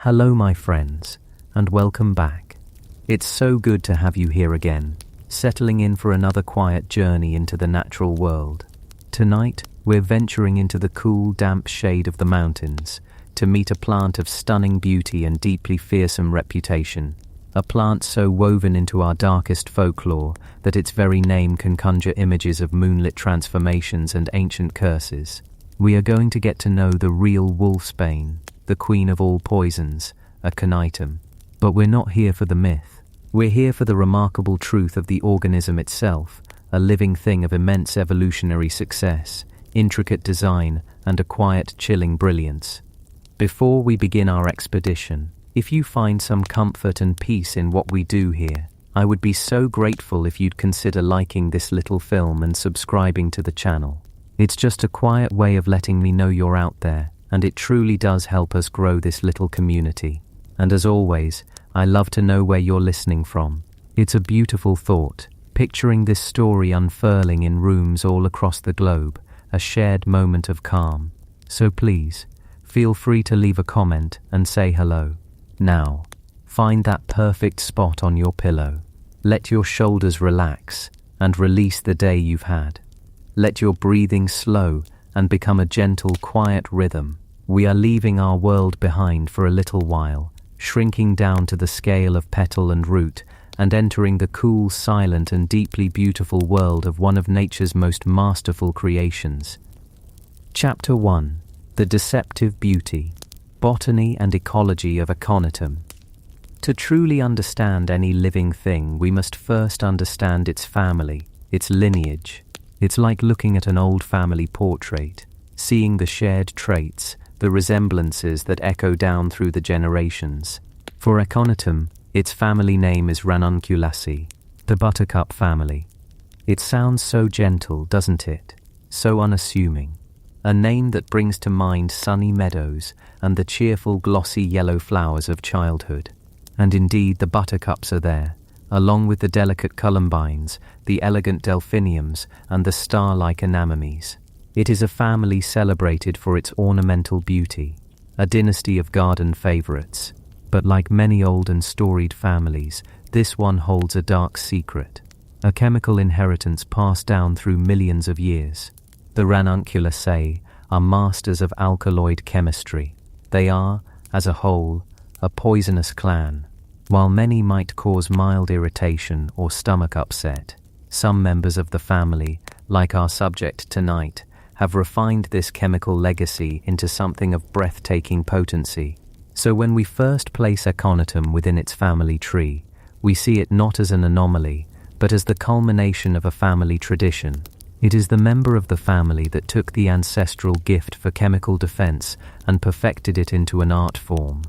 Hello my friends, and welcome back. It's so good to have you here again, settling in for another quiet journey into the natural world. Tonight, we're venturing into the cool, damp shade of the mountains to meet a plant of stunning beauty and deeply fearsome reputation. A plant so woven into our darkest folklore that its very name can conjure images of moonlit transformations and ancient curses. We are going to get to know the real Wolfsbane, the queen of all poisons, Aconitum. But we're not here for the myth. We're here for the remarkable truth of the organism itself, a living thing of immense evolutionary success, intricate design, and a quiet, chilling brilliance. Before we begin our expedition, if you find some comfort and peace in what we do here, I would be so grateful if you'd consider liking this little film and subscribing to the channel. It's just a quiet way of letting me know you're out there, and it truly does help us grow this little community. And as always, I love to know where you're listening from. It's a beautiful thought, picturing this story unfurling in rooms all across the globe, a shared moment of calm. So please, feel free to leave a comment and say hello. Now, find that perfect spot on your pillow. Let your shoulders relax and release the day you've had. Let your breathing slow and become a gentle, quiet rhythm. We are leaving our world behind for a little while, shrinking down to the scale of petal and root, and entering the cool, silent, and deeply beautiful world of one of nature's most masterful creations. Chapter 1. The Deceptive Beauty, Botany and Ecology of Aconitum. To truly understand any living thing, we must first understand its family, its lineage. It's like looking at an old family portrait, seeing the shared traits, the resemblances that echo down through the generations. For Aconitum, its family name is Ranunculaceae, the buttercup family. It sounds so gentle, doesn't it? So unassuming. A name that brings to mind sunny meadows and the cheerful, glossy yellow flowers of childhood. And indeed, the buttercups are there, along with the delicate columbines, the elegant delphiniums, and the star-like anemones. It is a family celebrated for its ornamental beauty, a dynasty of garden favorites. But like many old and storied families, this one holds a dark secret, a chemical inheritance passed down through millions of years. The Ranunculaceae are masters of alkaloid chemistry. They are, as a whole, a poisonous clan. While many might cause mild irritation or stomach upset, some members of the family, like our subject tonight, have refined this chemical legacy into something of breathtaking potency. So when we first place Aconitum within its family tree, we see it not as an anomaly, but as the culmination of a family tradition. It is the member of the family that took the ancestral gift for chemical defense and perfected it into an art form.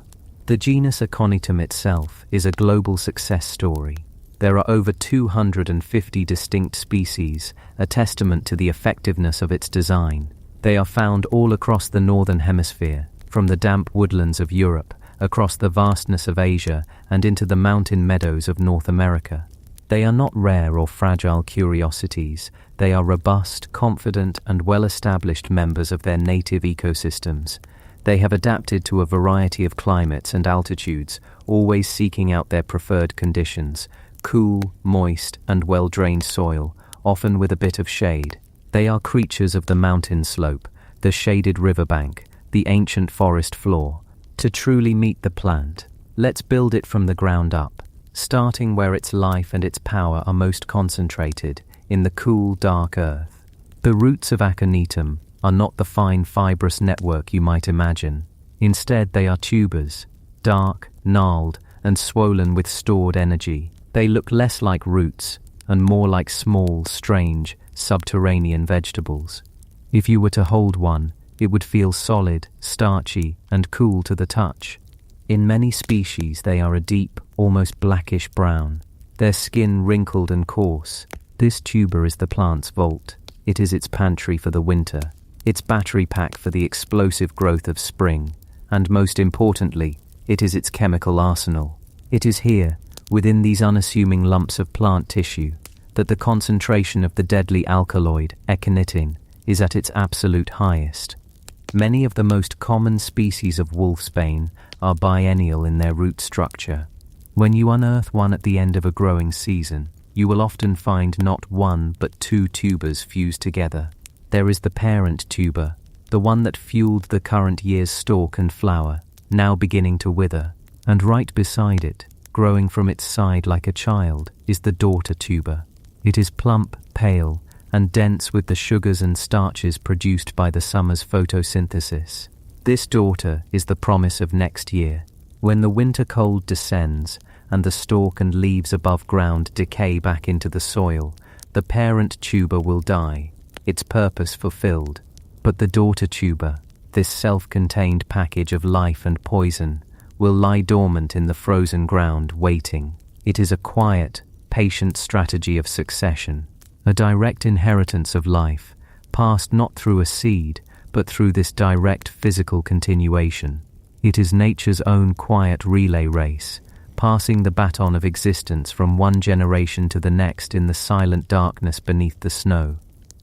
The genus Aconitum itself is a global success story. There are over 250 distinct species, a testament to the effectiveness of its design. They are found all across the northern hemisphere, from the damp woodlands of Europe, across the vastness of Asia, and into the mountain meadows of North America. They are not rare or fragile curiosities. They are robust, confident, and well-established members of their native ecosystems. They have adapted to a variety of climates and altitudes, always seeking out their preferred conditions: cool, moist, and well-drained soil, often with a bit of shade. They are creatures of the mountain slope, the shaded riverbank, the ancient forest floor. To truly meet the plant, let's build it from the ground up, starting where its life and its power are most concentrated, in the cool, dark earth. The roots of Aconitum are not the fine, fibrous network you might imagine. Instead, they are tubers, dark, gnarled, and swollen with stored energy. They look less like roots and more like small, strange, subterranean vegetables. If you were to hold one, it would feel solid, starchy, and cool to the touch. In many species, they are a deep, almost blackish brown, their skin wrinkled and coarse. This tuber is the plant's vault. It is its pantry for the winter, its battery pack for the explosive growth of spring, and most importantly, it is its chemical arsenal. It is here, within these unassuming lumps of plant tissue, that the concentration of the deadly alkaloid, Aconitine, is at its absolute highest. Many of the most common species of Wolfsbane are biennial in their root structure. When you unearth one at the end of a growing season, you will often find not one but two tubers fused together. There is the parent tuber, the one that fueled the current year's stalk and flower, now beginning to wither, and right beside it, growing from its side like a child, is the daughter tuber. It is plump, pale, and dense with the sugars and starches produced by the summer's photosynthesis. This daughter is the promise of next year. When the winter cold descends and the stalk and leaves above ground decay back into the soil, the parent tuber will die, its purpose fulfilled. But the daughter tuber, this self-contained package of life and poison, will lie dormant in the frozen ground waiting. It is a quiet, patient strategy of succession, a direct inheritance of life, passed not through a seed, but through this direct physical continuation. It is nature's own quiet relay race, passing the baton of existence from one generation to the next in the silent darkness beneath the snow.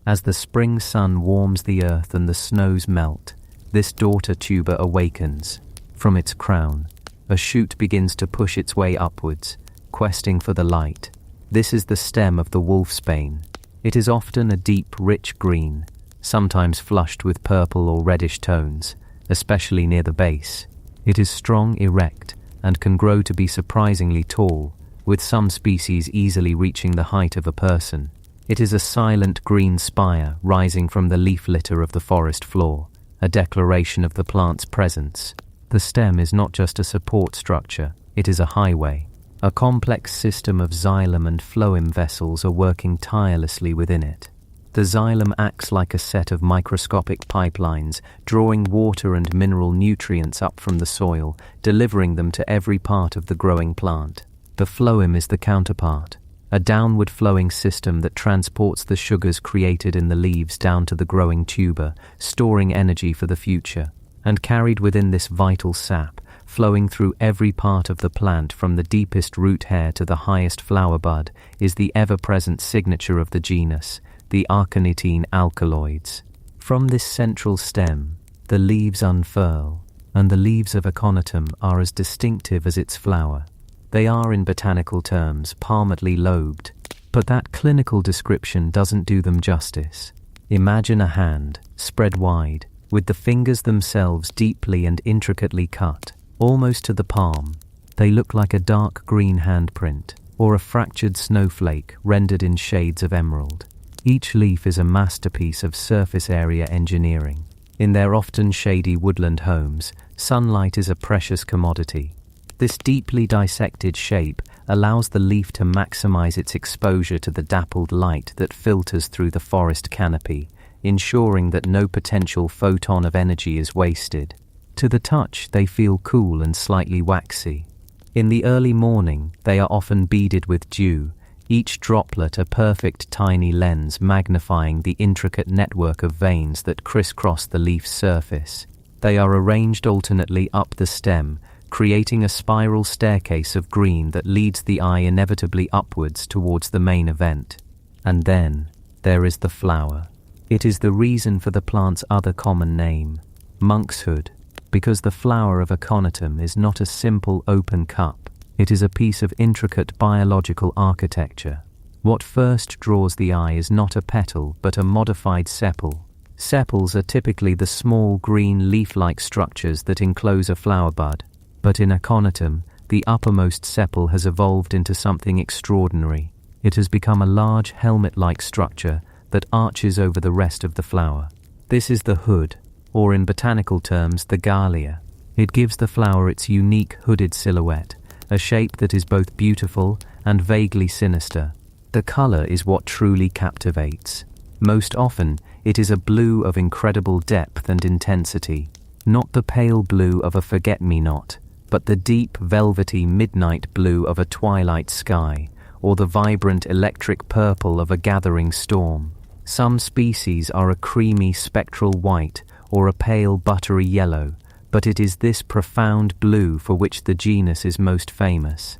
As the spring sun warms the earth and the snows melt, this daughter tuber awakens. From its crown, a shoot begins to push its way upwards, questing for the light. This is the stem of the Wolfsbane. It is often a deep, rich green, sometimes flushed with purple or reddish tones, especially near the base. It is strong, erect, and can grow to be surprisingly tall, with some species easily reaching the height of a person. It is a silent green spire rising from the leaf litter of the forest floor, a declaration of the plant's presence. The stem is not just a support structure, it is a highway. A complex system of xylem and phloem vessels are working tirelessly within it. The xylem acts like a set of microscopic pipelines, drawing water and mineral nutrients up from the soil, delivering them to every part of the growing plant. The phloem is the counterpart, a downward flowing system that transports the sugars created in the leaves down to the growing tuber, storing energy for the future. And carried within this vital sap, flowing through every part of the plant from the deepest root hair to the highest flower bud, is the ever-present signature of the genus, the Aconitine alkaloids. From this central stem, the leaves unfurl, and the leaves of Aconitum are as distinctive as its flower. They are, in botanical terms, palmately lobed, but that clinical description doesn't do them justice. Imagine a hand, spread wide, with the fingers themselves deeply and intricately cut, almost to the palm. They look like a dark green handprint, or a fractured snowflake rendered in shades of emerald. Each leaf is a masterpiece of surface area engineering. In their often shady woodland homes, sunlight is a precious commodity. This deeply dissected shape allows the leaf to maximize its exposure to the dappled light that filters through the forest canopy, ensuring that no potential photon of energy is wasted. To the touch, they feel cool and slightly waxy. In the early morning, they are often beaded with dew, each droplet a perfect tiny lens magnifying the intricate network of veins that crisscross the leaf's surface. They are arranged alternately up the stem, creating a spiral staircase of green that leads the eye inevitably upwards towards the main event. And then, there is the flower. It is the reason for the plant's other common name, monkshood, because the flower of Aconitum is not a simple open cup. It is a piece of intricate biological architecture. What first draws the eye is not a petal, but a modified sepal. Sepals are typically the small green leaf-like structures that enclose a flower bud, but in Aconitum, the uppermost sepal has evolved into something extraordinary. It has become a large helmet-like structure that arches over the rest of the flower. This is the hood, or in botanical terms, the galea. It gives the flower its unique hooded silhouette, a shape that is both beautiful and vaguely sinister. The color is what truly captivates. Most often, it is a blue of incredible depth and intensity, not the pale blue of a forget-me-not, but the deep, velvety midnight blue of a twilight sky, or the vibrant electric purple of a gathering storm. Some species are a creamy spectral white or a pale buttery yellow, but it is this profound blue for which the genus is most famous.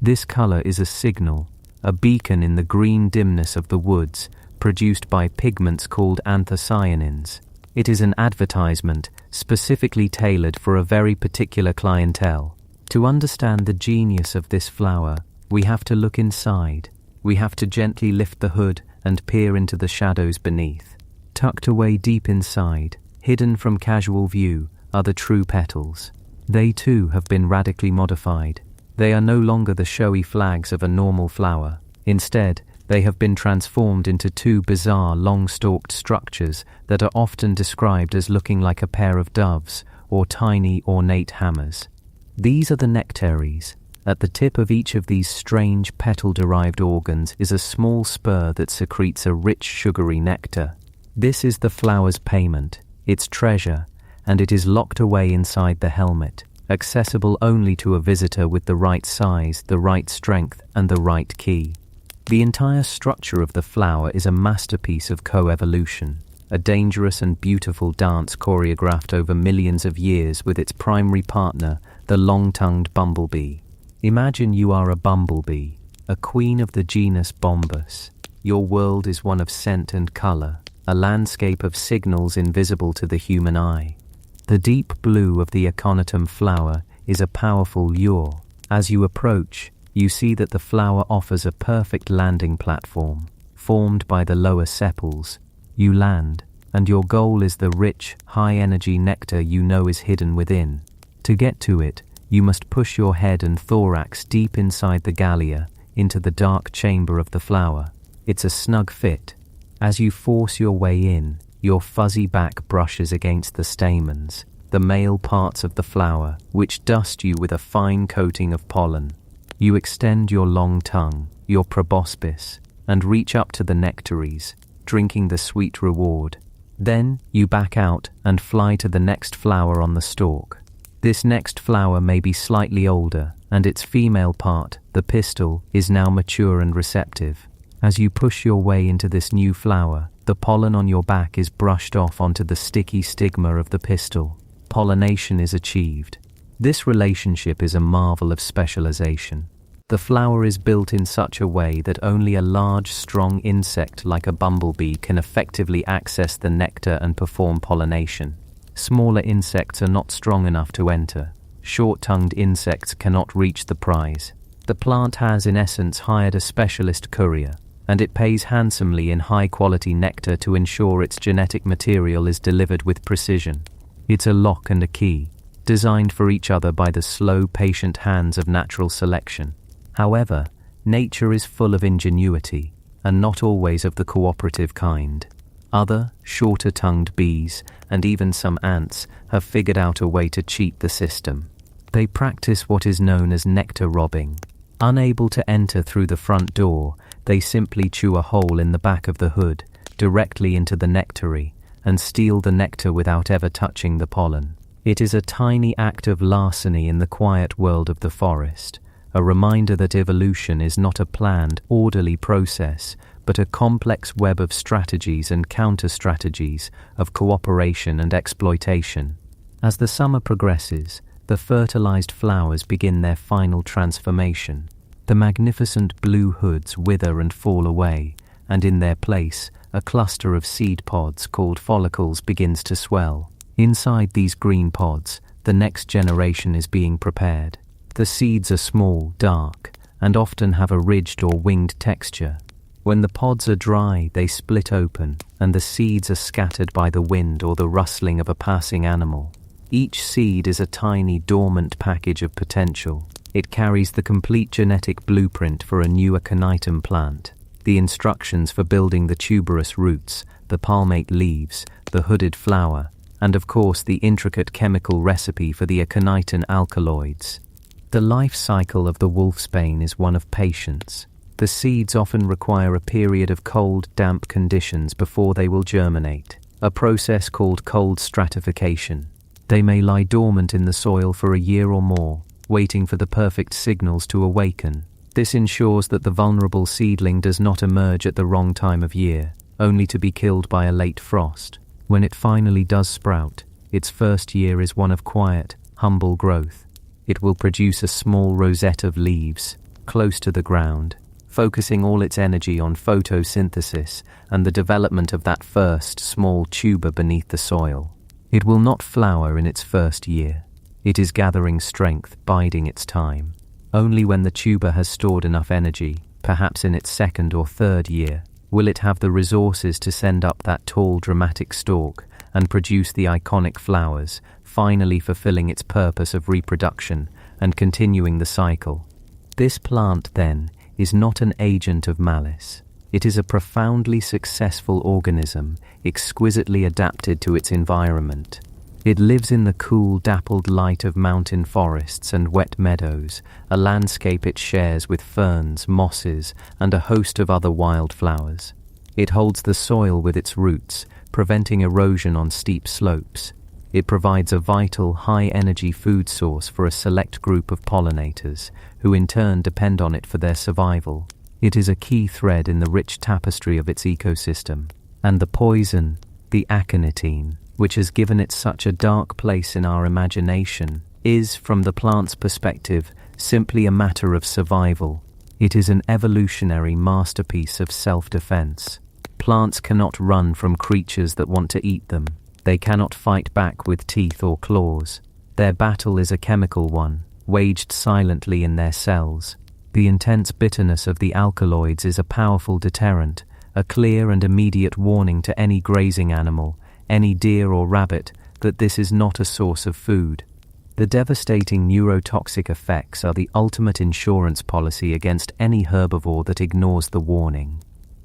This color is a signal, a beacon in the green dimness of the woods, produced by pigments called anthocyanins. It is an advertisement specifically tailored for a very particular clientele. To understand the genius of this flower, we have to look inside. We have to gently lift the hood and peer into the shadows beneath. Tucked away deep inside, hidden from casual view, are the true petals. They too have been radically modified. They are no longer the showy flags of a normal flower. Instead, they have been transformed into two bizarre long-stalked structures that are often described as looking like a pair of doves or tiny ornate hammers. These are the nectaries. At the tip of each of these strange petal-derived organs is a small spur that secretes a rich sugary nectar. This is the flower's payment, its treasure, and it is locked away inside the helmet, accessible only to a visitor with the right size, the right strength, and the right key. The entire structure of the flower is a masterpiece of coevolution, a dangerous and beautiful dance choreographed over millions of years with its primary partner, the long-tongued bumblebee. Imagine you are a bumblebee, a queen of the genus Bombus. Your world is one of scent and color, a landscape of signals invisible to the human eye. The deep blue of the Aconitum flower is a powerful lure. As you approach, you see that the flower offers a perfect landing platform, formed by the lower sepals. You land, and your goal is the rich, high-energy nectar you know is hidden within. To get to it, you must push your head and thorax deep inside the gallia, into the dark chamber of the flower. It's a snug fit. As you force your way in, your fuzzy back brushes against the stamens, the male parts of the flower, which dust you with a fine coating of pollen. You extend your long tongue, your proboscis, and reach up to the nectaries, drinking the sweet reward. Then you back out and fly to the next flower on the stalk. This next flower may be slightly older, and its female part, the pistil, is now mature and receptive. As you push your way into this new flower, the pollen on your back is brushed off onto the sticky stigma of the pistil. Pollination is achieved. This relationship is a marvel of specialization. The flower is built in such a way that only a large, strong insect like a bumblebee can effectively access the nectar and perform pollination. Smaller insects are not strong enough to enter. Short-tongued insects cannot reach the prize. The plant has, in essence, hired a specialist courier, and it pays handsomely in high-quality nectar to ensure its genetic material is delivered with precision. It's a lock and a key, designed for each other by the slow, patient hands of natural selection. However, nature is full of ingenuity, and not always of the cooperative kind. Other, shorter-tongued bees, and even some ants, have figured out a way to cheat the system. They practice what is known as nectar robbing. Unable to enter through the front door, they simply chew a hole in the back of the hood, directly into the nectary, and steal the nectar without ever touching the pollen. It is a tiny act of larceny in the quiet world of the forest, a reminder that evolution is not a planned, orderly process, but a complex web of strategies and counter-strategies, of cooperation and exploitation. As the summer progresses, the fertilized flowers begin their final transformation. The magnificent blue hoods wither and fall away, and in their place, a cluster of seed pods called follicles begins to swell. Inside these green pods, the next generation is being prepared. The seeds are small, dark, and often have a ridged or winged texture. When the pods are dry, they split open, and the seeds are scattered by the wind or the rustling of a passing animal. Each seed is a tiny, dormant package of potential. It carries the complete genetic blueprint for a new Aconitum plant, the instructions for building the tuberous roots, the palmate leaves, the hooded flower, and of course the intricate chemical recipe for the Aconitin alkaloids. The life cycle of the Wolfsbane is one of patience. The seeds often require a period of cold, damp conditions before they will germinate, a process called cold stratification. They may lie dormant in the soil for a year or more, waiting for the perfect signals to awaken. This ensures that the vulnerable seedling does not emerge at the wrong time of year, only to be killed by a late frost. When it finally does sprout, its first year is one of quiet, humble growth. It will produce a small rosette of leaves, close to the ground, focusing all its energy on photosynthesis and the development of that first small tuber beneath the soil. It will not flower in its first year. It is gathering strength, biding its time. Only when the tuber has stored enough energy, perhaps in its second or third year, will it have the resources to send up that tall, dramatic stalk and produce the iconic flowers, finally fulfilling its purpose of reproduction and continuing the cycle. This plant, then, is not an agent of malice. It is a profoundly successful organism, exquisitely adapted to its environment. It lives in the cool, dappled light of mountain forests and wet meadows, a landscape it shares with ferns, mosses, and a host of other wildflowers. It holds the soil with its roots, preventing erosion on steep slopes. It provides a vital, high-energy food source for a select group of pollinators, who in turn depend on it for their survival. It is a key thread in the rich tapestry of its ecosystem. And the poison, the Aconitine, which has given it such a dark place in our imagination, is, from the plant's perspective, simply a matter of survival. It is an evolutionary masterpiece of self-defense. Plants cannot run from creatures that want to eat them. They cannot fight back with teeth or claws. Their battle is a chemical one, waged silently in their cells. The intense bitterness of the alkaloids is a powerful deterrent, a clear and immediate warning to any grazing animal, any deer or rabbit, that this is not a source of food. The devastating neurotoxic effects are the ultimate insurance policy against any herbivore that ignores the warning.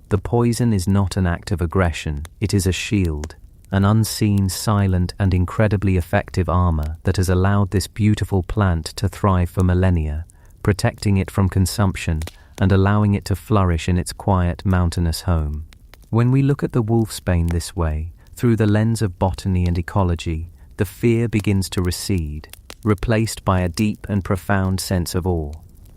The poison is not an act of aggression, it is a shield, an unseen, silent, and incredibly effective armor that has allowed this beautiful plant to thrive for millennia, protecting it from consumption and allowing it to flourish in its quiet, mountainous home. When we look at the wolfsbane this way, through the lens of botany and ecology, the fear begins to recede, replaced by a deep and profound sense of awe.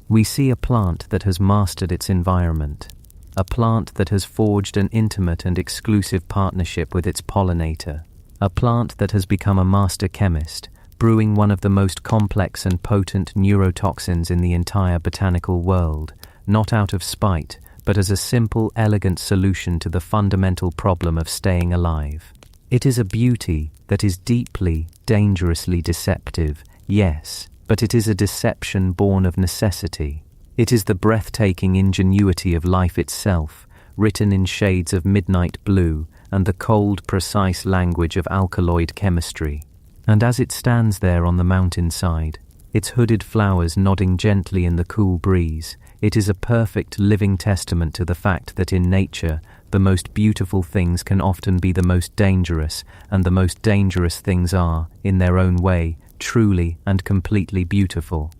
We see a plant that has mastered its environment, a plant that has forged an intimate and exclusive partnership with its pollinator, a plant that has become a master chemist, brewing one of the most complex and potent neurotoxins in the entire botanical world, not out of spite, but as a simple, elegant solution to the fundamental problem of staying alive. It is a beauty that is deeply, dangerously deceptive, yes, but it is a deception born of necessity. It is the breathtaking ingenuity of life itself, written in shades of midnight blue and the cold, precise language of alkaloid chemistry. And as it stands there on the mountainside, its hooded flowers nodding gently in the cool breeze, it is a perfect living testament to the fact that in nature, the most beautiful things can often be the most dangerous, and the most dangerous things are, in their own way, truly and completely beautiful.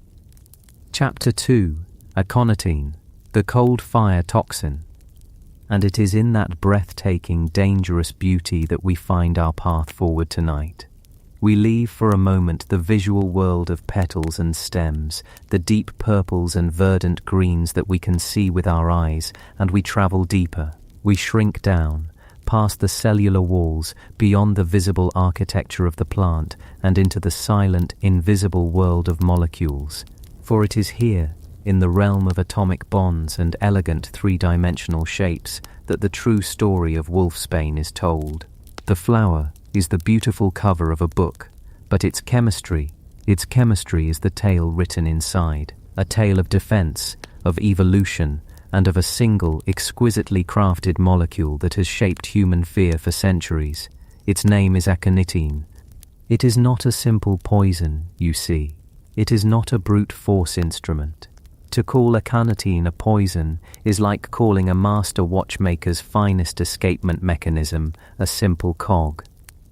Chapter 2. Aconitine, the cold fire toxin. And it is in that breathtaking, dangerous beauty that we find our path forward tonight. We leave for a moment the visual world of petals and stems, the deep purples and verdant greens that we can see with our eyes, and we travel deeper. We shrink down, past the cellular walls, beyond the visible architecture of the plant, and into the silent, invisible world of molecules. For it is here, in the realm of atomic bonds and elegant three-dimensional shapes, that the true story of wolfsbane is told. The flower is the beautiful cover of a book, but its chemistry is the tale written inside, a tale of defense, of evolution, and of a single, exquisitely crafted molecule that has shaped human fear for centuries. Its name is Aconitine. It is not a simple poison, you see. It is not a brute force instrument. To call Aconitine a poison is like calling a master watchmaker's finest escapement mechanism a simple cog.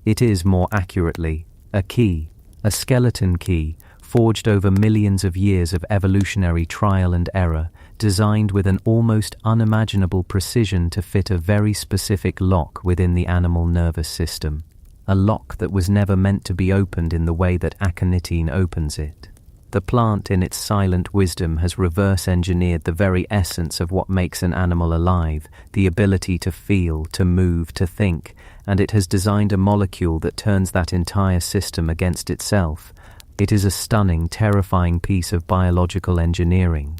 It is, more accurately, a key, a skeleton key, forged over millions of years of evolutionary trial and error, designed with an almost unimaginable precision to fit a very specific lock within the animal nervous system, a lock that was never meant to be opened in the way that Aconitine opens it. The plant, in its silent wisdom, has reverse-engineered the very essence of what makes an animal alive, the ability to feel, to move, to think, and it has designed a molecule that turns that entire system against itself. It is a stunning, terrifying piece of biological engineering.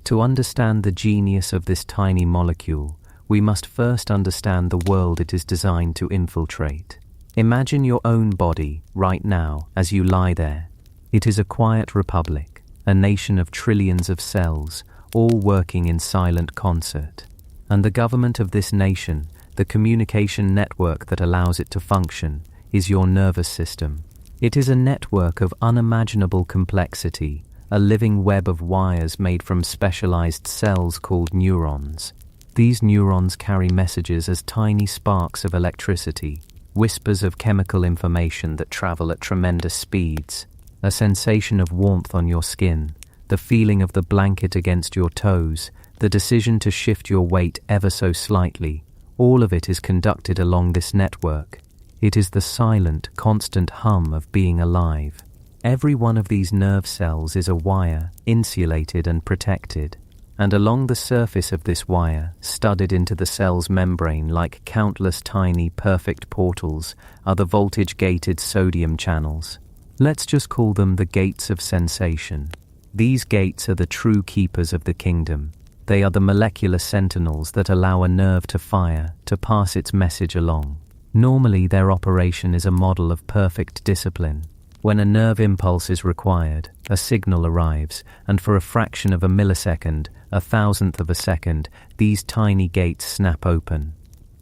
To understand the genius of this tiny molecule, we must first understand the world it is designed to infiltrate. Imagine your own body right now as you lie there. It is a quiet republic, a nation of trillions of cells, all working in silent concert. And the government of this nation, the communication network that allows it to function, is your nervous system. It is a network of unimaginable complexity, a living web of wires made from specialized cells called neurons. These neurons carry messages as tiny sparks of electricity, whispers of chemical information that travel at tremendous speeds, a sensation of warmth on your skin, the feeling of the blanket against your toes, the decision to shift your weight ever so slightly. All of it is conducted along this network. It is the silent, constant hum of being alive. Every one of these nerve cells is a wire, insulated and protected. And along the surface of this wire, studded into the cell's membrane like countless tiny, perfect portals, are the voltage-gated sodium channels. Let's just call them the gates of sensation. These gates are the true keepers of the kingdom. They are the molecular sentinels that allow a nerve to fire, to pass its message along. Normally, their operation is a model of perfect discipline. When a nerve impulse is required, a signal arrives, and for a fraction of a millisecond, a thousandth of a second, these tiny gates snap open.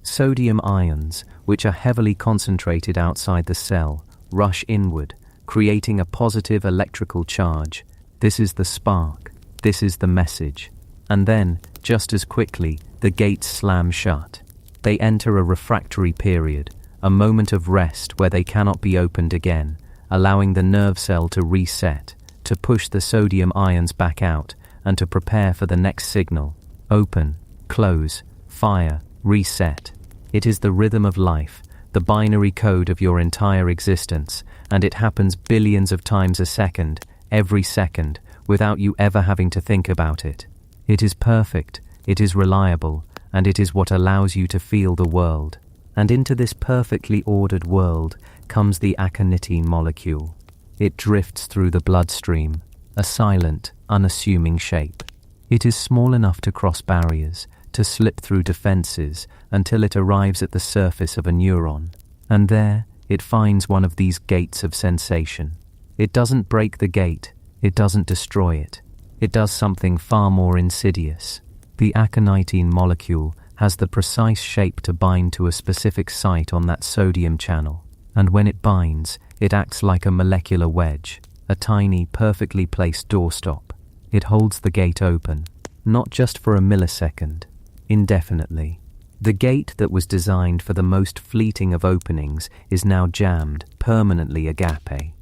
Sodium ions, which are heavily concentrated outside the cell, rush inward, creating a positive electrical charge. This is the spark. This is the message. And then, just as quickly, the gates slam shut. They enter a refractory period, a moment of rest where they cannot be opened again, allowing the nerve cell to reset, to push the sodium ions back out, and to prepare for the next signal. Open, close, fire, reset. It is the rhythm of life, the binary code of your entire existence, and it happens billions of times a second, every second, without you ever having to think about it. It is perfect, it is reliable, and it is what allows you to feel the world. And into this perfectly ordered world comes the Aconitine molecule. It drifts through the bloodstream, a silent, unassuming shape. It is small enough to cross barriers, to slip through defenses, until it arrives at the surface of a neuron. And there, it finds one of these gates of sensation. It doesn't break the gate, it doesn't destroy it. It does something far more insidious. The Aconitine molecule has the precise shape to bind to a specific site on that sodium channel. And when it binds, it acts like a molecular wedge, a tiny, perfectly placed doorstop. It holds the gate open, not just for a millisecond, indefinitely. The gate that was designed for the most fleeting of openings is now jammed, permanently agape.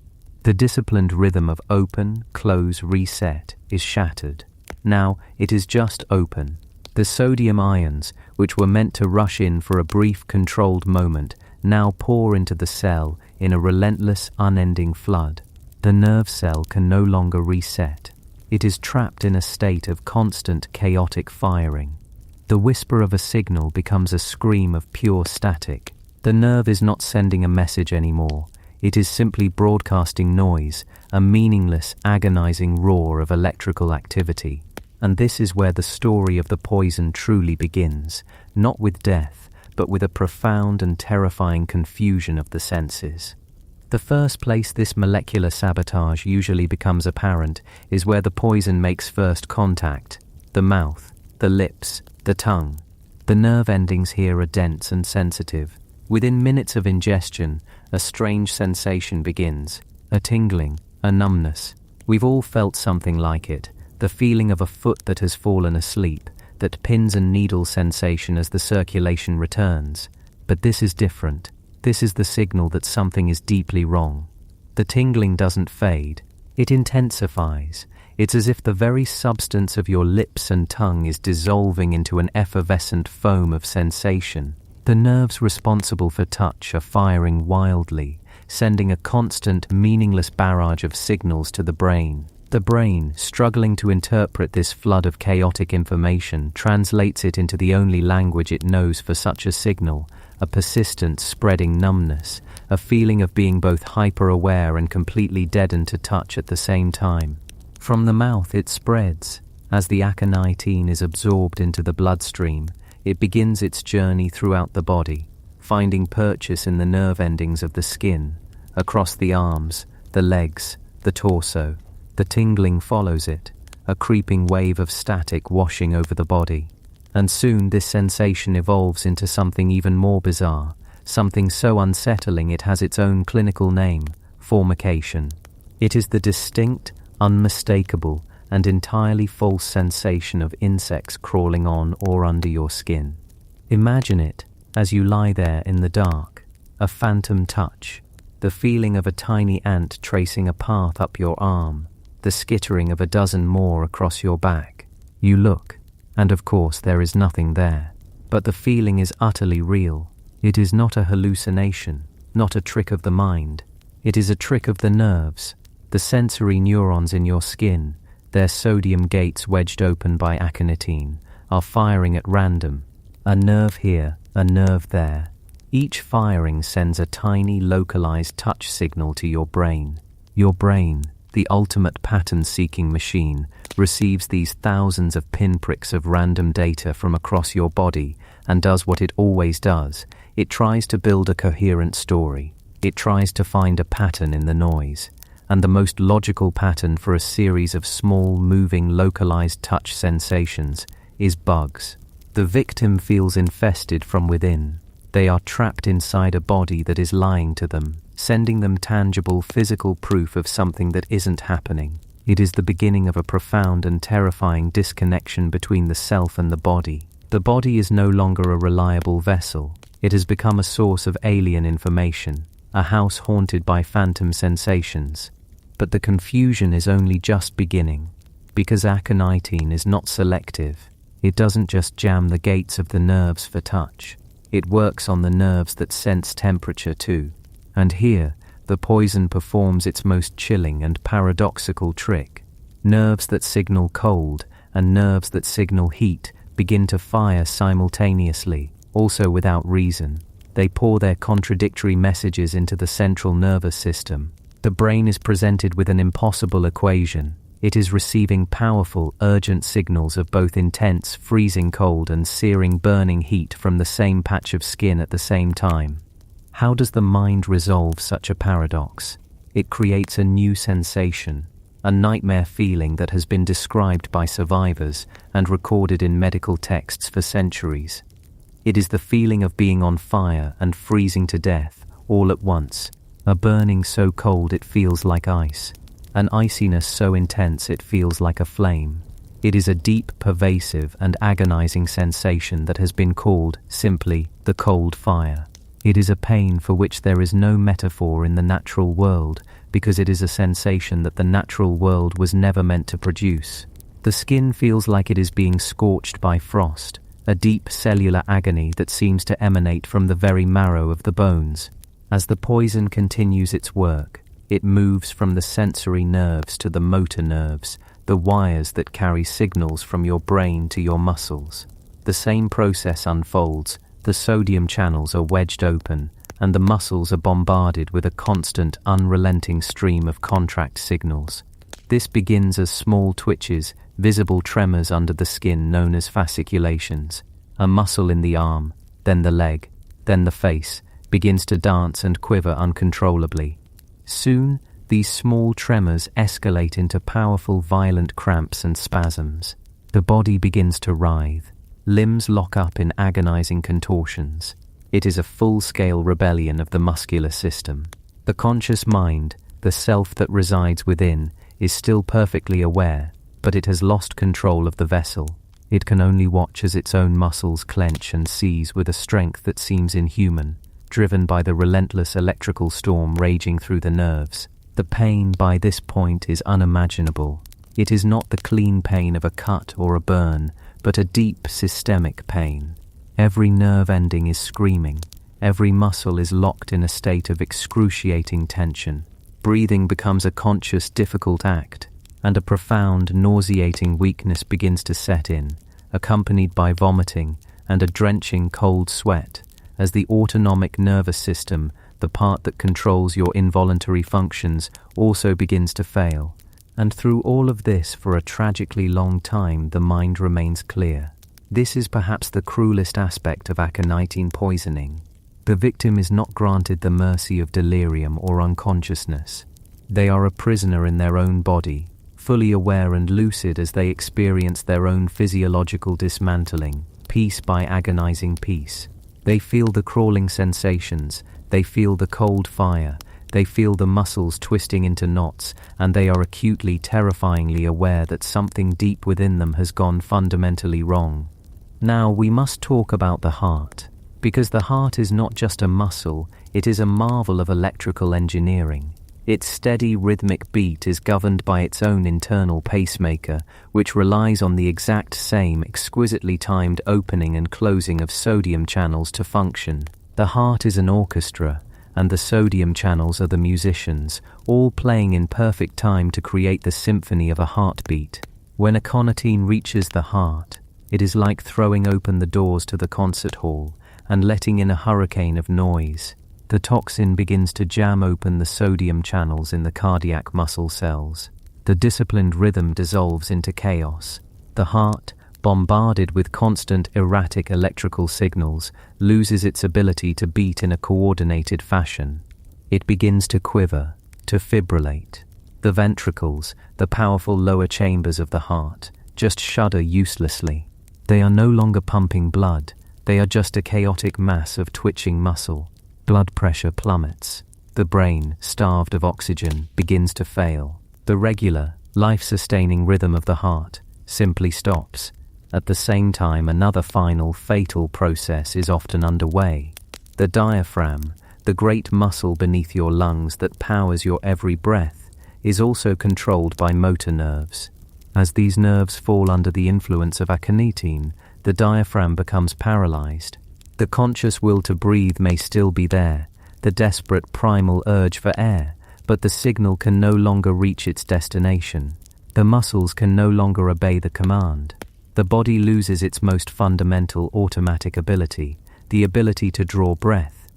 The disciplined rhythm of open, close, reset is shattered. Now it is just open. The sodium ions, which were meant to rush in for a brief, controlled moment, now pour into the cell in a relentless, unending flood. The nerve cell can no longer reset. It is trapped in a state of constant, chaotic firing. The whisper of a signal becomes a scream of pure static. The nerve is not sending a message anymore. It is simply broadcasting noise, a meaningless, agonizing roar of electrical activity. And this is where the story of the poison truly begins, not with death, but with a profound and terrifying confusion of the senses. The first place this molecular sabotage usually becomes apparent is where the poison makes first contact: the mouth, the lips, the tongue. The nerve endings here are dense and sensitive. Within minutes of ingestion, a strange sensation begins, a tingling, a numbness. We've all felt something like it, the feeling of a foot that has fallen asleep, that pins and needles sensation as the circulation returns. But this is different. This is the signal that something is deeply wrong. The tingling doesn't fade. It intensifies. It's as if the very substance of your lips and tongue is dissolving into an effervescent foam of sensation. The nerves responsible for touch are firing wildly, sending a constant, meaningless barrage of signals to the brain. The brain, struggling to interpret this flood of chaotic information, translates it into the only language it knows for such a signal, a persistent, spreading numbness, a feeling of being both hyper-aware and completely deadened to touch at the same time. From the mouth it spreads. As the Aconitine is absorbed into the bloodstream, it begins its journey throughout the body, finding purchase in the nerve endings of the skin, across the arms, the legs, the torso. The tingling follows it, a creeping wave of static washing over the body. And soon this sensation evolves into something even more bizarre, something so unsettling it has its own clinical name, formication. It is the distinct, unmistakable, and entirely false sensation of insects crawling on or under your skin. Imagine it as you lie there in the dark, a phantom touch, the feeling of a tiny ant tracing a path up your arm, the skittering of a dozen more across your back. You look, and of course there is nothing there, but the feeling is utterly real. It is not a hallucination, not a trick of the mind. It is a trick of the nerves, the sensory neurons in your skin, their sodium gates wedged open by aconitine, are firing at random. A nerve here, a nerve there. Each firing sends a tiny localized touch signal to your brain. Your brain, the ultimate pattern-seeking machine, receives these thousands of pinpricks of random data from across your body and does what it always does. It tries to build a coherent story. It tries to find a pattern in the noise. And the most logical pattern for a series of small, moving, localized touch sensations is bugs. The victim feels infested from within. They are trapped inside a body that is lying to them, sending them tangible physical proof of something that isn't happening. It is the beginning of a profound and terrifying disconnection between the self and the body. The body is no longer a reliable vessel. It has become a source of alien information, a house haunted by phantom sensations. But the confusion is only just beginning, because aconitine is not selective. It doesn't just jam the gates of the nerves for touch. It works on the nerves that sense temperature too. And here, the poison performs its most chilling and paradoxical trick. Nerves that signal cold and nerves that signal heat begin to fire simultaneously, also without reason. They pour their contradictory messages into the central nervous system. The brain is presented with an impossible equation. It is receiving powerful, urgent signals of both intense, freezing cold and searing, burning heat from the same patch of skin at the same time. How does the mind resolve such a paradox? It creates a new sensation, a nightmare feeling that has been described by survivors and recorded in medical texts for centuries. It is the feeling of being on fire and freezing to death, all at once. A burning so cold it feels like ice. An iciness so intense it feels like a flame. It is a deep, pervasive and agonizing sensation that has been called, simply, the cold fire. It is a pain for which there is no metaphor in the natural world, because it is a sensation that the natural world was never meant to produce. The skin feels like it is being scorched by frost, a deep cellular agony that seems to emanate from the very marrow of the bones. As the poison continues its work, it moves from the sensory nerves to the motor nerves, the wires that carry signals from your brain to your muscles. The same process unfolds. The sodium channels are wedged open, and the muscles are bombarded with a constant, unrelenting stream of contract signals. This begins as small twitches, visible tremors under the skin known as fasciculations. A muscle in the arm, then the leg, then the face, begins to dance and quiver uncontrollably. Soon, these small tremors escalate into powerful, violent cramps and spasms. The body begins to writhe. Limbs lock up in agonizing contortions. It is a full-scale rebellion of the muscular system. The conscious mind, the self that resides within, is still perfectly aware, but it has lost control of the vessel. It can only watch as its own muscles clench and seize with a strength that seems inhuman, driven by the relentless electrical storm raging through the nerves. The pain by this point is unimaginable. It is not the clean pain of a cut or a burn, but a deep systemic pain. Every nerve ending is screaming. Every muscle is locked in a state of excruciating tension. Breathing becomes a conscious, difficult act, and a profound, nauseating weakness begins to set in, accompanied by vomiting and a drenching cold sweat, as the autonomic nervous system, the part that controls your involuntary functions, also begins to fail. And through all of this, for a tragically long time, the mind remains clear. This is perhaps the cruelest aspect of Aconitine poisoning. The victim is not granted the mercy of delirium or unconsciousness. They are a prisoner in their own body, fully aware and lucid as they experience their own physiological dismantling, piece by agonizing piece. They feel the crawling sensations, they feel the cold fire, they feel the muscles twisting into knots, and they are acutely, terrifyingly aware that something deep within them has gone fundamentally wrong. Now we must talk about the heart, because the heart is not just a muscle, it is a marvel of electrical engineering. Its steady rhythmic beat is governed by its own internal pacemaker, which relies on the exact same exquisitely timed opening and closing of sodium channels to function. The heart is an orchestra, and the sodium channels are the musicians, all playing in perfect time to create the symphony of a heartbeat. When aconitine reaches the heart, it is like throwing open the doors to the concert hall and letting in a hurricane of noise. The toxin begins to jam open the sodium channels in the cardiac muscle cells. The disciplined rhythm dissolves into chaos. The heart, bombarded with constant erratic electrical signals, loses its ability to beat in a coordinated fashion. It begins to quiver, to fibrillate. The ventricles, the powerful lower chambers of the heart, just shudder uselessly. They are no longer pumping blood, they are just a chaotic mass of twitching muscle. Blood pressure plummets. The brain, starved of oxygen, begins to fail. The regular, life-sustaining rhythm of the heart simply stops. At the same time, another final, fatal process is often underway. The diaphragm, the great muscle beneath your lungs that powers your every breath, is also controlled by motor nerves. As these nerves fall under the influence of aconitine, the diaphragm becomes paralyzed. The conscious will to breathe may still be there, the desperate primal urge for air, but the signal can no longer reach its destination. The muscles can no longer obey the command. The body loses its most fundamental automatic ability, the ability to draw breath.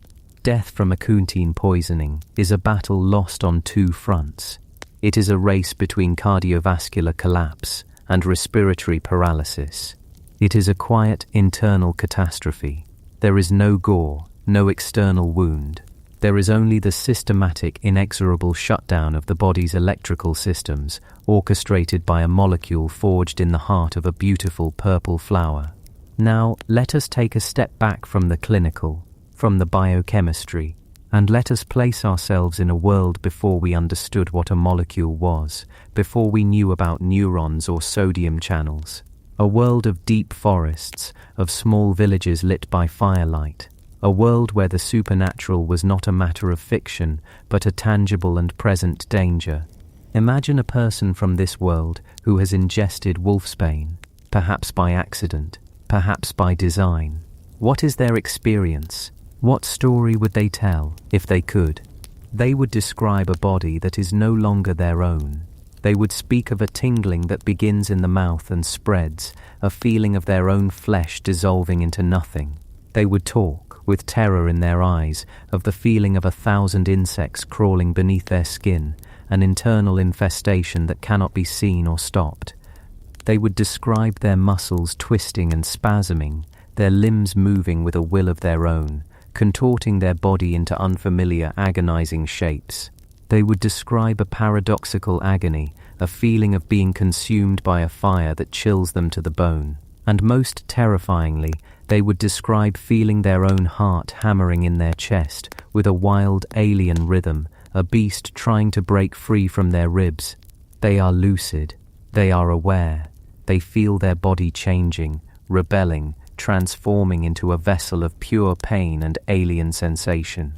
Death from Aconitine poisoning is a battle lost on two fronts. It is a race between cardiovascular collapse and respiratory paralysis. It is a quiet internal catastrophe. There is no gore, no external wound. There is only the systematic, inexorable shutdown of the body's electrical systems, orchestrated by a molecule forged in the heart of a beautiful purple flower. Now, let us take a step back from the clinical, from the biochemistry, and let us place ourselves in a world before we understood what a molecule was, before we knew about neurons or sodium channels. A world of deep forests, of small villages lit by firelight. A world where the supernatural was not a matter of fiction, but a tangible and present danger. Imagine a person from this world who has ingested Wolfsbane, perhaps by accident, perhaps by design. What is their experience? What story would they tell, if they could? They would describe a body that is no longer their own. They would speak of a tingling that begins in the mouth and spreads, a feeling of their own flesh dissolving into nothing. They would talk, with terror in their eyes, of the feeling of 1,000 insects crawling beneath their skin, an internal infestation that cannot be seen or stopped. They would describe their muscles twisting and spasming, their limbs moving with a will of their own, contorting their body into unfamiliar, agonizing shapes. They would describe a paradoxical agony, a feeling of being consumed by a fire that chills them to the bone. And most terrifyingly, they would describe feeling their own heart hammering in their chest with a wild alien rhythm, a beast trying to break free from their ribs. They are lucid. They are aware. They feel their body changing, rebelling, transforming into a vessel of pure pain and alien sensation.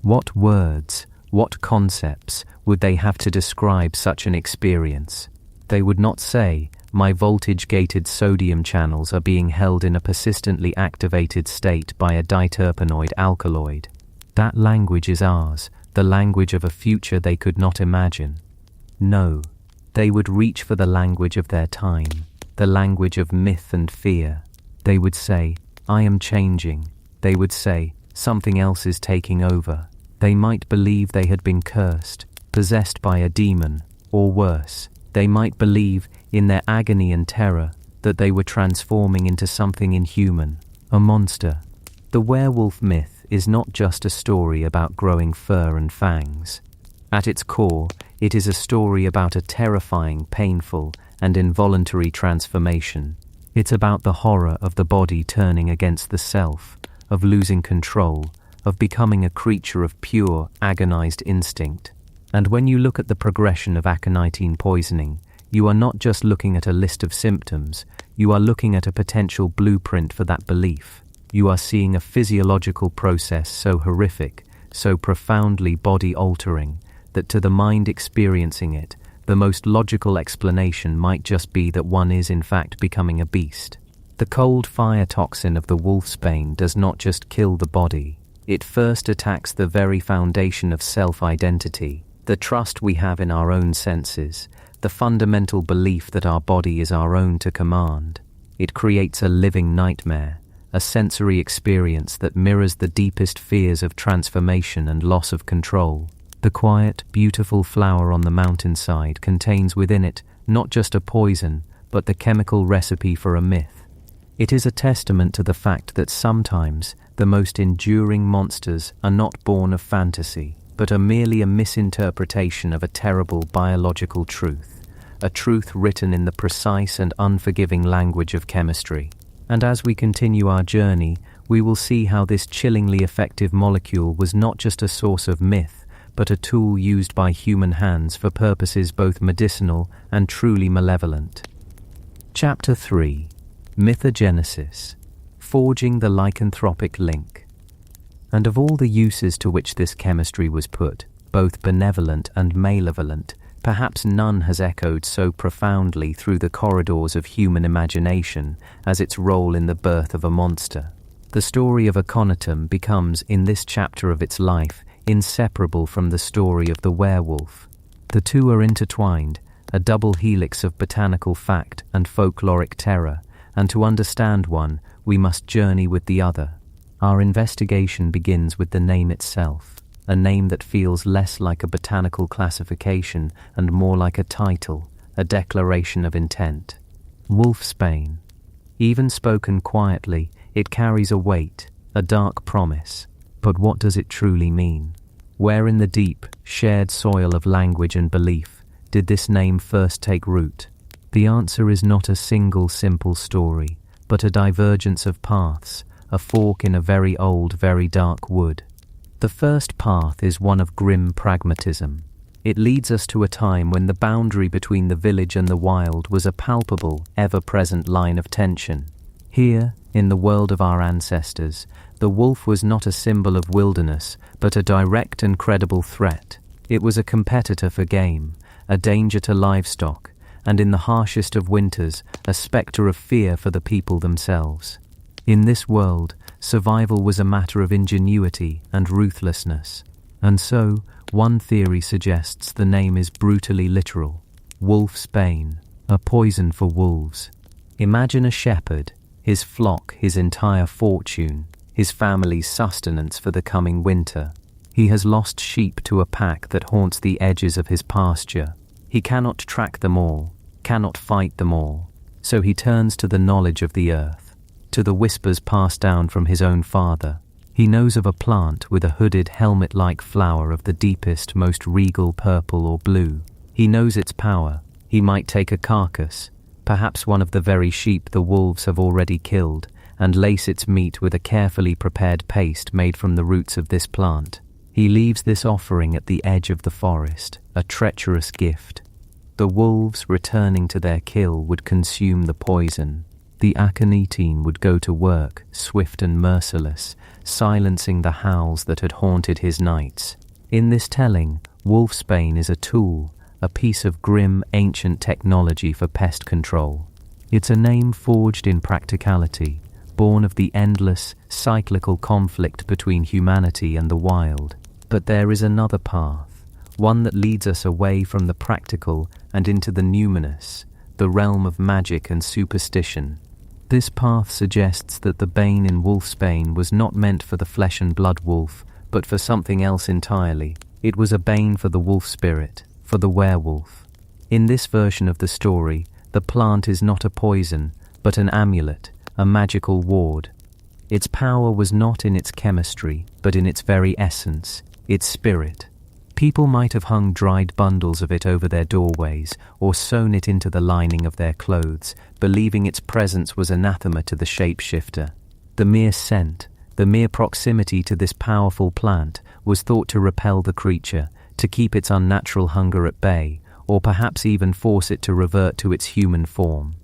What words, what concepts would they have to describe such an experience? They would not say, "My voltage-gated sodium channels are being held in a persistently activated state by a diterpenoid alkaloid." That language is ours, the language of a future they could not imagine. No, they would reach for the language of their time, the language of myth and fear. They would say, "I am changing." They would say, "Something else is taking over." They might believe they had been cursed, possessed by a demon, or worse. They might believe, in their agony and terror, that they were transforming into something inhuman, a monster. The werewolf myth is not just a story about growing fur and fangs. At its core, it is a story about a terrifying, painful, and involuntary transformation. It's about the horror of the body turning against the self, of losing control, of becoming a creature of pure, agonized instinct. And when you look at the progression of aconitine poisoning, you are not just looking at a list of symptoms, you are looking at a potential blueprint for that belief. You are seeing a physiological process so horrific, so profoundly body-altering, that to the mind experiencing it, the most logical explanation might just be that one is in fact becoming a beast. The cold fire toxin of the Wolfsbane does not just kill the body, it first attacks the very foundation of self-identity, the trust we have in our own senses, the fundamental belief that our body is our own to command. It creates a living nightmare, a sensory experience that mirrors the deepest fears of transformation and loss of control. The quiet, beautiful flower on the mountainside contains within it not just a poison, but the chemical recipe for a myth. It is a testament to the fact that sometimes the most enduring monsters are not born of fantasy, but are merely a misinterpretation of a terrible biological truth, a truth written in the precise and unforgiving language of chemistry. And as we continue our journey, we will see how this chillingly effective molecule was not just a source of myth, but a tool used by human hands for purposes both medicinal and truly malevolent. Chapter 3. Mythogenesis. Forging the lycanthropic link. And of all the uses to which this chemistry was put, both benevolent and malevolent, perhaps none has echoed so profoundly through the corridors of human imagination as its role in the birth of a monster. The story of Aconitum becomes, in this chapter of its life, inseparable from the story of the werewolf. The two are intertwined, a double helix of botanical fact and folkloric terror, and to understand one, we must journey with the other. Our investigation begins with the name itself, a name that feels less like a botanical classification and more like a title, a declaration of intent. Wolfsbane. Even spoken quietly, it carries a weight, a dark promise. But what does it truly mean? Where in the deep, shared soil of language and belief did this name first take root? The answer is not a single simple story, but a divergence of paths, a fork in a very old, very dark wood. The first path is one of grim pragmatism. It leads us to a time when the boundary between the village and the wild was a palpable, ever-present line of tension. Here, in the world of our ancestors, the wolf was not a symbol of wilderness, but a direct and credible threat. It was a competitor for game, a danger to livestock, and in the harshest of winters, a spectre of fear for the people themselves. In this world, survival was a matter of ingenuity and ruthlessness. And so, one theory suggests the name is brutally literal. Wolfsbane, a poison for wolves. Imagine a shepherd, his flock, his entire fortune, his family's sustenance for the coming winter. He has lost sheep to a pack that haunts the edges of his pasture. He cannot track them all, cannot fight them all, so he turns to the knowledge of the earth, to the whispers passed down from his own father. He knows of a plant with a hooded helmet-like flower of the deepest, most regal purple or blue. He knows its power. He might take a carcass, perhaps one of the very sheep the wolves have already killed, and lace its meat with a carefully prepared paste made from the roots of this plant. He leaves this offering at the edge of the forest, a treacherous gift. The wolves, returning to their kill, would consume the poison. The Aconitine would go to work, swift and merciless, silencing the howls that had haunted his nights. In this telling, Wolfsbane is a tool, a piece of grim, ancient technology for pest control. It's a name forged in practicality, born of the endless, cyclical conflict between humanity and the wild. But there is another path, one that leads us away from the practical and into the numinous, the realm of magic and superstition. This path suggests that the bane in Wolfsbane was not meant for the flesh and blood wolf, but for something else entirely. It was a bane for the wolf spirit, for the werewolf. In this version of the story, the plant is not a poison, but an amulet, a magical ward. Its power was not in its chemistry, but in its very essence, its spirit. People might have hung dried bundles of it over their doorways or sewn it into the lining of their clothes, believing its presence was anathema to the shapeshifter. The mere scent, the mere proximity to this powerful plant was thought to repel the creature, to keep its unnatural hunger at bay, or perhaps even force it to revert to its human form.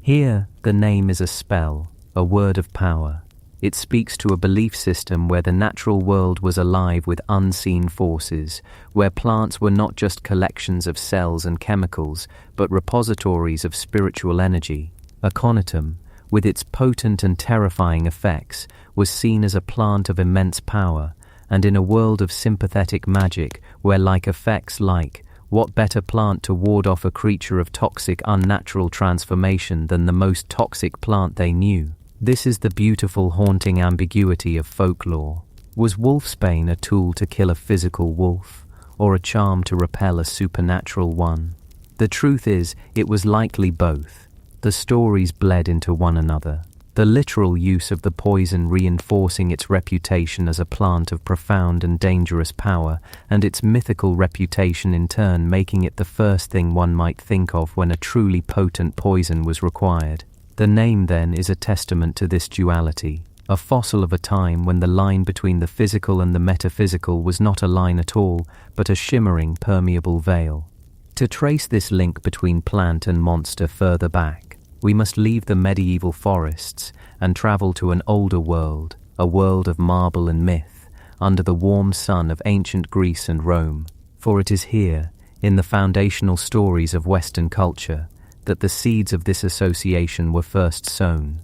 Here, the name is a spell, a word of power. It speaks to a belief system where the natural world was alive with unseen forces, where plants were not just collections of cells and chemicals, but repositories of spiritual energy. Aconitum, with its potent and terrifying effects, was seen as a plant of immense power, and in a world of sympathetic magic, where like effects like, what better plant to ward off a creature of toxic unnatural transformation than the most toxic plant they knew? This is the beautiful, haunting ambiguity of folklore. Was Wolfsbane a tool to kill a physical wolf, or a charm to repel a supernatural one? The truth is, it was likely both. The stories bled into one another, the literal use of the poison reinforcing its reputation as a plant of profound and dangerous power, and its mythical reputation in turn making it the first thing one might think of when a truly potent poison was required. The name, then, is a testament to this duality, a fossil of a time when the line between the physical and the metaphysical was not a line at all, but a shimmering, permeable veil. To trace this link between plant and monster further back, we must leave the medieval forests and travel to an older world, a world of marble and myth, under the warm sun of ancient Greece and Rome. For it is here, in the foundational stories of Western culture, that the seeds of this association were first sown.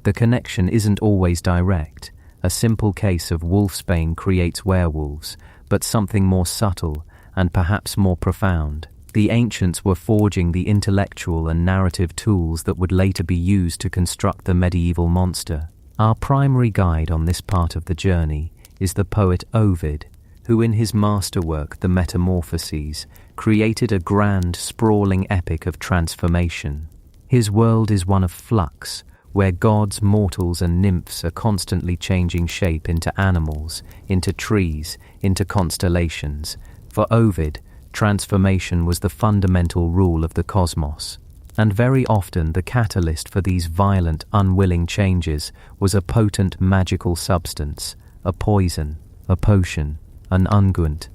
The connection isn't always direct. A simple case of Wolfsbane creates werewolves, but something more subtle and perhaps more profound. The ancients were forging the intellectual and narrative tools that would later be used to construct the medieval monster. Our primary guide on this part of the journey is the poet Ovid, who in his masterwork, The Metamorphoses, created a grand, sprawling epic of transformation. His world is one of flux, where gods, mortals and nymphs are constantly changing shape into animals, into trees, into constellations. For Ovid, transformation was the fundamental rule of the cosmos, and very often the catalyst for these violent, unwilling changes was a potent magical substance, a poison, a potion, an unguent.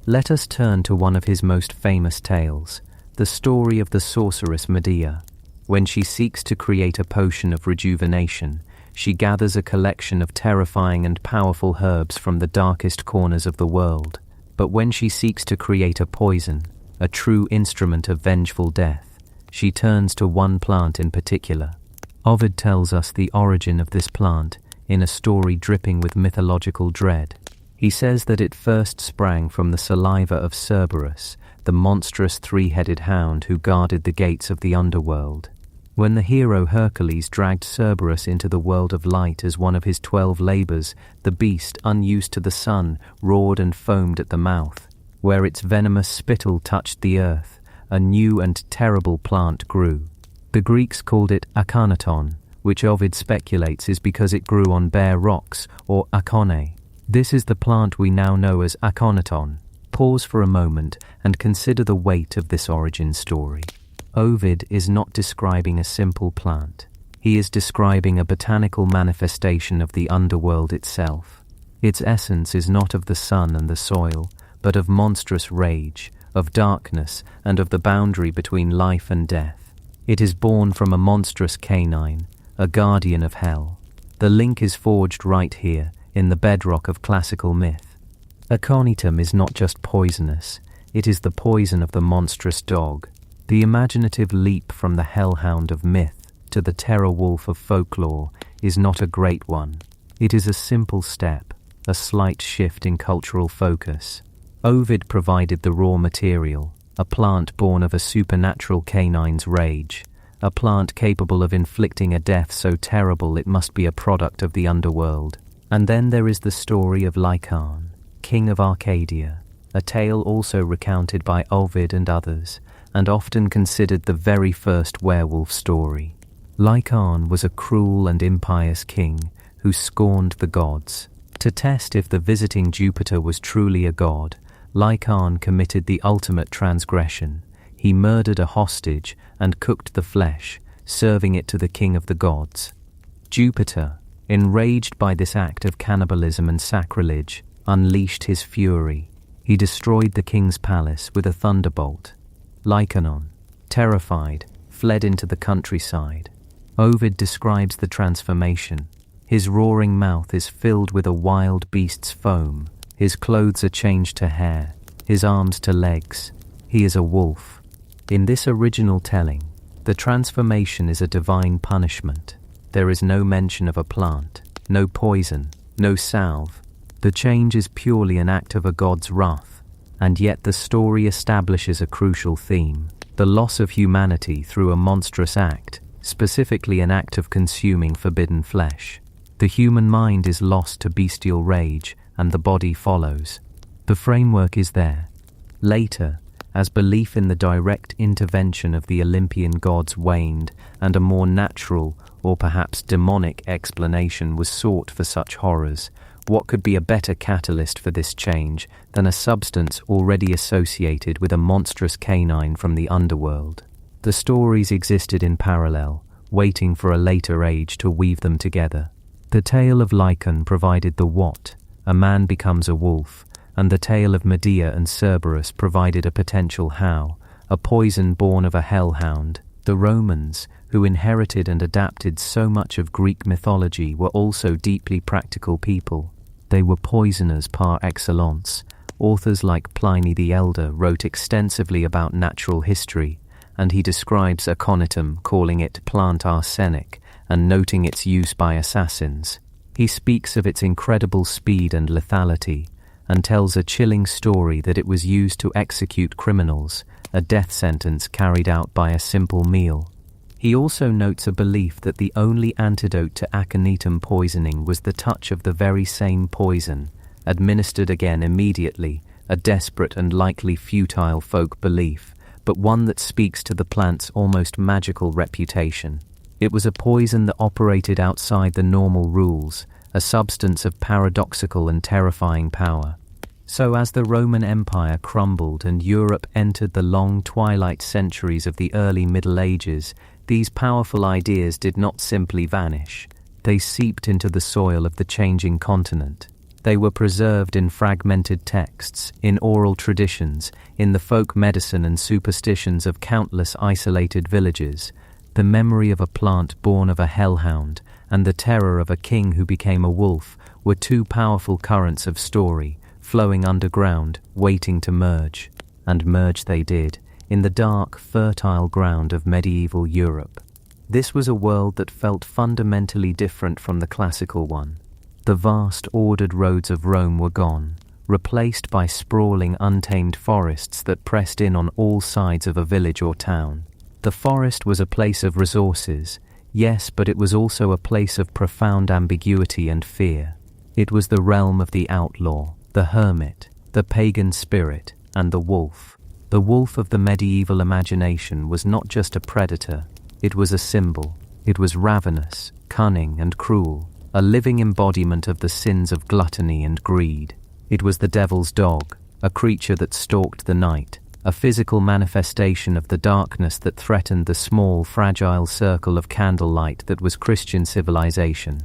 Let us turn to one of his most famous tales, the story of the sorceress Medea. When she seeks to create a potion of rejuvenation, she gathers a collection of terrifying and powerful herbs from the darkest corners of the world. But when she seeks to create a poison, a true instrument of vengeful death, she turns to one plant in particular. Ovid tells us the origin of this plant in a story dripping with mythological dread. He says that it first sprang from the saliva of Cerberus, the monstrous three-headed hound who guarded the gates of the underworld. When the hero Hercules dragged Cerberus into the world of light as one of his 12 labors, the beast, unused to the sun, roared and foamed at the mouth. Where its venomous spittle touched the earth, a new and terrible plant grew. The Greeks called it Aconiton, which Ovid speculates is because it grew on bare rocks, or Acone. This is the plant we now know as Aconiton. Pause for a moment and consider the weight of this origin story. Ovid is not describing a simple plant. He is describing a botanical manifestation of the underworld itself. Its essence is not of the sun and the soil, but of monstrous rage, of darkness, and of the boundary between life and death. It is born from a monstrous canine, a guardian of hell. The link is forged right here, in the bedrock of classical myth. Aconitum is not just poisonous, it is the poison of the monstrous dog. The imaginative leap from the hellhound of myth to the terror wolf of folklore is not a great one. It is a simple step, a slight shift in cultural focus. Ovid provided the raw material, a plant born of a supernatural canine's rage, a plant capable of inflicting a death so terrible it must be a product of the underworld. And then there is the story of Lycan, king of Arcadia, a tale also recounted by Ovid and others, and often considered the very first werewolf story. Lycan was a cruel and impious king who scorned the gods. To test if the visiting Jupiter was truly a god, Lycan committed the ultimate transgression. He murdered a hostage and cooked the flesh, serving it to the king of the gods. Jupiter, enraged by this act of cannibalism and sacrilege, unleashed his fury. He destroyed the king's palace with a thunderbolt. Lycaon, terrified, fled into the countryside. Ovid describes the transformation. His roaring mouth is filled with a wild beast's foam. His clothes are changed to hair, his arms to legs. He is a wolf. In this original telling, the transformation is a divine punishment. There is no mention of a plant, no poison, no salve. The change is purely an act of a god's wrath, and yet the story establishes a crucial theme: the loss of humanity through a monstrous act, specifically an act of consuming forbidden flesh. The human mind is lost to bestial rage, and the body follows. The framework is there. Later, as belief in the direct intervention of the Olympian gods waned and a more natural or perhaps demonic explanation was sought for such horrors, what could be a better catalyst for this change than a substance already associated with a monstrous canine from the underworld? The stories existed in parallel, waiting for a later age to weave them together. The tale of Lycan provided the what, a man becomes a wolf, and the tale of Medea and Cerberus provided a potential how, a poison born of a hellhound. The Romans, who inherited and adapted so much of Greek mythology, were also deeply practical people. They were poisoners par excellence. Authors like Pliny the Elder wrote extensively about natural history, and he describes Aconitum, calling it plant arsenic and noting its use by assassins. He speaks of its incredible speed and lethality, and tells a chilling story that it was used to execute criminals, a death sentence carried out by a simple meal. He also notes a belief that the only antidote to Aconitum poisoning was the touch of the very same poison, administered again immediately, a desperate and likely futile folk belief, but one that speaks to the plant's almost magical reputation. It was a poison that operated outside the normal rules, a substance of paradoxical and terrifying power. So as the Roman Empire crumbled and Europe entered the long twilight centuries of the early Middle Ages, these powerful ideas did not simply vanish. They seeped into the soil of the changing continent. They were preserved in fragmented texts, in oral traditions, in the folk medicine and superstitions of countless isolated villages. The memory of a plant born of a hellhound and the terror of a king who became a wolf were two powerful currents of story, flowing underground, waiting to merge. And merge they did, in the dark, fertile ground of medieval Europe. This was a world that felt fundamentally different from the classical one. The vast, ordered roads of Rome were gone, replaced by sprawling, untamed forests that pressed in on all sides of a village or town. The forest was a place of resources, yes, but it was also a place of profound ambiguity and fear. It was the realm of the outlaw, the hermit, the pagan spirit, and the wolf. The wolf of the medieval imagination was not just a predator, it was a symbol. It was ravenous, cunning, and cruel, a living embodiment of the sins of gluttony and greed. It was the devil's dog, a creature that stalked the night, a physical manifestation of the darkness that threatened the small, fragile circle of candlelight that was Christian civilization.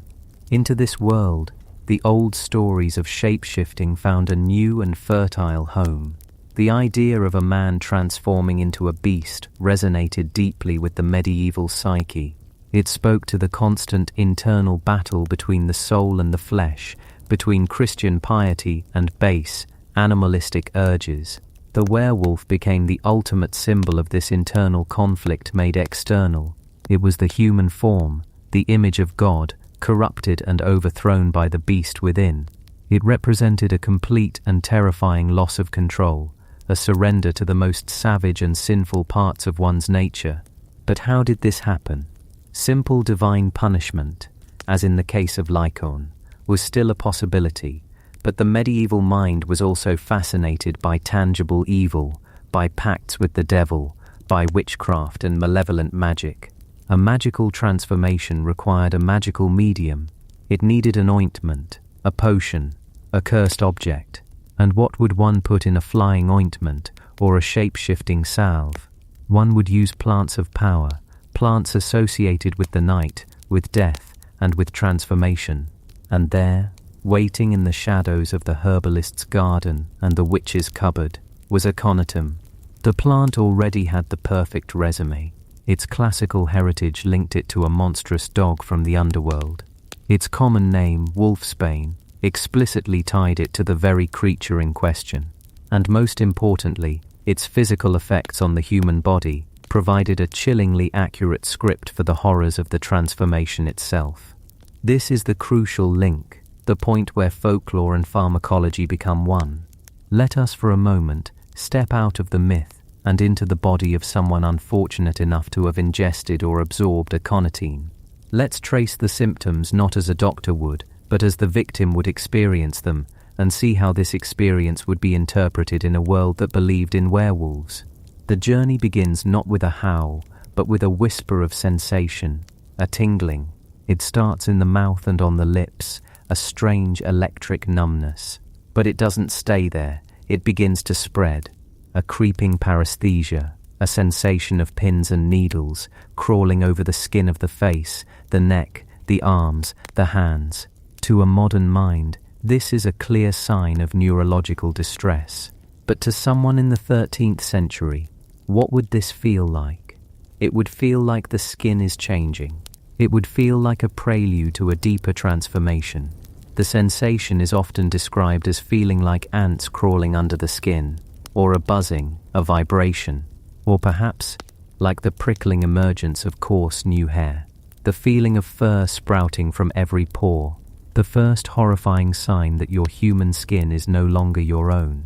Into this world, the old stories of shape-shifting found a new and fertile home. The idea of a man transforming into a beast resonated deeply with the medieval psyche. It spoke to the constant internal battle between the soul and the flesh, between Christian piety and base, animalistic urges. The werewolf became the ultimate symbol of this internal conflict made external. It was the human form, the image of God, corrupted and overthrown by the beast within. It represented a complete and terrifying loss of control, a surrender to the most savage and sinful parts of one's nature. But how did this happen? Simple divine punishment, as in the case of Lycan, was still a possibility, but the medieval mind was also fascinated by tangible evil, by pacts with the devil, by witchcraft and malevolent magic. A magical transformation required a magical medium. It needed an ointment, a potion, a cursed object. And what would one put in a flying ointment or a shape-shifting salve? One would use plants of power, plants associated with the night, with death, and with transformation. And there, waiting in the shadows of the herbalist's garden and the witch's cupboard, was Aconitum. The plant already had the perfect resume. Its classical heritage linked it to a monstrous dog from the underworld. Its common name, Wolfsbane, explicitly tied it to the very creature in question. And most importantly, its physical effects on the human body provided a chillingly accurate script for the horrors of the transformation itself. This is the crucial link, the point where folklore and pharmacology become one. Let us for a moment step out of the myth and into the body of someone unfortunate enough to have ingested or absorbed aconitine. Let's trace the symptoms not as a doctor would, but as the victim would experience them, and see how this experience would be interpreted in a world that believed in werewolves. The journey begins not with a howl, but with a whisper of sensation, a tingling. It starts in the mouth and on the lips, a strange electric numbness. But it doesn't stay there, it begins to spread. A creeping paresthesia, a sensation of pins and needles crawling over the skin of the face, the neck, the arms, the hands. To a modern mind, this is a clear sign of neurological distress. But to someone in the 13th century, what would this feel like? It would feel like the skin is changing. It would feel like a prelude to a deeper transformation. The sensation is often described as feeling like ants crawling under the skin, or a buzzing, a vibration, or perhaps like the prickling emergence of coarse new hair, the feeling of fur sprouting from every pore, the first horrifying sign that your human skin is no longer your own.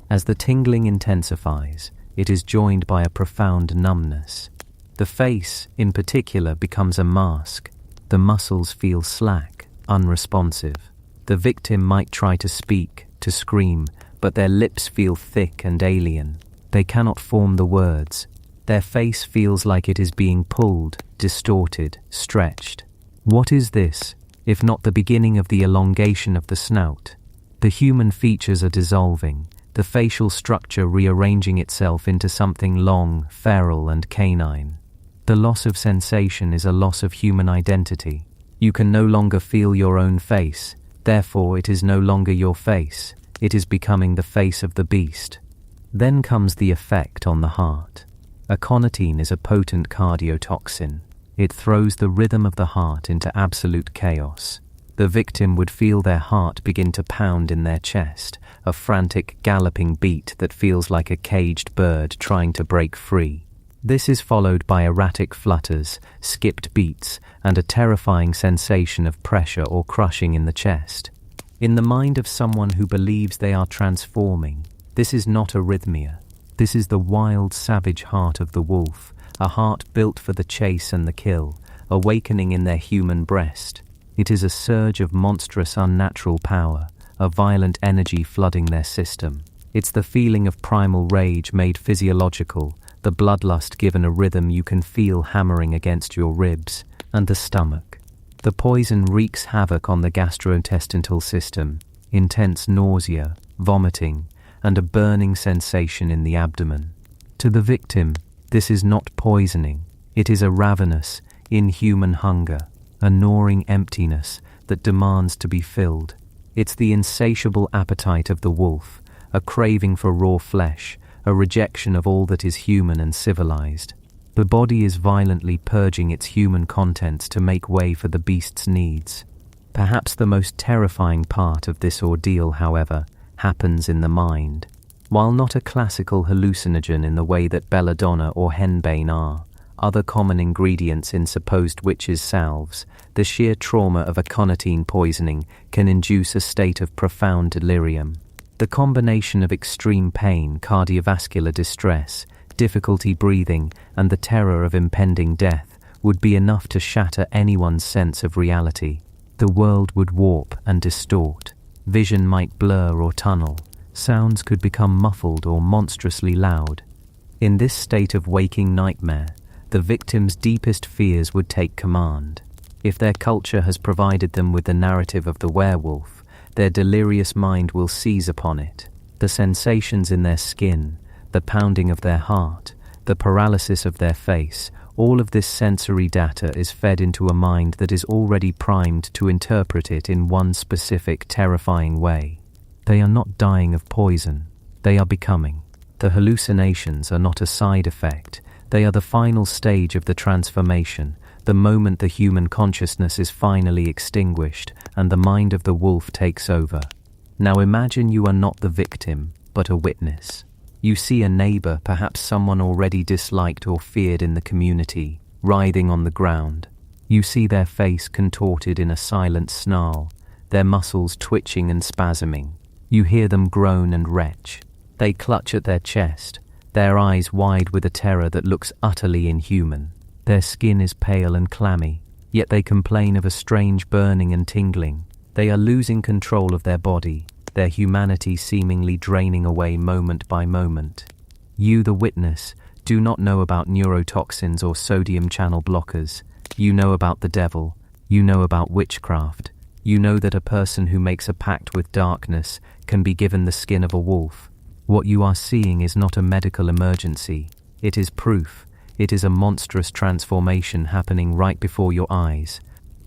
As the tingling intensifies, it is joined by a profound numbness. The face, in particular, becomes a mask. The muscles feel slack, unresponsive. The victim might try to speak, to scream, but their lips feel thick and alien. They cannot form the words. Their face feels like it is being pulled, distorted, stretched. What is this, if not the beginning of the elongation of the snout? The human features are dissolving, the facial structure rearranging itself into something long, feral, and canine. The loss of sensation is a loss of human identity. You can no longer feel your own face, therefore it is no longer your face, it is becoming the face of the beast. Then comes the effect on the heart. Aconitine is a potent cardiotoxin. It throws the rhythm of the heart into absolute chaos. The victim would feel their heart begin to pound in their chest, a frantic, galloping beat that feels like a caged bird trying to break free. This is followed by erratic flutters, skipped beats, and a terrifying sensation of pressure or crushing in the chest. In the mind of someone who believes they are transforming, this is not arrhythmia. This is the wild, savage heart of the wolf, a heart built for the chase and the kill, awakening in their human breast. It is a surge of monstrous, unnatural power, a violent energy flooding their system. It's the feeling of primal rage made physiological, the bloodlust given a rhythm you can feel hammering against your ribs and the stomach. The poison wreaks havoc on the gastrointestinal system, intense nausea, vomiting, and a burning sensation in the abdomen. To the victim, this is not poisoning. It is a ravenous, inhuman hunger, a gnawing emptiness that demands to be filled. It's the insatiable appetite of the wolf, a craving for raw flesh, a rejection of all that is human and civilized. The body is violently purging its human contents to make way for the beast's needs. Perhaps the most terrifying part of this ordeal, however, happens in the mind. While not a classical hallucinogen in the way that belladonna or henbane are, other common ingredients in supposed witches' salves, the sheer trauma of aconitine poisoning can induce a state of profound delirium. The combination of extreme pain, cardiovascular distress, difficulty breathing, and the terror of impending death would be enough to shatter anyone's sense of reality. The world would warp and distort. Vision might blur or tunnel. Sounds could become muffled or monstrously loud. In this state of waking nightmare, the victim's deepest fears would take command. If their culture has provided them with the narrative of the werewolf, their delirious mind will seize upon it. The sensations in their skin, the pounding of their heart, the paralysis of their face, all of this sensory data is fed into a mind that is already primed to interpret it in one specific, terrifying way. They are not dying of poison, they are becoming. The hallucinations are not a side effect, they are the final stage of the transformation, the moment the human consciousness is finally extinguished and the mind of the wolf takes over. Now imagine you are not the victim, but a witness. You see a neighbor, perhaps someone already disliked or feared in the community, writhing on the ground. You see their face contorted in a silent snarl, their muscles twitching and spasming. You hear them groan and retch. They clutch at their chest, their eyes wide with a terror that looks utterly inhuman. Their skin is pale and clammy, yet they complain of a strange burning and tingling. They are losing control of their body, their humanity seemingly draining away moment by moment. You, the witness, do not know about neurotoxins or sodium channel blockers. You know about the devil. You know about witchcraft. You know that a person who makes a pact with darkness can be given the skin of a wolf. What you are seeing is not a medical emergency. It is proof. It is a monstrous transformation happening right before your eyes.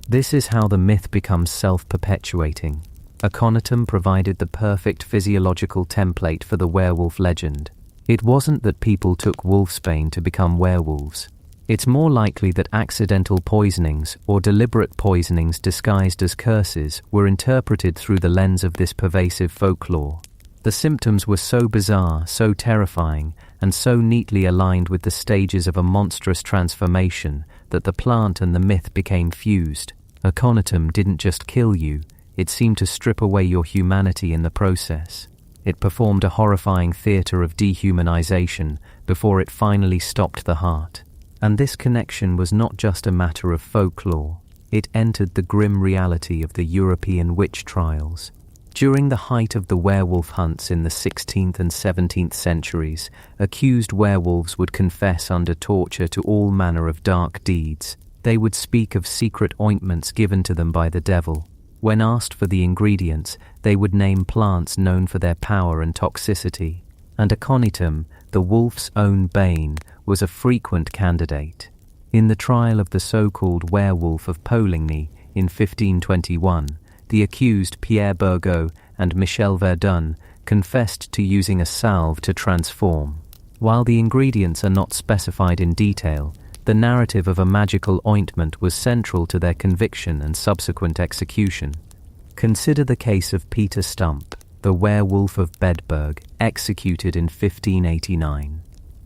This is how the myth becomes self-perpetuating. Aconitum provided the perfect physiological template for the werewolf legend. It wasn't that people took wolfsbane to become werewolves. It's more likely that accidental poisonings or deliberate poisonings disguised as curses were interpreted through the lens of this pervasive folklore. The symptoms were so bizarre, so terrifying, and so neatly aligned with the stages of a monstrous transformation that the plant and the myth became fused. Aconitum didn't just kill you, it seemed to strip away your humanity in the process. It performed a horrifying theatre of dehumanization before it finally stopped the heart. And this connection was not just a matter of folklore. It entered the grim reality of the European witch trials. During the height of the werewolf hunts in the 16th and 17th centuries, accused werewolves would confess under torture to all manner of dark deeds. They would speak of secret ointments given to them by the devil. When asked for the ingredients, they would name plants known for their power and toxicity. And Aconitum, the wolf's own bane, was a frequent candidate. In the trial of the so-called werewolf of Poligny in 1521, the accused Pierre Burgot and Michel Verdun confessed to using a salve to transform. While the ingredients are not specified in detail, the narrative of a magical ointment was central to their conviction and subsequent execution. Consider the case of Peter Stump, the werewolf of Bedburg, executed in 1589.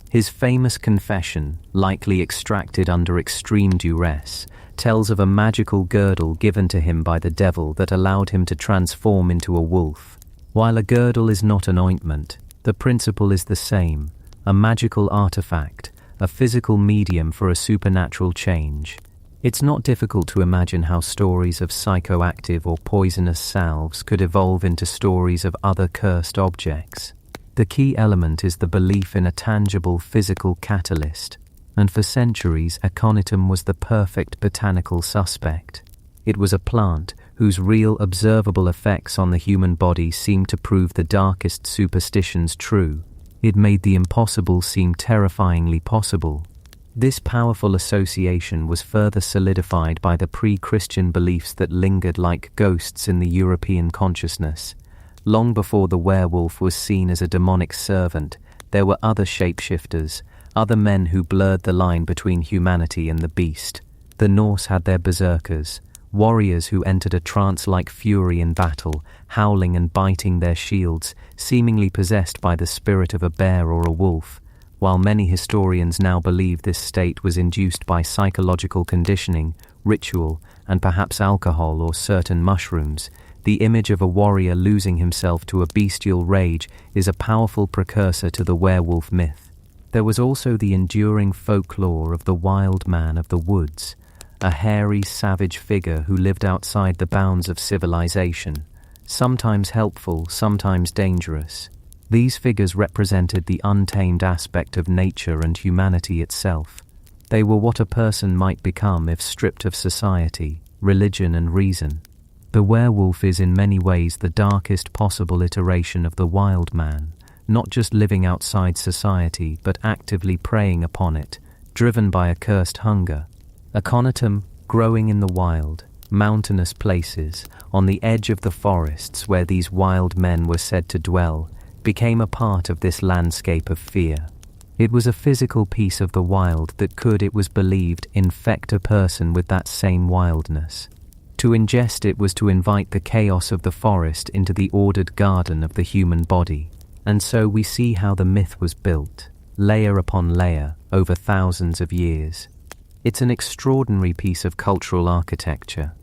His famous confession, likely extracted under extreme duress, tells of a magical girdle given to him by the devil that allowed him to transform into a wolf. While a girdle is not an ointment, the principle is the same, a magical artifact, a physical medium for a supernatural change. It's not difficult to imagine how stories of psychoactive or poisonous salves could evolve into stories of other cursed objects. The key element is the belief in a tangible physical catalyst, and for centuries Aconitum was the perfect botanical suspect. It was a plant whose real observable effects on the human body seemed to prove the darkest superstitions true. It made the impossible seem terrifyingly possible. This powerful association was further solidified by the pre-Christian beliefs that lingered like ghosts in the European consciousness. Long before the werewolf was seen as a demonic servant, there were other shapeshifters, other men who blurred the line between humanity and the beast. The Norse had their berserkers, warriors who entered a trance-like fury in battle, howling and biting their shields, seemingly possessed by the spirit of a bear or a wolf. While many historians now believe this state was induced by psychological conditioning, ritual, and perhaps alcohol or certain mushrooms, the image of a warrior losing himself to a bestial rage is a powerful precursor to the werewolf myth. There was also the enduring folklore of the wild man of the woods, a hairy, savage figure who lived outside the bounds of civilization, sometimes helpful, sometimes dangerous. These figures represented the untamed aspect of nature and humanity itself. They were what a person might become if stripped of society, religion, and reason. The werewolf is in many ways the darkest possible iteration of the wild man, not just living outside society but actively preying upon it, driven by a cursed hunger. Aconitum, growing in the wild, mountainous places, on the edge of the forests where these wild men were said to dwell, became a part of this landscape of fear. It was a physical piece of the wild that could, it was believed, infect a person with that same wildness. To ingest it was to invite the chaos of the forest into the ordered garden of the human body. And so we see how the myth was built, layer upon layer, over thousands of years. It's an extraordinary piece of cultural architecture.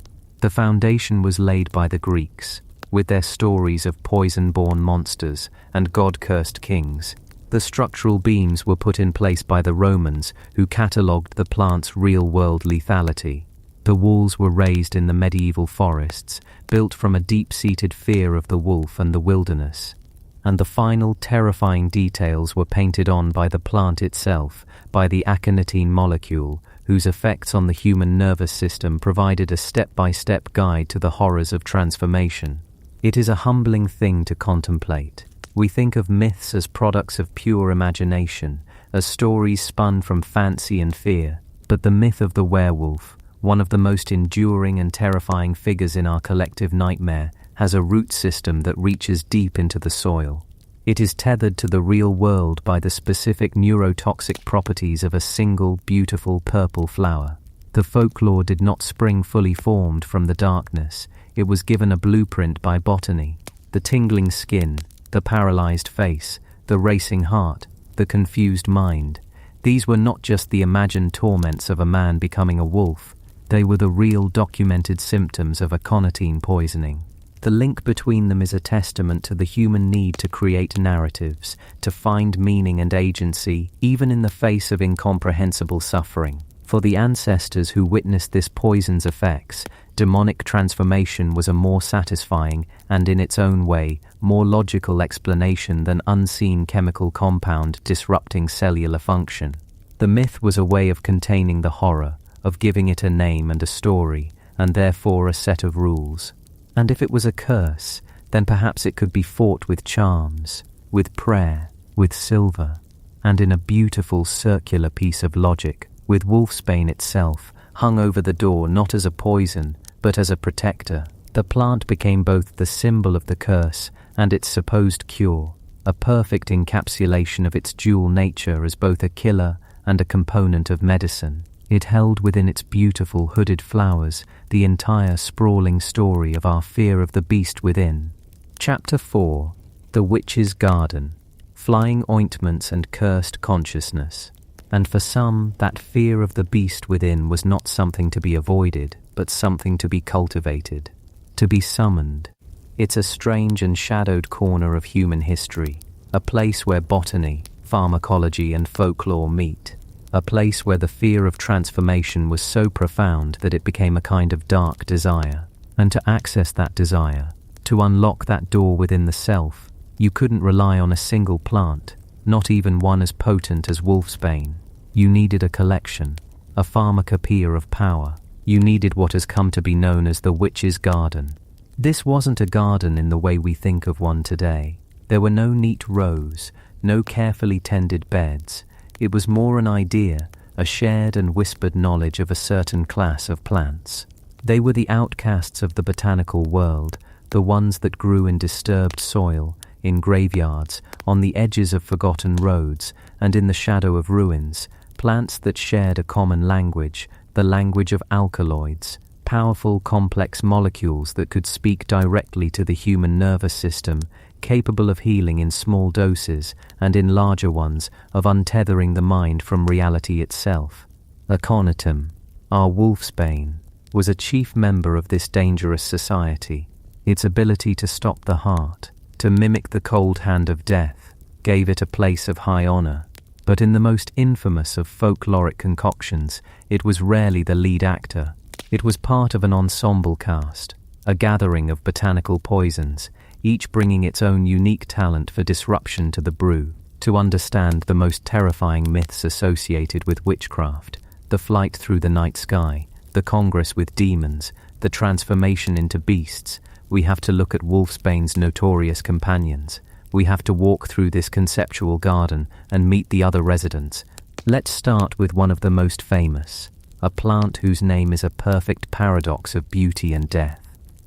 The foundation was laid by the Greeks, with their stories of poison-born monsters and god-cursed kings. The structural beams were put in place by the Romans, who catalogued the plant's real-world lethality. The walls were raised in the medieval forests, built from a deep-seated fear of the wolf and the wilderness. And the final terrifying details were painted on by the plant itself, by the Aconitine molecule, whose effects on the human nervous system provided a step-by-step guide to the horrors of transformation. It is a humbling thing to contemplate. We think of myths as products of pure imagination, as stories spun from fancy and fear, but the myth of the werewolf, one of the most enduring and terrifying figures in our collective nightmare, has a root system that reaches deep into the soil. It is tethered to the real world by the specific neurotoxic properties of a single beautiful purple flower. The folklore did not spring fully formed from the darkness. It was given a blueprint by Botany. The tingling skin, the paralyzed face, the racing heart, the confused mind. These were not just the imagined torments of a man becoming a wolf. They were the real documented symptoms of aconitine poisoning. The link between them is a testament to the human need to create narratives, to find meaning and agency, even in the face of incomprehensible suffering. For the ancestors who witnessed this poison's effects, demonic transformation was a more satisfying and, in its own way, more logical explanation than unseen chemical compound disrupting cellular function. The myth was a way of containing the horror, of giving it a name and a story, and therefore a set of rules. And if it was a curse, then perhaps it could be fought with charms, with prayer, with silver, and in a beautiful circular piece of logic, with Wolfsbane itself, hung over the door not as a poison, but as a protector. The plant became both the symbol of the curse and its supposed cure, a perfect encapsulation of its dual nature as both a killer and a component of medicine. It held within its beautiful hooded flowers the entire sprawling story of our fear of the beast within. Chapter 4. The Witch's Garden. Flying Ointments and Cursed Consciousness. And for some, that fear of the beast within was not something to be avoided, but something to be cultivated, to be summoned. It's a strange and shadowed corner of human history, a place where botany, pharmacology, and folklore meet. A place where the fear of transformation was so profound that it became a kind of dark desire. And to access that desire, to unlock that door within the self, you couldn't rely on a single plant, not even one as potent as Wolfsbane. You needed a collection, a pharmacopoeia of power. You needed what has come to be known as the Witch's Garden. This wasn't a garden in the way we think of one today. There were no neat rows, no carefully tended beds. It was more an idea, a shared and whispered knowledge of a certain class of plants. They were the outcasts of the botanical world, the ones that grew in disturbed soil, in graveyards, on the edges of forgotten roads, and in the shadow of ruins, plants that shared a common language, the language of alkaloids, powerful complex molecules that could speak directly to the human nervous system, capable of healing in small doses and in larger ones of untethering the mind from reality itself. Aconitum, our Wolfsbane, was a chief member of this dangerous society. Its ability to stop the heart, to mimic the cold hand of death, gave it a place of high honor. But in the most infamous of folkloric concoctions, it was rarely the lead actor. It was part of an ensemble cast, a gathering of botanical poisons, each bringing its own unique talent for disruption to the brew. To understand the most terrifying myths associated with witchcraft, the flight through the night sky, the congress with demons, the transformation into beasts, we have to look at Wolfsbane's notorious companions. We have to walk through this conceptual garden and meet the other residents. Let's start with one of the most famous, a plant whose name is a perfect paradox of beauty and death.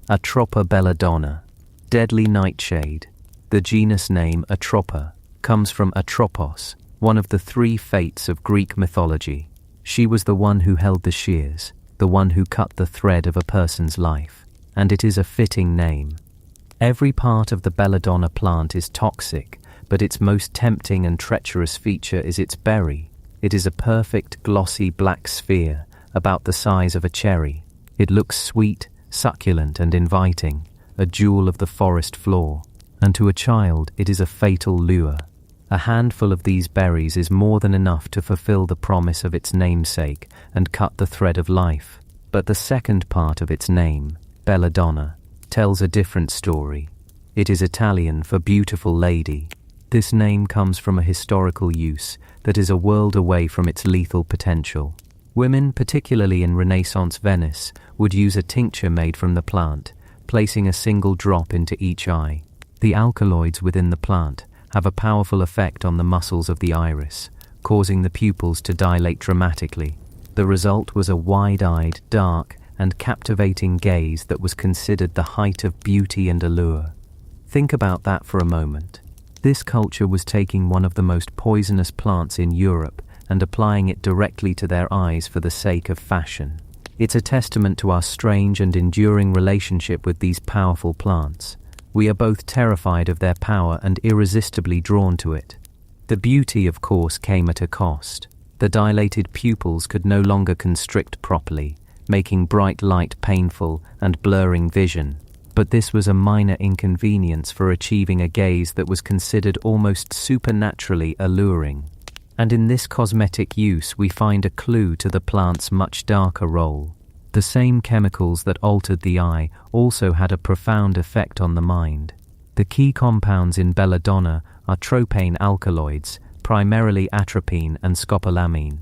Atropa belladonna, deadly nightshade. The genus name Atropa comes from Atropos, one of the three fates of Greek mythology. She was the one who held the shears, the one who cut the thread of a person's life, and it is a fitting name. Every part of the belladonna plant is toxic, but its most tempting and treacherous feature is its berry. It is a perfect glossy black sphere, about the size of a cherry. It looks sweet, succulent and inviting, a jewel of the forest floor, and to a child it is a fatal lure. A handful of these berries is more than enough to fulfill the promise of its namesake and cut the thread of life. But the second part of its name, belladonna, tells a different story. It is Italian for beautiful lady. This name comes from a historical use that is a world away from its lethal potential. Women, particularly in Renaissance Venice, would use a tincture made from the plant, placing a single drop into each eye. The alkaloids within the plant have a powerful effect on the muscles of the iris, causing the pupils to dilate dramatically. The result was a wide-eyed, dark, and captivating gaze that was considered the height of beauty and allure. Think about that for a moment. This culture was taking one of the most poisonous plants in Europe and applying it directly to their eyes for the sake of fashion. It's a testament to our strange and enduring relationship with these powerful plants. We are both terrified of their power and irresistibly drawn to it. The beauty, of course, came at a cost. The dilated pupils could no longer constrict properly, making bright light painful and blurring vision. But this was a minor inconvenience for achieving a gaze that was considered almost supernaturally alluring. And in this cosmetic use we find a clue to the plant's much darker role. The same chemicals that altered the eye also had a profound effect on the mind. The key compounds in belladonna are tropane alkaloids, primarily atropine and scopolamine.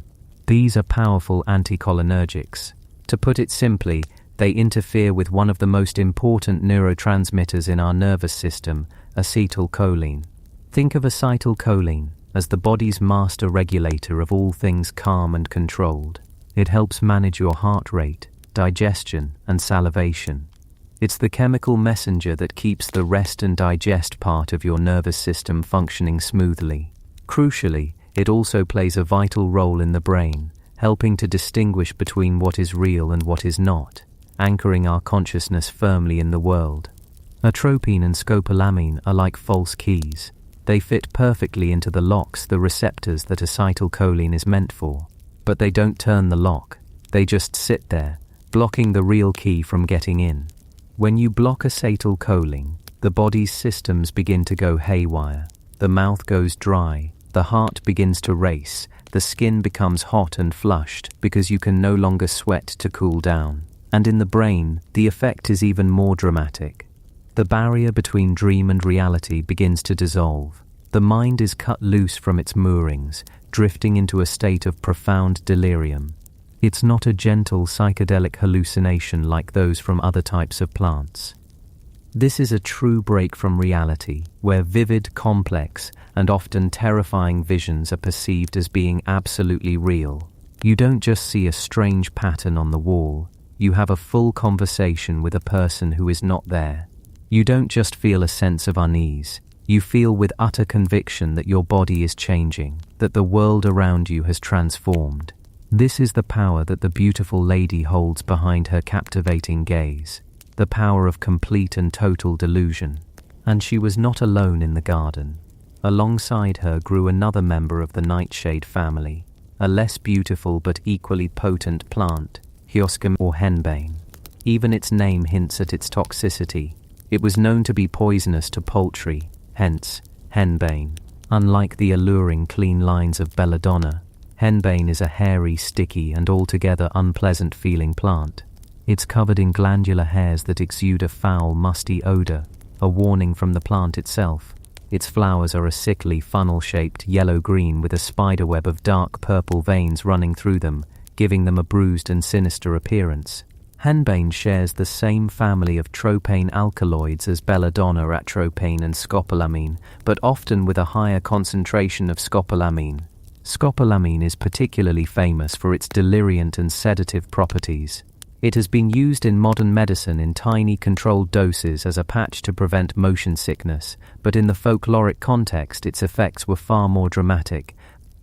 These are powerful anticholinergics. To put it simply, they interfere with one of the most important neurotransmitters in our nervous system, acetylcholine. Think of acetylcholine as the body's master regulator of all things calm and controlled. It helps manage your heart rate, digestion, and salivation. It's the chemical messenger that keeps the rest and digest part of your nervous system functioning smoothly. Crucially, it also plays a vital role in the brain, helping to distinguish between what is real and what is not, anchoring our consciousness firmly in the world. Atropine and scopolamine are like false keys. They fit perfectly into the locks, the receptors that acetylcholine is meant for. But they don't turn the lock. They just sit there, blocking the real key from getting in. When you block acetylcholine, the body's systems begin to go haywire. The mouth goes dry, the heart begins to race, the skin becomes hot and flushed because you can no longer sweat to cool down. And in the brain, the effect is even more dramatic. The barrier between dream and reality begins to dissolve. The mind is cut loose from its moorings, drifting into a state of profound delirium. It's not a gentle psychedelic hallucination like those from other types of plants. This is a true break from reality, where vivid, complex, and often terrifying visions are perceived as being absolutely real. You don't just see a strange pattern on the wall, you have a full conversation with a person who is not there. You don't just feel a sense of unease, you feel with utter conviction that your body is changing, that the world around you has transformed. This is the power that the beautiful lady holds behind her captivating gaze, the power of complete and total delusion. And she was not alone in the garden. Alongside her grew another member of the nightshade family, a less beautiful but equally potent plant, Hysteria or henbane. Even its name hints at its toxicity. It was known to be poisonous to poultry, hence, henbane. Unlike the alluring clean lines of belladonna, henbane is a hairy, sticky, and altogether unpleasant-feeling plant. It's covered in glandular hairs that exude a foul, musty odor. a warning from the plant itself. Its flowers are a sickly, funnel-shaped yellow-green with a spiderweb of dark purple veins running through them, giving them a bruised and sinister appearance. Henbane shares the same family of tropane alkaloids as belladonna, atropine and scopolamine, but often with a higher concentration of scopolamine. Scopolamine is particularly famous for its deliriant and sedative properties. It has been used in modern medicine in tiny controlled doses as a patch to prevent motion sickness, but in the folkloric context its effects were far more dramatic.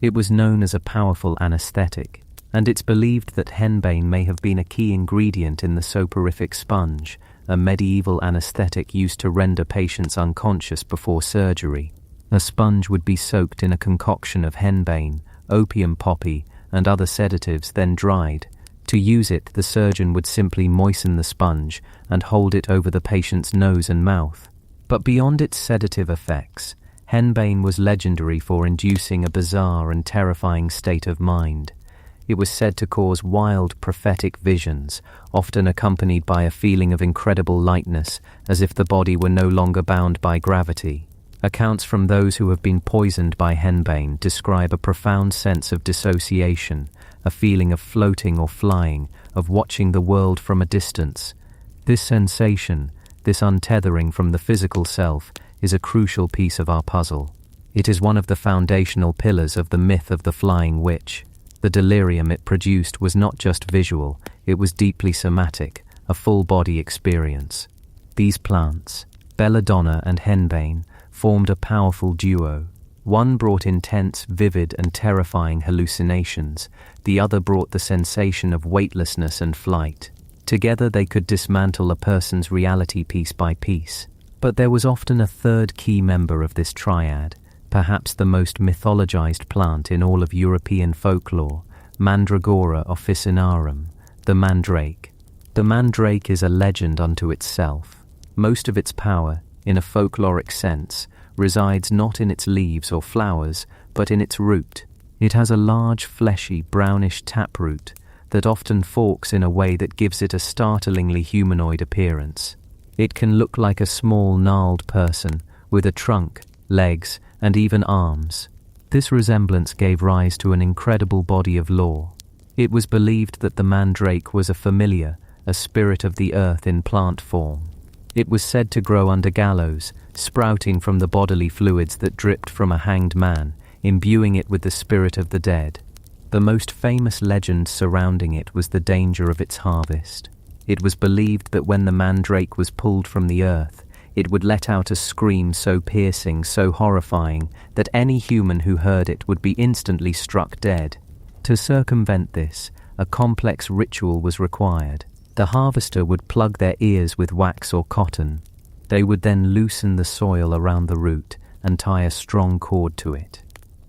It was known as a powerful anesthetic, and it's believed that henbane may have been a key ingredient in the soporific sponge, a medieval anesthetic used to render patients unconscious before surgery. A sponge would be soaked in a concoction of henbane, opium poppy, and other sedatives, then dried. To use it, the surgeon would simply moisten the sponge and hold it over the patient's nose and mouth. But beyond its sedative effects, henbane was legendary for inducing a bizarre and terrifying state of mind. It was said to cause wild prophetic visions, often accompanied by a feeling of incredible lightness, as if the body were no longer bound by gravity. Accounts from those who have been poisoned by henbane describe a profound sense of dissociation, a feeling of floating or flying, of watching the world from a distance. This sensation, this untethering from the physical self, is a crucial piece of our puzzle. It is one of the foundational pillars of the myth of the flying witch. The delirium it produced was not just visual, it was deeply somatic, a full-body experience. These plants, belladonna and henbane, formed a powerful duo. One brought intense, vivid and terrifying hallucinations, the other brought the sensation of weightlessness and flight. Together they could dismantle a person's reality piece by piece. But there was often a third key member of this triad, perhaps the most mythologized plant in all of European folklore, Mandragora officinarum, the mandrake. The mandrake is a legend unto itself. Most of its power, in a folkloric sense, resides not in its leaves or flowers, but in its root. It has a large, fleshy, brownish taproot that often forks in a way that gives it a startlingly humanoid appearance. It can look like a small, gnarled person, with a trunk, legs, and even arms. This resemblance gave rise to an incredible body of lore. It was believed that the mandrake was a familiar, a spirit of the earth in plant form. It was said to grow under gallows, sprouting from the bodily fluids that dripped from a hanged man, imbuing it with the spirit of the dead. The most famous legend surrounding it was the danger of its harvest. It was believed that when the mandrake was pulled from the earth, it would let out a scream so piercing, so horrifying, that any human who heard it would be instantly struck dead. To circumvent this, a complex ritual was required. The harvester would plug their ears with wax or cotton. They would then loosen the soil around the root and tie a strong cord to it.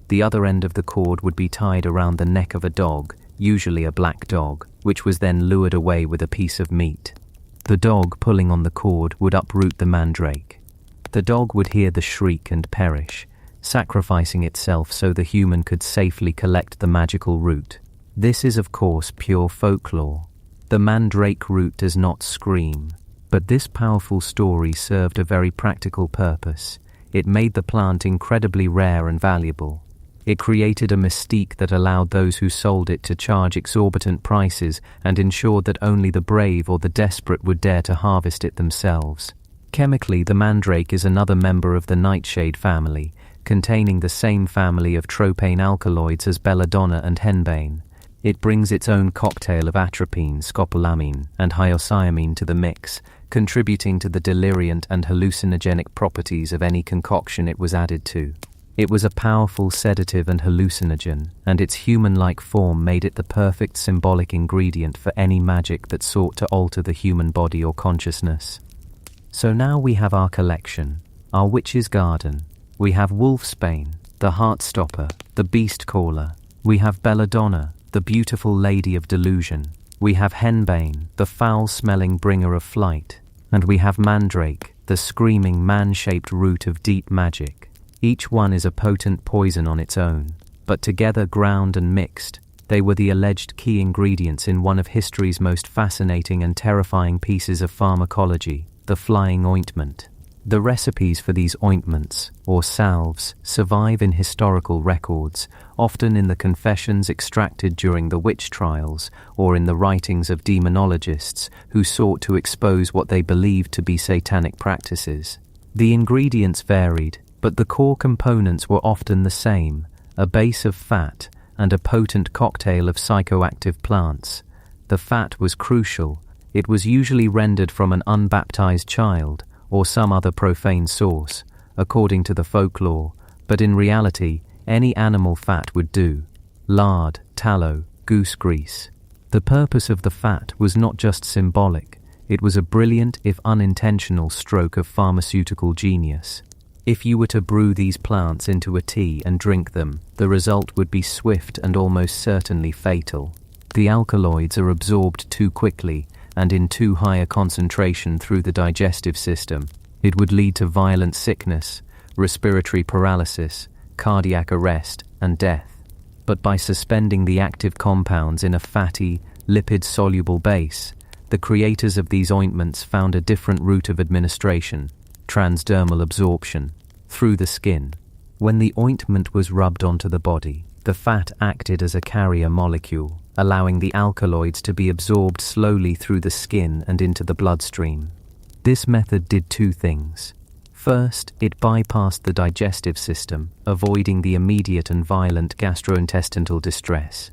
The other end of the cord would be tied around the neck of a dog, usually a black dog, which was then lured away with a piece of meat. The dog pulling on the cord would uproot the mandrake. The dog would hear the shriek and perish, sacrificing itself so the human could safely collect the magical root. This is, of course, pure folklore. The mandrake root does not scream, but this powerful story served a very practical purpose. It made the plant incredibly rare and valuable. It created a mystique that allowed those who sold it to charge exorbitant prices and ensured that only the brave or the desperate would dare to harvest it themselves. Chemically, the mandrake is another member of the nightshade family, containing the same family of tropane alkaloids as belladonna and henbane. It brings its own cocktail of atropine, scopolamine, and hyoscyamine to the mix, contributing to the deliriant and hallucinogenic properties of any concoction it was added to. It was a powerful sedative and hallucinogen, and its human-like form made it the perfect symbolic ingredient for any magic that sought to alter the human body or consciousness. So now we have our collection, our witch's garden. We have Wolfsbane, the heartstopper, the beast caller. We have belladonna, the beautiful lady of delusion. We have henbane, the foul-smelling bringer of flight. And we have mandrake, the screaming man-shaped root of deep magic. Each one is a potent poison on its own, but together, ground and mixed, they were the alleged key ingredients in one of history's most fascinating and terrifying pieces of pharmacology, the flying ointment. The recipes for these ointments, or salves, survive in historical records, often in the confessions extracted during the witch trials or in the writings of demonologists who sought to expose what they believed to be satanic practices. The ingredients varied, but the core components were often the same: a base of fat and a potent cocktail of psychoactive plants. The fat was crucial. It was usually rendered from an unbaptized child or some other profane source, according to the folklore, but in reality, any animal fat would do: lard, tallow, goose grease. The purpose of the fat was not just symbolic, it was a brilliant, if unintentional, stroke of pharmaceutical genius. If you were to brew these plants into a tea and drink them, the result would be swift and almost certainly fatal. The alkaloids are absorbed too quickly and in too high a concentration through the digestive system. It would lead to violent sickness, respiratory paralysis, cardiac arrest, and death. But by suspending the active compounds in a fatty, lipid-soluble base, the creators of these ointments found a different route of administration: transdermal absorption, through the skin. When the ointment was rubbed onto the body, the fat acted as a carrier molecule, allowing the alkaloids to be absorbed slowly through the skin and into the bloodstream. This method did two things. First, it bypassed the digestive system, avoiding the immediate and violent gastrointestinal distress.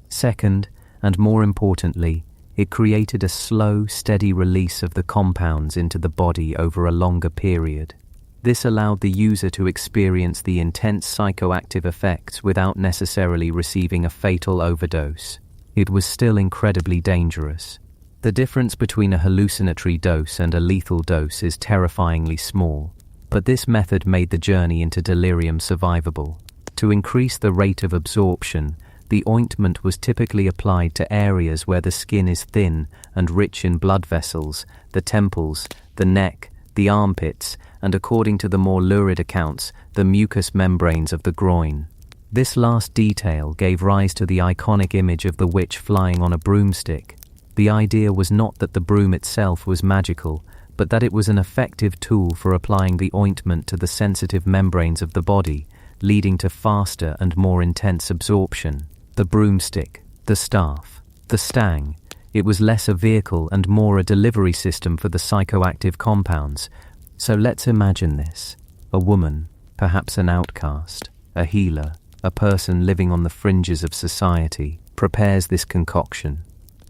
Second, and more importantly, it created a slow, steady release of the compounds into the body over a longer period. This allowed the user to experience the intense psychoactive effects without necessarily receiving a fatal overdose. It was still incredibly dangerous. The difference between a hallucinatory dose and a lethal dose is terrifyingly small, but this method made the journey into delirium survivable. To increase the rate of absorption, the ointment was typically applied to areas where the skin is thin and rich in blood vessels: the temples, the neck, the armpits, and according to the more lurid accounts, the mucous membranes of the groin. This last detail gave rise to the iconic image of the witch flying on a broomstick. The idea was not that the broom itself was magical, but that it was an effective tool for applying the ointment to the sensitive membranes of the body, leading to faster and more intense absorption. The broomstick, the staff, the stang. It was less a vehicle and more a delivery system for the psychoactive compounds. So let's imagine this. A woman, perhaps an outcast, a healer, a person living on the fringes of society, prepares this concoction.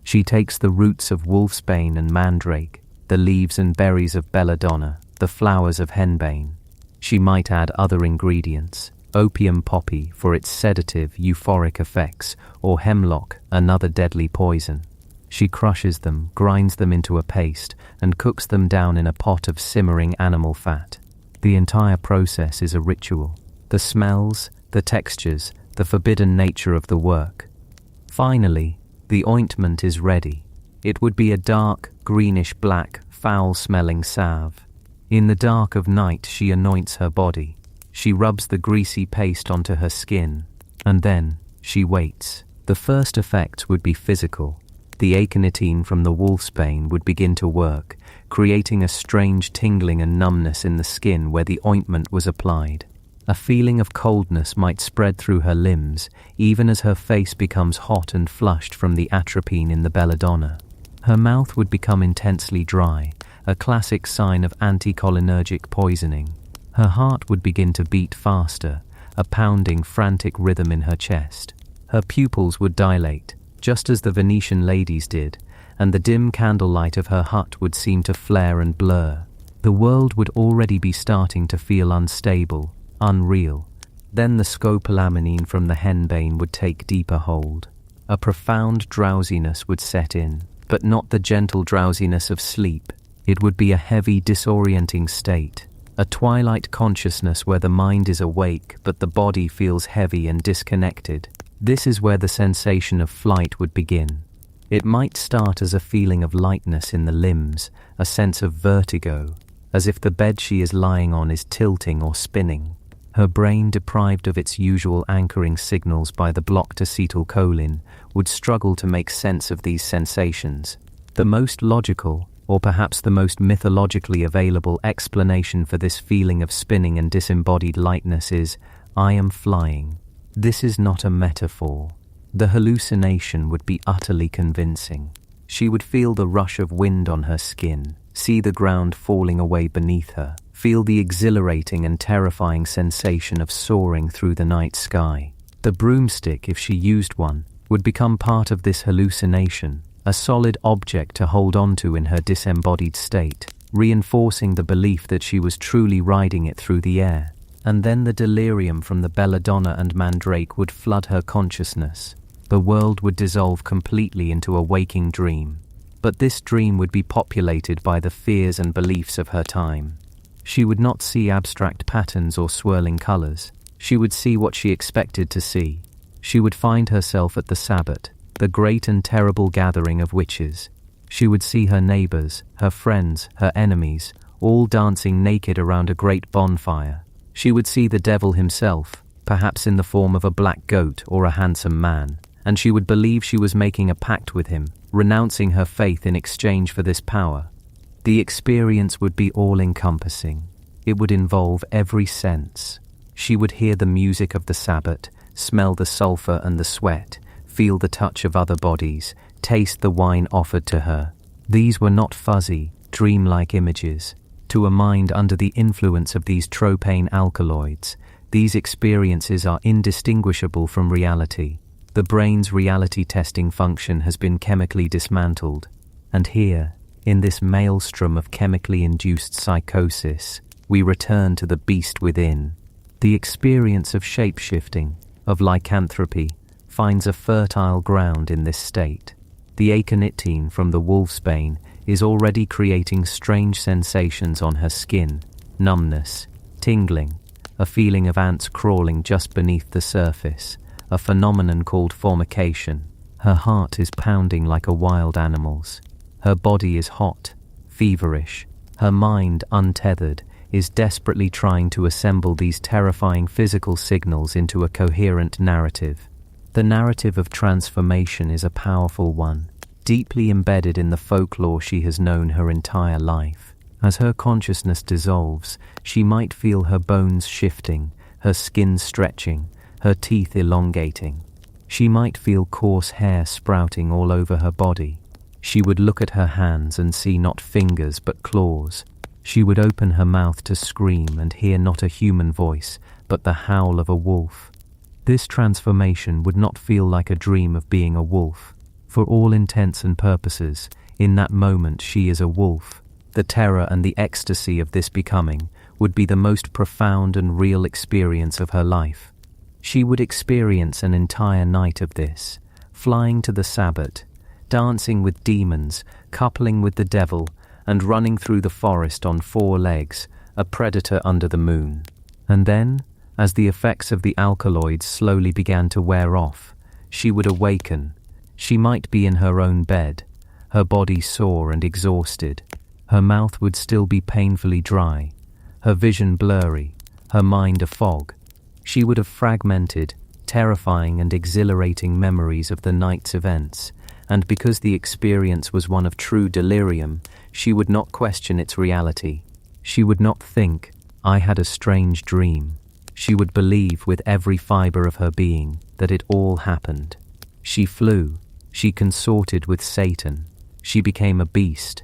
She takes the roots of wolfsbane and mandrake, the leaves and berries of belladonna, the flowers of henbane. She might add other ingredients: opium poppy for its sedative, euphoric effects, or hemlock, another deadly poison. She crushes them, grinds them into a paste, and cooks them down in a pot of simmering animal fat. The entire process is a ritual. The smells, the textures, the forbidden nature of the work. Finally, the ointment is ready. It would be a dark, greenish-black, foul-smelling salve. In the dark of night she anoints her body. She rubs the greasy paste onto her skin, and then she waits. The first effect would be physical. The aconitine from the wolfsbane would begin to work, creating a strange tingling and numbness in the skin where the ointment was applied. A feeling of coldness might spread through her limbs, even as her face becomes hot and flushed from the atropine in the belladonna. Her mouth would become intensely dry, a classic sign of anticholinergic poisoning. Her heart would begin to beat faster, a pounding, frantic rhythm in her chest. Her pupils would dilate, just as the Venetian ladies did, and the dim candlelight of her hut would seem to flare and blur. The world would already be starting to feel unstable, unreal. Then the scopolamine from the henbane would take deeper hold. A profound drowsiness would set in, but not the gentle drowsiness of sleep. It would be a heavy, disorienting state, a twilight consciousness where the mind is awake but the body feels heavy and disconnected. This is where the sensation of flight would begin. It might start as a feeling of lightness in the limbs, a sense of vertigo, as if the bed she is lying on is tilting or spinning. Her brain, deprived of its usual anchoring signals by the blocked acetylcholine, would struggle to make sense of these sensations. The most logical, or perhaps the most mythologically available explanation for this feeling of spinning and disembodied lightness is, I am flying. This is not a metaphor. The hallucination would be utterly convincing. She would feel the rush of wind on her skin, see the ground falling away beneath her, feel the exhilarating and terrifying sensation of soaring through the night sky. The broomstick, if she used one, would become part of this hallucination, a solid object to hold onto in her disembodied state, reinforcing the belief that she was truly riding it through the air. And then the delirium from the belladonna and mandrake would flood her consciousness. The world would dissolve completely into a waking dream. But this dream would be populated by the fears and beliefs of her time. She would not see abstract patterns or swirling colors. She would see what she expected to see. She would find herself at the Sabbat, the great and terrible gathering of witches. She would see her neighbors, her friends, her enemies, all dancing naked around a great bonfire. She would see the devil himself, perhaps in the form of a black goat or a handsome man, and she would believe she was making a pact with him, renouncing her faith in exchange for this power. The experience would be all-encompassing. It would involve every sense. She would hear the music of the Sabbat, smell the sulfur and the sweat, feel the touch of other bodies, taste the wine offered to her. These were not fuzzy, dreamlike images. To a mind under the influence of these tropane alkaloids, these experiences are indistinguishable from reality. The brain's reality testing function has been chemically dismantled, and here, in this maelstrom of chemically induced psychosis, we return to the beast within. The experience of shape-shifting, of lycanthropy, finds a fertile ground in this state. The Aconitine from the Wolfsbane is already creating strange sensations on her skin, numbness, tingling, a feeling of ants crawling just beneath the surface, a phenomenon called formication. Her heart is pounding like a wild animal's. Her body is hot, feverish. Her mind, untethered, is desperately trying to assemble these terrifying physical signals into a coherent narrative. The narrative of transformation is a powerful one, deeply embedded in the folklore she has known her entire life. As her consciousness dissolves, she might feel her bones shifting, her skin stretching, her teeth elongating. She might feel coarse hair sprouting all over her body. She would look at her hands and see not fingers but claws. She would open her mouth to scream and hear not a human voice, but the howl of a wolf. This transformation would not feel like a dream of being a wolf. For all intents and purposes, in that moment she is a wolf. The terror and the ecstasy of this becoming would be the most profound and real experience of her life. She would experience an entire night of this, flying to the Sabbat, dancing with demons, coupling with the devil, and running through the forest on 4 legs, a predator under the moon. And then, as the effects of the alkaloids slowly began to wear off, she would awaken. She might be in her own bed, her body sore and exhausted. Her mouth would still be painfully dry, her vision blurry, her mind a fog. She would have fragmented, terrifying and exhilarating memories of the night's events, and because the experience was one of true delirium, she would not question its reality. She would not think, I had a strange dream. She would believe with every fiber of her being that it all happened. She flew. She consorted with Satan. She became a beast.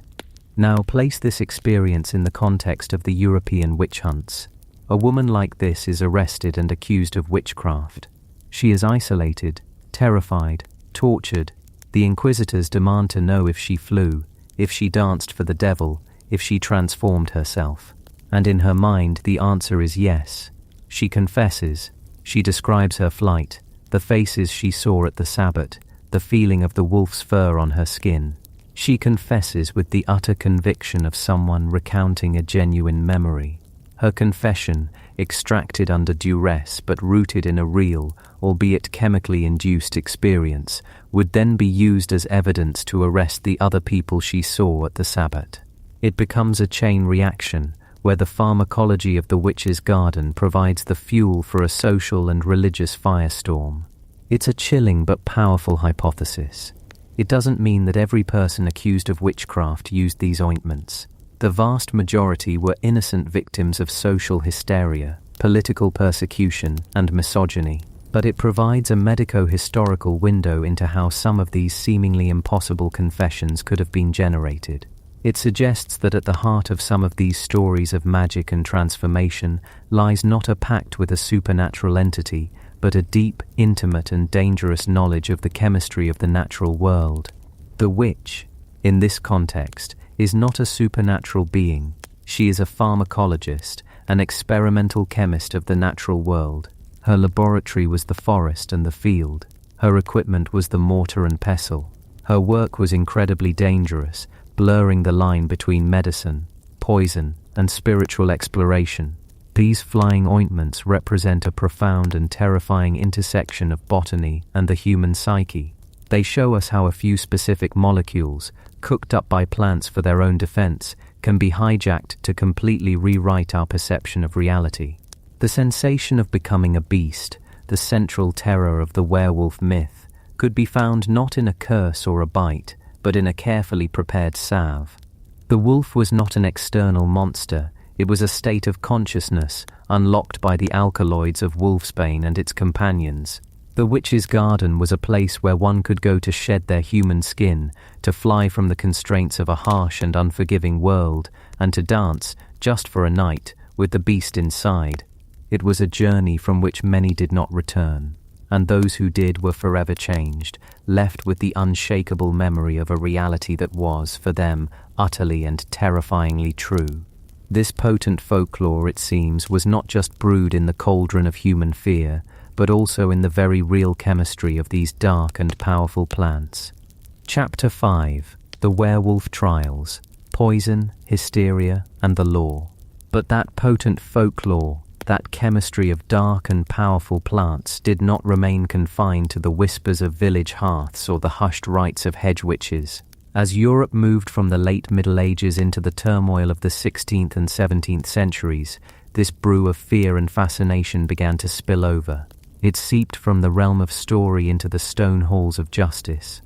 Now place this experience in the context of the European witch hunts. A woman like this is arrested and accused of witchcraft. She is isolated, terrified, tortured. The inquisitors demand to know if she flew, if she danced for the devil, if she transformed herself. And in her mind the answer is yes. She confesses. She describes her flight, the faces she saw at the Sabbat, the feeling of the wolf's fur on her skin. She confesses with the utter conviction of someone recounting a genuine memory. Her confession, extracted under duress but rooted in a real, albeit chemically induced experience, would then be used as evidence to arrest the other people she saw at the Sabbat. It becomes a chain reaction, where the pharmacology of the witch's garden provides the fuel for a social and religious firestorm. It's a chilling but powerful hypothesis. It doesn't mean that every person accused of witchcraft used these ointments. The vast majority were innocent victims of social hysteria, political persecution, and misogyny. But it provides a medico-historical window into how some of these seemingly impossible confessions could have been generated. It suggests that at the heart of some of these stories of magic and transformation lies not a pact with a supernatural entity, but a deep, intimate, and dangerous knowledge of the chemistry of the natural world. The witch, in this context, is not a supernatural being. She is a pharmacologist, an experimental chemist of the natural world. Her laboratory was the forest and the field. Her equipment was the mortar and pestle. Her work was incredibly dangerous, blurring the line between medicine, poison, and spiritual exploration. These flying ointments represent a profound and terrifying intersection of botany and the human psyche. They show us how a few specific molecules, cooked up by plants for their own defense, can be hijacked to completely rewrite our perception of reality. The sensation of becoming a beast, the central terror of the werewolf myth, could be found not in a curse or a bite, but in a carefully prepared salve. The wolf was not an external monster, it was a state of consciousness unlocked by the alkaloids of Wolfsbane and its companions. The witch's garden was a place where one could go to shed their human skin, to fly from the constraints of a harsh and unforgiving world, and to dance, just for a night, with the beast inside. It was a journey from which many did not return, and those who did were forever changed, left with the unshakable memory of a reality that was, for them, utterly and terrifyingly true. This potent folklore, it seems, was not just brewed in the cauldron of human fear, but also in the very real chemistry of these dark and powerful plants. Chapter 5: The Werewolf Trials, Poison, Hysteria, and the Law. But that potent folklore, that chemistry of dark and powerful plants, did not remain confined to the whispers of village hearths or the hushed rites of hedge witches. As Europe moved from the late Middle Ages into the turmoil of the 16th and 17th centuries, this brew of fear and fascination began to spill over. It seeped from the realm of story into the stone halls of justice.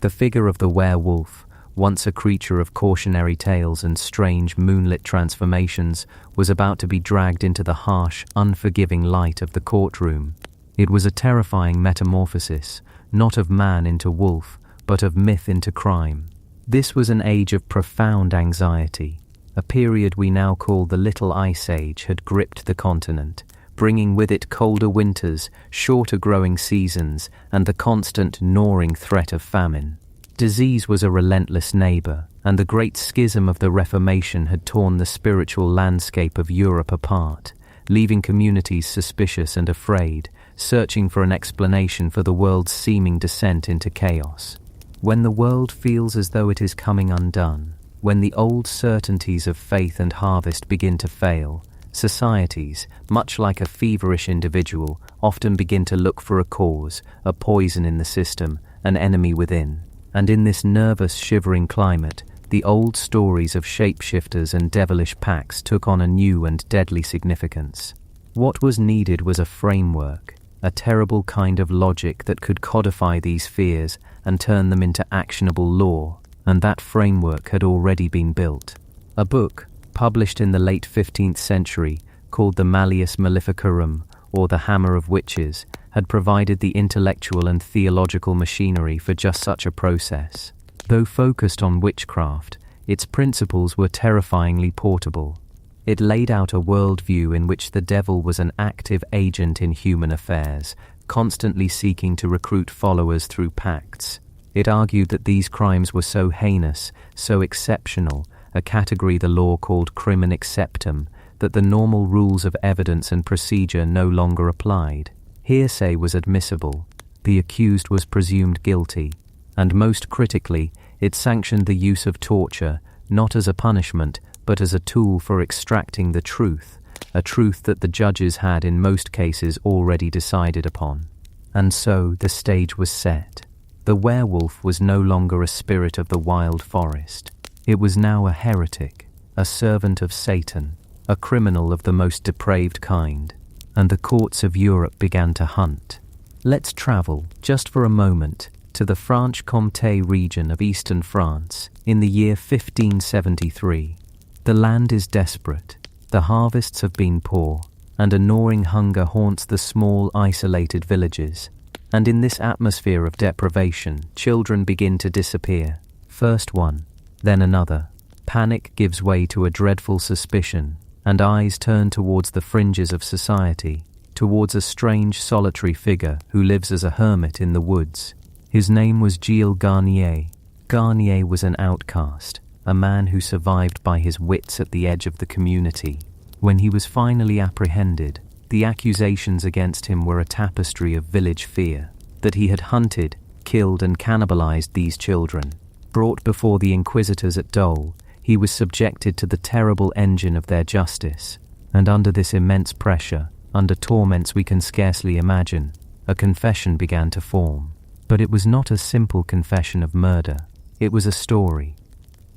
The figure of the werewolf, once a creature of cautionary tales and strange moonlit transformations, was about to be dragged into the harsh, unforgiving light of the courtroom. It was a terrifying metamorphosis, not of man into wolf, but of myth into crime. This was an age of profound anxiety. A period we now call the Little Ice Age had gripped the continent, bringing with it colder winters, shorter growing seasons, and the constant gnawing threat of famine. Disease was a relentless neighbor, and the great schism of the Reformation had torn the spiritual landscape of Europe apart, leaving communities suspicious and afraid, searching for an explanation for the world's seeming descent into chaos. When the world feels as though it is coming undone, when the old certainties of faith and harvest begin to fail, societies, much like a feverish individual, often begin to look for a cause, a poison in the system, an enemy within. And in this nervous, shivering climate, the old stories of shapeshifters and devilish pacts took on a new and deadly significance. What was needed was a framework, a terrible kind of logic that could codify these fears and turn them into actionable law, and that framework had already been built. A book, published in the late 15th century, called the Malleus Maleficarum, or the Hammer of Witches, had provided the intellectual and theological machinery for just such a process. Though focused on witchcraft, its principles were terrifyingly portable. It laid out a worldview in which the devil was an active agent in human affairs, constantly seeking to recruit followers through pacts. It argued that these crimes were so heinous, so exceptional, a category the law called crimen exceptum, that the normal rules of evidence and procedure no longer applied. Hearsay was admissible, the accused was presumed guilty, and most critically, it sanctioned the use of torture, not as a punishment, but as a tool for extracting the truth, a truth that the judges had in most cases already decided upon. And so the stage was set. The werewolf was no longer a spirit of the wild forest. It was now a heretic, a servant of Satan, a criminal of the most depraved kind. And the courts of Europe began to hunt. Let's travel, just for a moment, to the Franche-Comté region of eastern France in the year 1573. The land is desperate, the harvests have been poor, and a gnawing hunger haunts the small, isolated villages. And in this atmosphere of deprivation, children begin to disappear. First one, then another. Panic gives way to a dreadful suspicion, and eyes turn towards the fringes of society, towards a strange solitary figure who lives as a hermit in the woods. His name was Gilles Garnier. Garnier was an outcast, a man who survived by his wits at the edge of the community. When he was finally apprehended, the accusations against him were a tapestry of village fear, that he had hunted, killed and cannibalized these children. Brought before the inquisitors at Dole, he was subjected to the terrible engine of their justice, and under this immense pressure, under torments we can scarcely imagine, a confession began to form. But it was not a simple confession of murder, it was a story.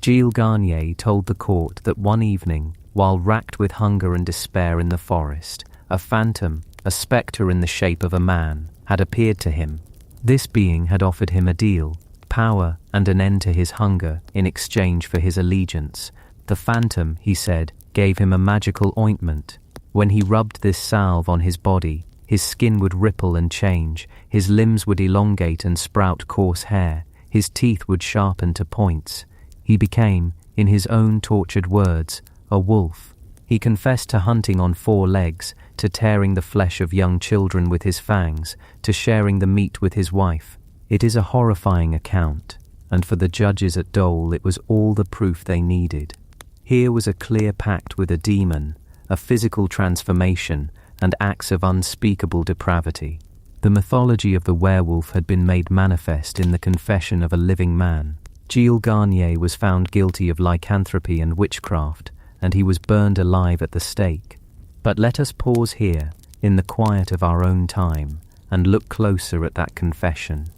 Gilles Garnier told the court that one evening, while racked with hunger and despair in the forest, a phantom, a spectre in the shape of a man, had appeared to him. This being had offered him a deal, power and an end to his hunger in exchange for his allegiance. The phantom, he said, gave him a magical ointment. When he rubbed this salve on his body, his skin would ripple and change, his limbs would elongate and sprout coarse hair, his teeth would sharpen to points. He became, in his own tortured words, a wolf. He confessed to hunting on 4 legs, to tearing the flesh of young children with his fangs, to sharing the meat with his wife. It is a horrifying account, and for the judges at Dole it was all the proof they needed. Here was a clear pact with a demon, a physical transformation, and acts of unspeakable depravity. The mythology of the werewolf had been made manifest in the confession of a living man. Gilles Garnier was found guilty of lycanthropy and witchcraft, and he was burned alive at the stake. But let us pause here, in the quiet of our own time, and look closer at that confession.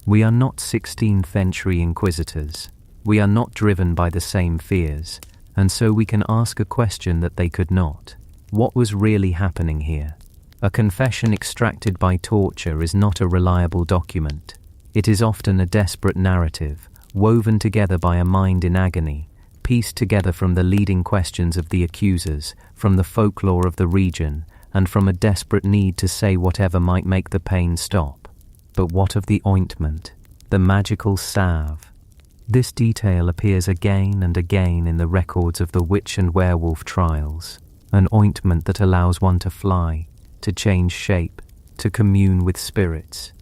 We are not 16th century inquisitors. We are not driven by the same fears, and so we can ask a question that they could not. What was really happening here? A confession extracted by torture is not a reliable document. It is often a desperate narrative, woven together by a mind in agony, pieced together from the leading questions of the accusers, from the folklore of the region, and from a desperate need to say whatever might make the pain stop. But what of the ointment, the magical salve? This detail appears again and again in the records of the witch and werewolf trials, an ointment that allows one to fly, to change shape, to commune with spirits.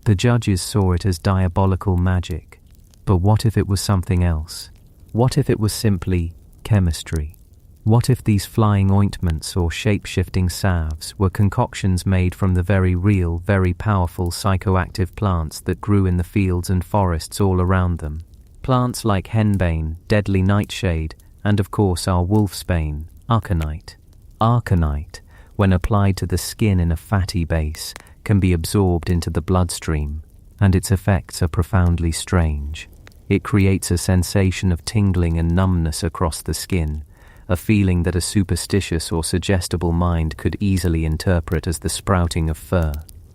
The judges saw it as diabolical magic, but what if it was something else? What if it was simply chemistry? What if these flying ointments or shape-shifting salves were concoctions made from the very real, very powerful psychoactive plants that grew in the fields and forests all around them? Plants like henbane, deadly nightshade, and of course our wolfsbane, aconite. Aconite, when applied to the skin in a fatty base, can be absorbed into the bloodstream, and its effects are profoundly strange. It creates a sensation of tingling and numbness across the skin, a feeling that a superstitious or suggestible mind could easily interpret as the sprouting of fur.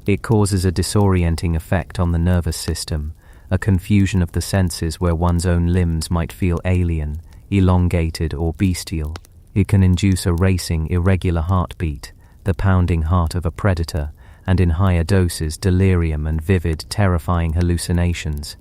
It causes a disorienting effect on the nervous system, a confusion of the senses where one's own limbs might feel alien, elongated or bestial. It can induce a racing, irregular heartbeat, the pounding heart of a predator, and in higher doses delirium and vivid, terrifying hallucinations.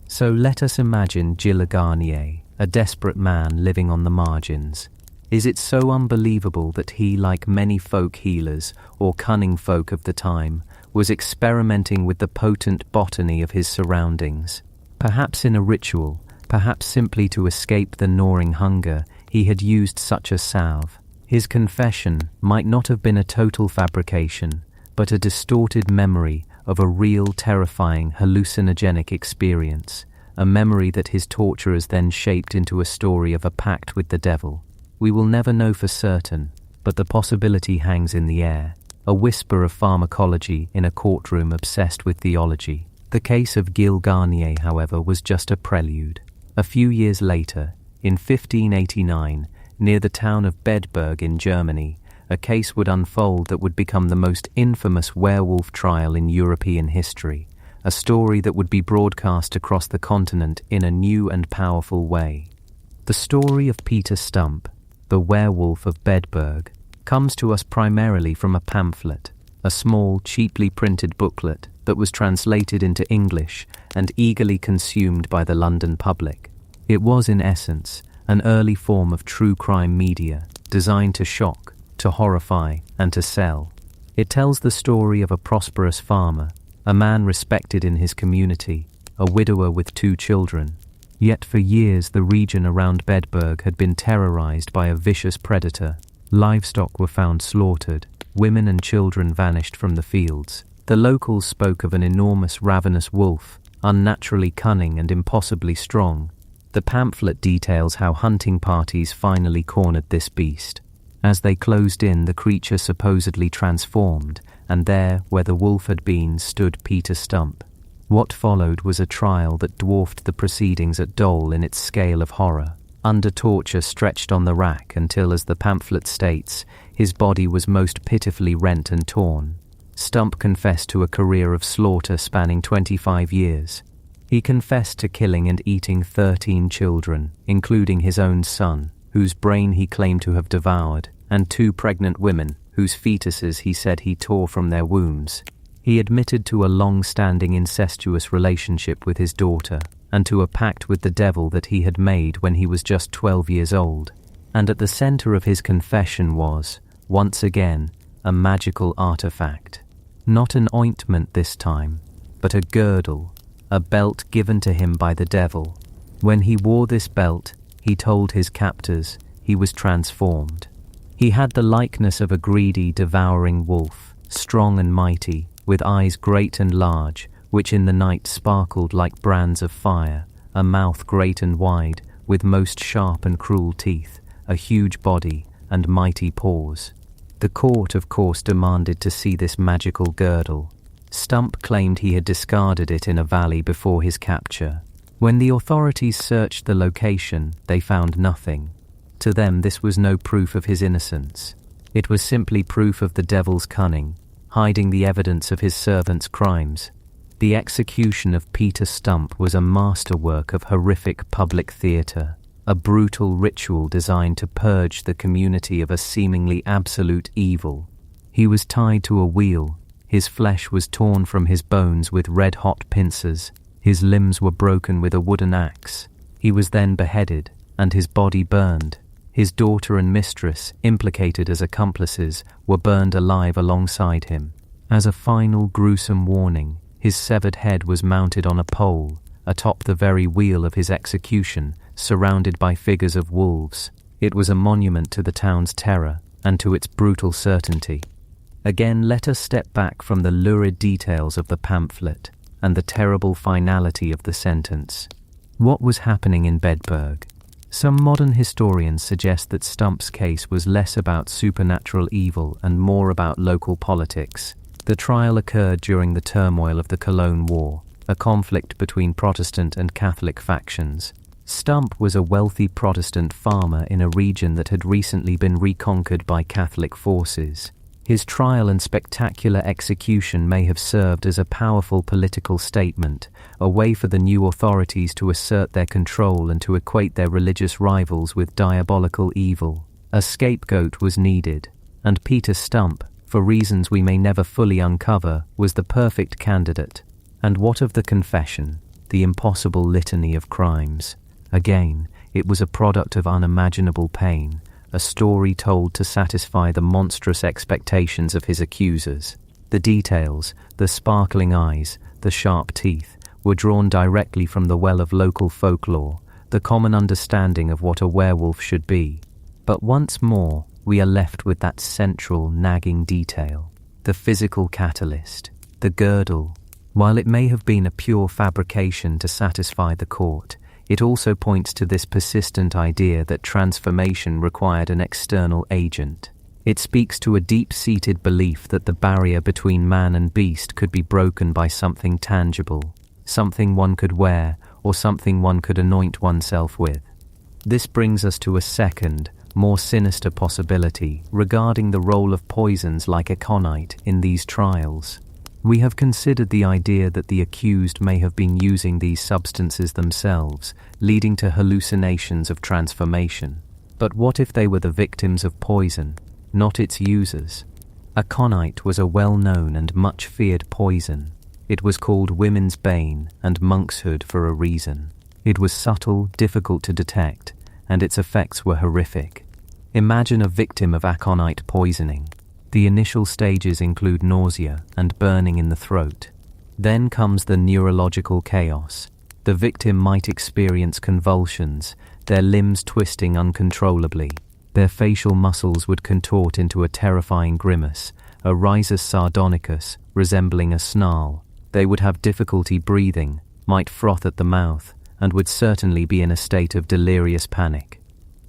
So let us imagine Gilles Garnier, a desperate man living on the margins. Is it so unbelievable that he, like many folk healers or cunning folk of the time, was experimenting with the potent botany of his surroundings? Perhaps in a ritual, perhaps simply to escape the gnawing hunger, he had used such a salve. His confession might not have been a total fabrication, but a distorted memory of a real, terrifying, hallucinogenic experience, a memory that his torturers then shaped into a story of a pact with the devil. We will never know for certain, but the possibility hangs in the air, a whisper of pharmacology in a courtroom obsessed with theology. The case of Gilles Garnier, however, was just a prelude. A few years later, in 1589, near the town of Bedburg in Germany, a case would unfold that would become the most infamous werewolf trial in European history, a story that would be broadcast across the continent in a new and powerful way. The story of Peter Stump, the Werewolf of Bedburg, comes to us primarily from a pamphlet, a small, cheaply printed booklet that was translated into English and eagerly consumed by the London public. It was, in essence, an early form of true crime media designed to shock, to horrify, and to sell. It tells the story of a prosperous farmer, a man respected in his community, a widower with 2 children. Yet for years the region around Bedburg had been terrorized by a vicious predator. Livestock were found slaughtered, women and children vanished from the fields. The locals spoke of an enormous ravenous wolf, unnaturally cunning and impossibly strong. The pamphlet details how hunting parties finally cornered this beast. As they closed in, the creature supposedly transformed, and there, where the wolf had been, stood Peter Stump. What followed was a trial that dwarfed the proceedings at Dole in its scale of horror. Under torture, stretched on the rack until, as the pamphlet states, his body was most pitifully rent and torn. Stump confessed to a career of slaughter spanning 25 years. He confessed to killing and eating 13 children, including his own son, whose brain he claimed to have devoured, and 2 pregnant women, whose fetuses he said he tore from their wombs. He admitted to a long-standing incestuous relationship with his daughter, and to a pact with the devil that he had made when he was just 12 years old. And at the center of his confession was, once again, a magical artifact. Not an ointment this time, but a girdle, a belt given to him by the devil. When he wore this belt, he told his captors, he was transformed. He had the likeness of a greedy, devouring wolf, strong and mighty, with eyes great and large, which in the night sparkled like brands of fire, a mouth great and wide, with most sharp and cruel teeth, a huge body, and mighty paws. The court, of course, demanded to see this magical girdle. Stump claimed he had discarded it in a valley before his capture. When the authorities searched the location, they found nothing. To them, this was no proof of his innocence. It was simply proof of the devil's cunning, hiding the evidence of his servants' crimes. The execution of Peter Stump was a masterwork of horrific public theatre, a brutal ritual designed to purge the community of a seemingly absolute evil. He was tied to a wheel, his flesh was torn from his bones with red-hot pincers, his limbs were broken with a wooden axe. He was then beheaded, and his body burned. His daughter and mistress, implicated as accomplices, were burned alive alongside him. As a final gruesome warning, his severed head was mounted on a pole, atop the very wheel of his execution, surrounded by figures of wolves. It was a monument to the town's terror and to its brutal certainty. Again, let us step back from the lurid details of the pamphlet and the terrible finality of the sentence. What was happening in Bedburg? Some modern historians suggest that Stump's case was less about supernatural evil and more about local politics. The trial occurred during the turmoil of the Cologne War, a conflict between Protestant and Catholic factions. Stump was a wealthy Protestant farmer in a region that had recently been reconquered by Catholic forces. His trial and spectacular execution may have served as a powerful political statement, a way for the new authorities to assert their control and to equate their religious rivals with diabolical evil. A scapegoat was needed, and Peter Stump, for reasons we may never fully uncover, was the perfect candidate. And what of the confession, the impossible litany of crimes? Again, it was a product of unimaginable pain, a story told to satisfy the monstrous expectations of his accusers. The details, the sparkling eyes, the sharp teeth, were drawn directly from the well of local folklore, the common understanding of what a werewolf should be. But once more, we are left with that central, nagging detail, the physical catalyst, the girdle. While it may have been a pure fabrication to satisfy the court, it also points to this persistent idea that transformation required an external agent. It speaks to a deep-seated belief that the barrier between man and beast could be broken by something tangible, something one could wear, or something one could anoint oneself with. This brings us to a second, more sinister possibility regarding the role of poisons like aconite in these trials. We have considered the idea that the accused may have been using these substances themselves, leading to hallucinations of transformation. But what if they were the victims of poison, not its users? Aconite was a well-known and much-feared poison. It was called women's bane and monkshood for a reason. It was subtle, difficult to detect, and its effects were horrific. Imagine a victim of aconite poisoning. The initial stages include nausea and burning in the throat. Then comes the neurological chaos. The victim might experience convulsions, their limbs twisting uncontrollably. Their facial muscles would contort into a terrifying grimace, a risus sardonicus, resembling a snarl. They would have difficulty breathing, might froth at the mouth, and would certainly be in a state of delirious panic.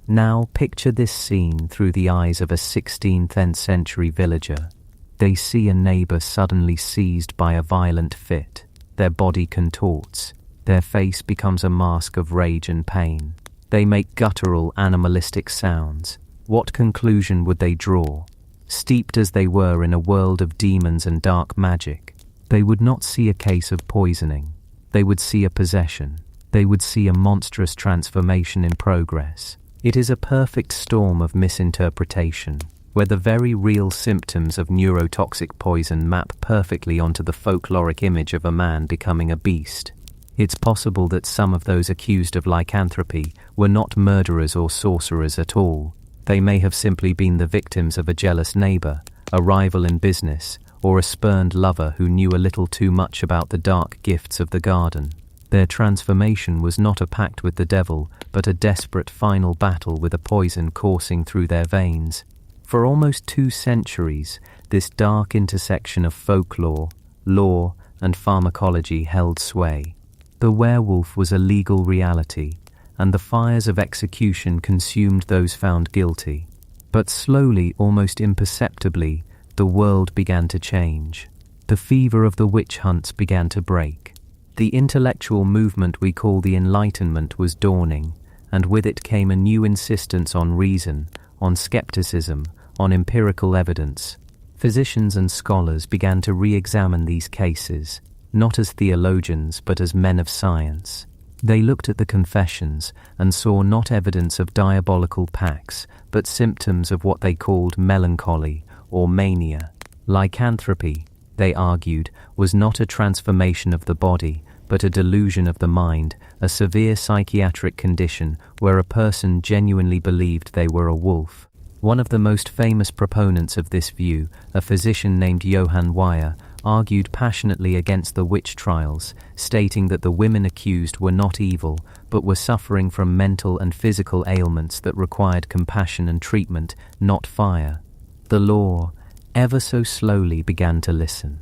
Now picture this scene through the eyes of a 16th century villager. They see a neighbor suddenly seized by a violent fit. Their body contorts. Their face becomes a mask of rage and pain. They make guttural, animalistic sounds. What conclusion would they draw? Steeped as they were in a world of demons and dark magic, they would not see a case of poisoning. They would see a possession. They would see a monstrous transformation in progress. It is a perfect storm of misinterpretation, where the very real symptoms of neurotoxic poison map perfectly onto the folkloric image of a man becoming a beast. It's possible that some of those accused of lycanthropy were not murderers or sorcerers at all. They may have simply been the victims of a jealous neighbor, a rival in business, or a spurned lover who knew a little too much about the dark gifts of the garden. Their transformation was not a pact with the devil, but a desperate final battle with a poison coursing through their veins. For almost 2 centuries, this dark intersection of folklore, law, and pharmacology held sway. The werewolf was a legal reality, and the fires of execution consumed those found guilty. But slowly, almost imperceptibly, the world began to change. The fever of the witch hunts began to break. The intellectual movement we call the Enlightenment was dawning, and with it came a new insistence on reason, on skepticism, on empirical evidence. Physicians and scholars began to re-examine these cases, not as theologians but as men of science. They looked at the confessions and saw not evidence of diabolical pacts, but symptoms of what they called melancholy or mania. Lycanthropy, they argued, was not a transformation of the body, but a delusion of the mind, a severe psychiatric condition where a person genuinely believed they were a wolf. One of the most famous proponents of this view, a physician named Johann Weyer, argued passionately against the witch trials, stating that the women accused were not evil, but were suffering from mental and physical ailments that required compassion and treatment, not fire. The law, ever so slowly, began to listen.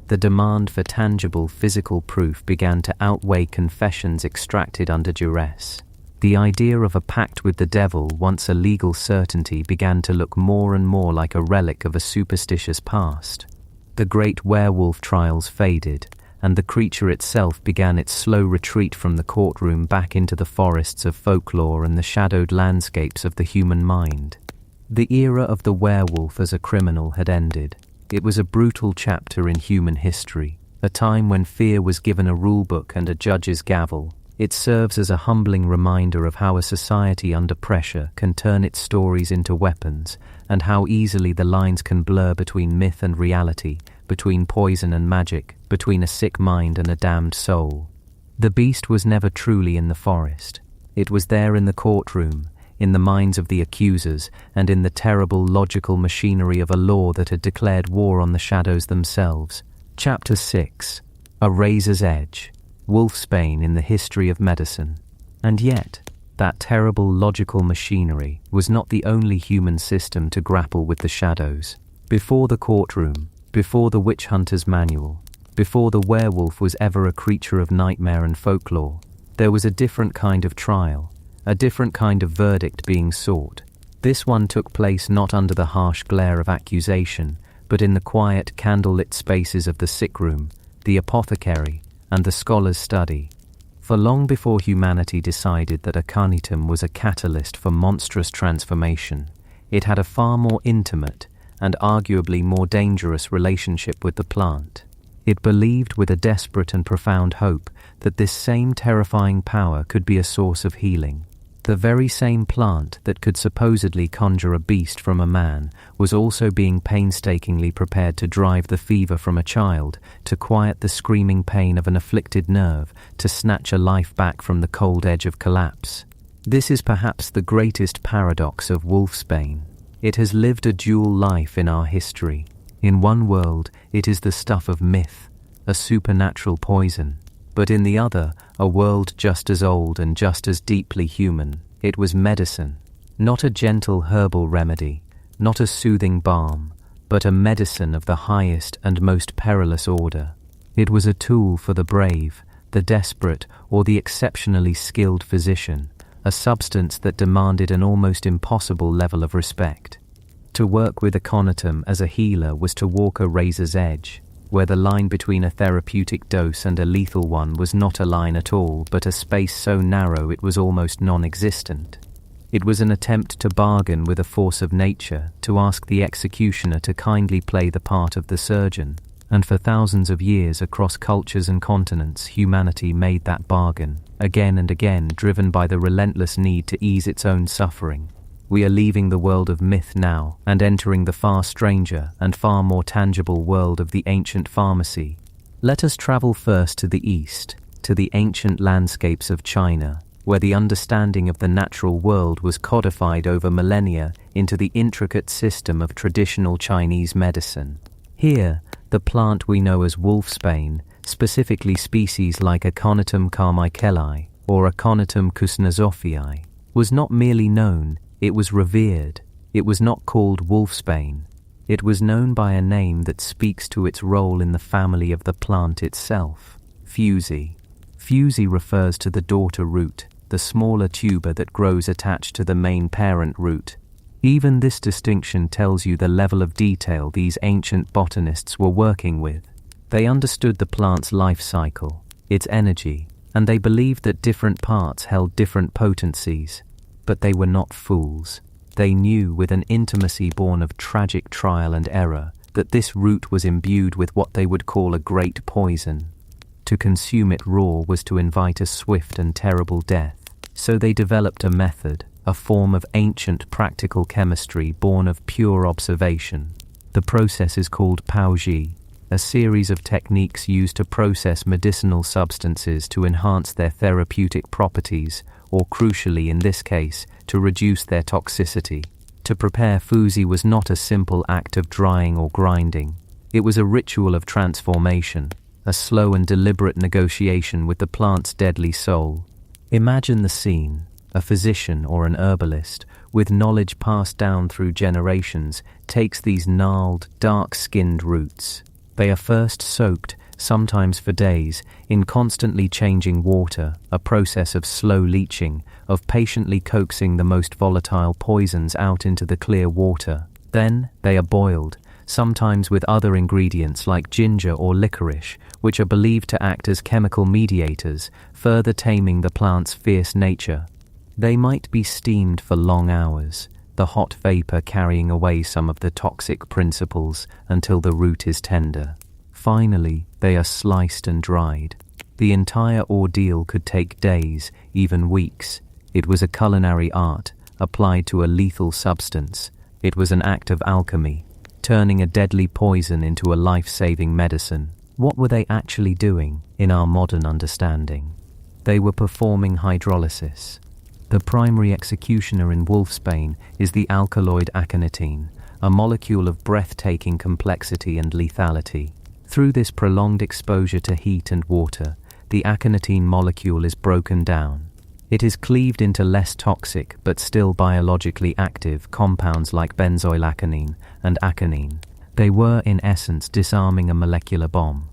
The demand for tangible physical proof began to outweigh confessions extracted under duress. The idea of a pact with the devil, once a legal certainty, began to look more and more like a relic of a superstitious past. The great werewolf trials faded, and the creature itself began its slow retreat from the courtroom back into the forests of folklore and the shadowed landscapes of the human mind. The era of the werewolf as a criminal had ended. It was a brutal chapter in human history, a time when fear was given a rulebook and a judge's gavel. It serves as a humbling reminder of how a society under pressure can turn its stories into weapons, and how easily the lines can blur between myth and reality, between poison and magic, between a sick mind and a damned soul. The beast was never truly in the forest. It was there in the courtroom, in the minds of the accusers, and in the terrible logical machinery of a law that had declared war on the shadows themselves. Chapter 6. A Razor's Edge. Wolfsbane in the History of Medicine. And yet, that terrible logical machinery was not the only human system to grapple with the shadows. Before the courtroom, before the witch hunter's manual, before the werewolf was ever a creature of nightmare and folklore, there was a different kind of trial, a different kind of verdict being sought. This one took place not under the harsh glare of accusation, but in the quiet, candlelit spaces of the sick room, the apothecary, and the scholar's study. For long before humanity decided that Aconitum was a catalyst for monstrous transformation, it had a far more intimate and arguably more dangerous relationship with the plant. It believed with a desperate and profound hope that this same terrifying power could be a source of healing. The very same plant that could supposedly conjure a beast from a man was also being painstakingly prepared to drive the fever from a child, to quiet the screaming pain of an afflicted nerve, to snatch a life back from the cold edge of collapse. This is perhaps the greatest paradox of Wolfsbane. It has lived a dual life in our history. In one world, it is the stuff of myth, a supernatural poison. But in the other, a world just as old and just as deeply human, it was medicine. Not a gentle herbal remedy, not a soothing balm, but a medicine of the highest and most perilous order. It was a tool for the brave, the desperate, or the exceptionally skilled physician, a substance that demanded an almost impossible level of respect. To work with Aconitum as a healer was to walk a razor's edge, where the line between a therapeutic dose and a lethal one was not a line at all, but a space so narrow it was almost non-existent. It was an attempt to bargain with a force of nature, to ask the executioner to kindly play the part of the surgeon, and for thousands of years across cultures and continents, humanity made that bargain, again and again, driven by the relentless need to ease its own suffering. We are leaving the world of myth now and entering the far stranger and far more tangible world of the ancient pharmacy. Let us travel first to the east, to the ancient landscapes of China, where the understanding of the natural world was codified over millennia into the intricate system of traditional Chinese medicine. Here, the plant we know as wolfsbane, specifically species like Aconitum carmichaeli or Aconitum kuznetsovii, was not merely known, it was revered. It was not called wolfsbane. It was known by a name that speaks to its role in the family of the plant itself, fusy. Fusy refers to the daughter root, the smaller tuber that grows attached to the main parent root. Even this distinction tells you the level of detail these ancient botanists were working with. They understood the plant's life cycle, its energy, and they believed that different parts held different potencies. But they were not fools. They knew with an intimacy born of tragic trial and error that this root was imbued with what they would call a great poison. To consume it raw was to invite a swift and terrible death. So they developed a method, a form of ancient practical chemistry born of pure observation. The process is called Paoji, a series of techniques used to process medicinal substances to enhance their therapeutic properties, or crucially in this case, to reduce their toxicity. To prepare fusy was not a simple act of drying or grinding. It was a ritual of transformation, a slow and deliberate negotiation with the plant's deadly soul. Imagine the scene. A physician or an herbalist, with knowledge passed down through generations, takes these gnarled, dark-skinned roots. They are first soaked, sometimes for days, in constantly changing water, a process of slow leaching, of patiently coaxing the most volatile poisons out into the clear water. Then they are boiled, sometimes with other ingredients like ginger or licorice, which are believed to act as chemical mediators, further taming the plant's fierce nature. They might be steamed for long hours, the hot vapor carrying away some of the toxic principles until the root is tender. Finally, they are sliced and dried. The entire ordeal could take days, even weeks. It was a culinary art, applied to a lethal substance. It was an act of alchemy, turning a deadly poison into a life-saving medicine. What were they actually doing, in our modern understanding? They were performing hydrolysis. The primary executioner in wolfsbane is the alkaloid aconitine, a molecule of breathtaking complexity and lethality. Through this prolonged exposure to heat and water, the aconitine molecule is broken down. It is cleaved into less toxic but still biologically active compounds like benzoylaconine and aconine. They were, in essence, disarming a molecular bomb.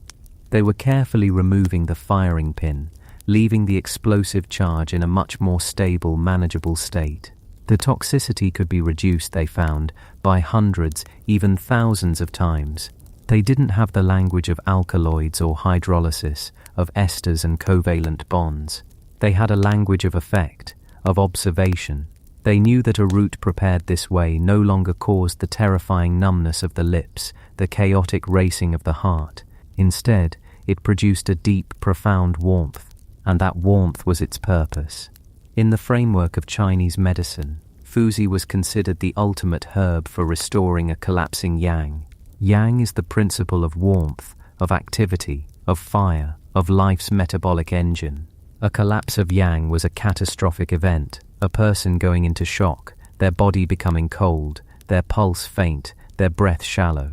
They were carefully removing the firing pin, leaving the explosive charge in a much more stable, manageable state. The toxicity could be reduced, they found, by hundreds, even thousands of times. They didn't have the language of alkaloids or hydrolysis, of esters and covalent bonds. They had a language of effect, of observation. They knew that a root prepared this way no longer caused the terrifying numbness of the lips, the chaotic racing of the heart. Instead, it produced a deep, profound warmth, and that warmth was its purpose. In the framework of Chinese medicine, Fuzi was considered the ultimate herb for restoring a collapsing yang. Yang is the principle of warmth, of activity, of fire, of life's metabolic engine. A collapse of yang was a catastrophic event, a person going into shock, their body becoming cold, their pulse faint, their breath shallow.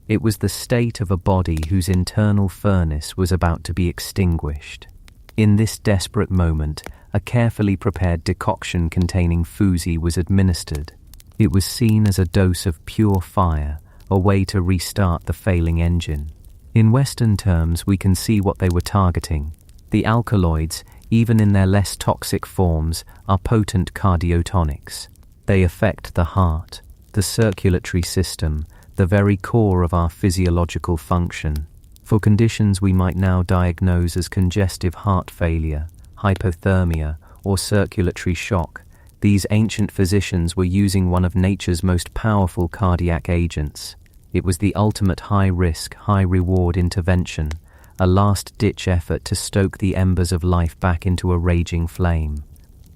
It was the state of a body whose internal furnace was about to be extinguished. In this desperate moment, a carefully prepared decoction containing Fuzi was administered. It was seen as a dose of pure fire, a way to restart the failing engine. In Western terms, we can see what they were targeting. The alkaloids, even in their less toxic forms, are potent cardiotonics. They affect the heart, the circulatory system, the very core of our physiological function. For conditions we might now diagnose as congestive heart failure, hypothermia, or circulatory shock, these ancient physicians were using one of nature's most powerful cardiac agents. It was the ultimate high-risk, high-reward intervention, a last-ditch effort to stoke the embers of life back into a raging flame.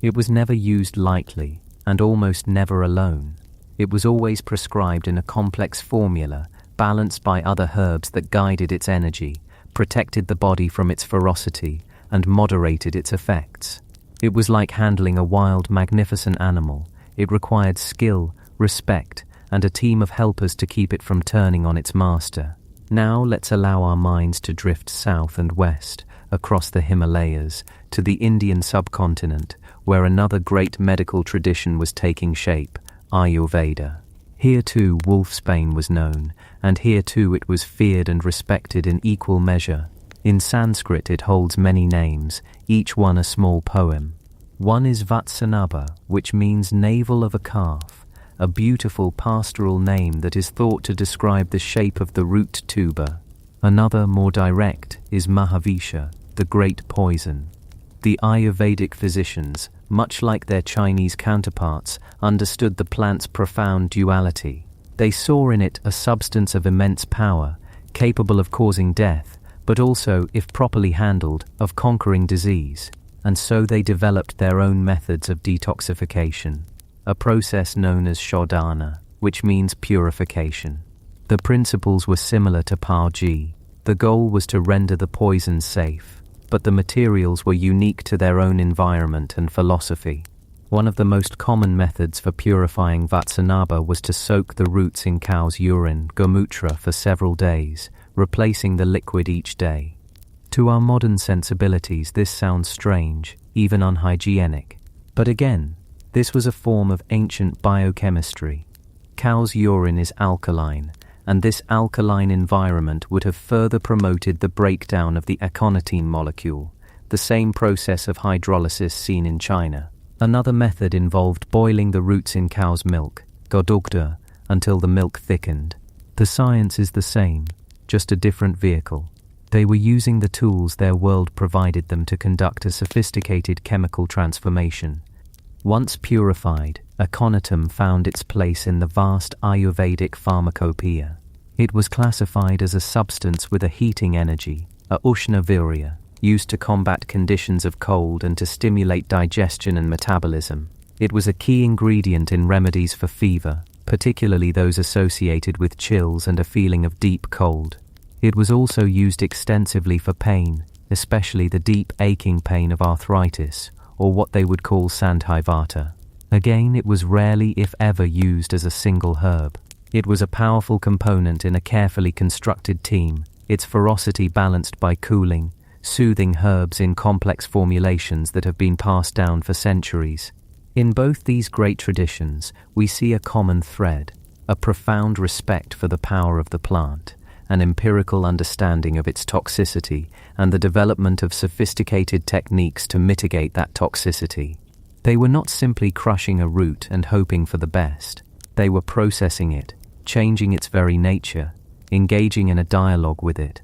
It was never used lightly, and almost never alone. It was always prescribed in a complex formula, balanced by other herbs that guided its energy, protected the body from its ferocity, and moderated its effects. It was like handling a wild, magnificent animal. It required skill, respect, and a team of helpers to keep it from turning on its master. Now let's allow our minds to drift south and west, across the Himalayas, to the Indian subcontinent, where another great medical tradition was taking shape, Ayurveda. Here too Wolfsbane was known, and here too it was feared and respected in equal measure. In Sanskrit it holds many names, each one a small poem. One is Vatsanabha, which means navel of a calf, a beautiful pastoral name that is thought to describe the shape of the root tuber. Another, more direct, is Mahavisha, the great poison. The Ayurvedic physicians, much like their Chinese counterparts, understood the plant's profound duality. They saw in it a substance of immense power, capable of causing death, but also, if properly handled, of conquering disease. And so they developed their own methods of detoxification, a process known as shodhana, which means purification. The principles were similar to Pao Ji. The goal was to render the poison safe, but the materials were unique to their own environment and philosophy. One of the most common methods for purifying Vatsanabha was to soak the roots in cow's urine, gomutra, for several days, replacing the liquid each day. To our modern sensibilities, this sounds strange, even unhygienic. But again, this was a form of ancient biochemistry. Cow's urine is alkaline, and this alkaline environment would have further promoted the breakdown of the Aconitine molecule, the same process of hydrolysis seen in China. Another method involved boiling the roots in cow's milk, godugda, until the milk thickened. The science is the same, just a different vehicle. They were using the tools their world provided them to conduct a sophisticated chemical transformation. Once purified, Aconitum found its place in the vast Ayurvedic pharmacopoeia. It was classified as a substance with a heating energy, a ushna virya, used to combat conditions of cold and to stimulate digestion and metabolism. It was a key ingredient in remedies for fever, particularly those associated with chills and a feeling of deep cold. It was also used extensively for pain, especially the deep aching pain of arthritis, or what they would call sandhivata. Again, it was rarely, if ever, used as a single herb. It was a powerful component in a carefully constructed team, its ferocity balanced by cooling, soothing herbs in complex formulations that have been passed down for centuries. In both these great traditions, we see a common thread, a profound respect for the power of the plant, an empirical understanding of its toxicity, and the development of sophisticated techniques to mitigate that toxicity. They were not simply crushing a root and hoping for the best. They were processing it, changing its very nature, engaging in a dialogue with it.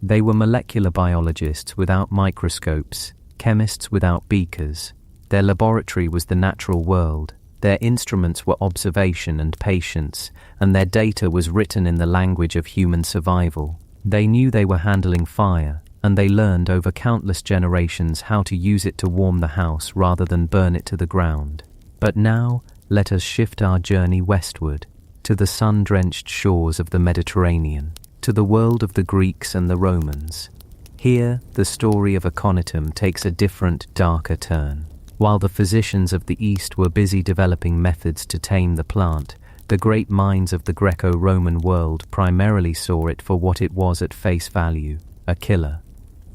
They were molecular biologists without microscopes, chemists without beakers. Their laboratory was the natural world. Their instruments were observation and patience, and their data was written in the language of human survival. They knew they were handling fire, and they learned over countless generations how to use it to warm the house rather than burn it to the ground. But now, let us shift our journey westward, to the sun-drenched shores of the Mediterranean, to the world of the Greeks and the Romans. Here, the story of Aconitum takes a different, darker turn. While the physicians of the East were busy developing methods to tame the plant, the great minds of the Greco-Roman world primarily saw it for what it was at face value, a killer.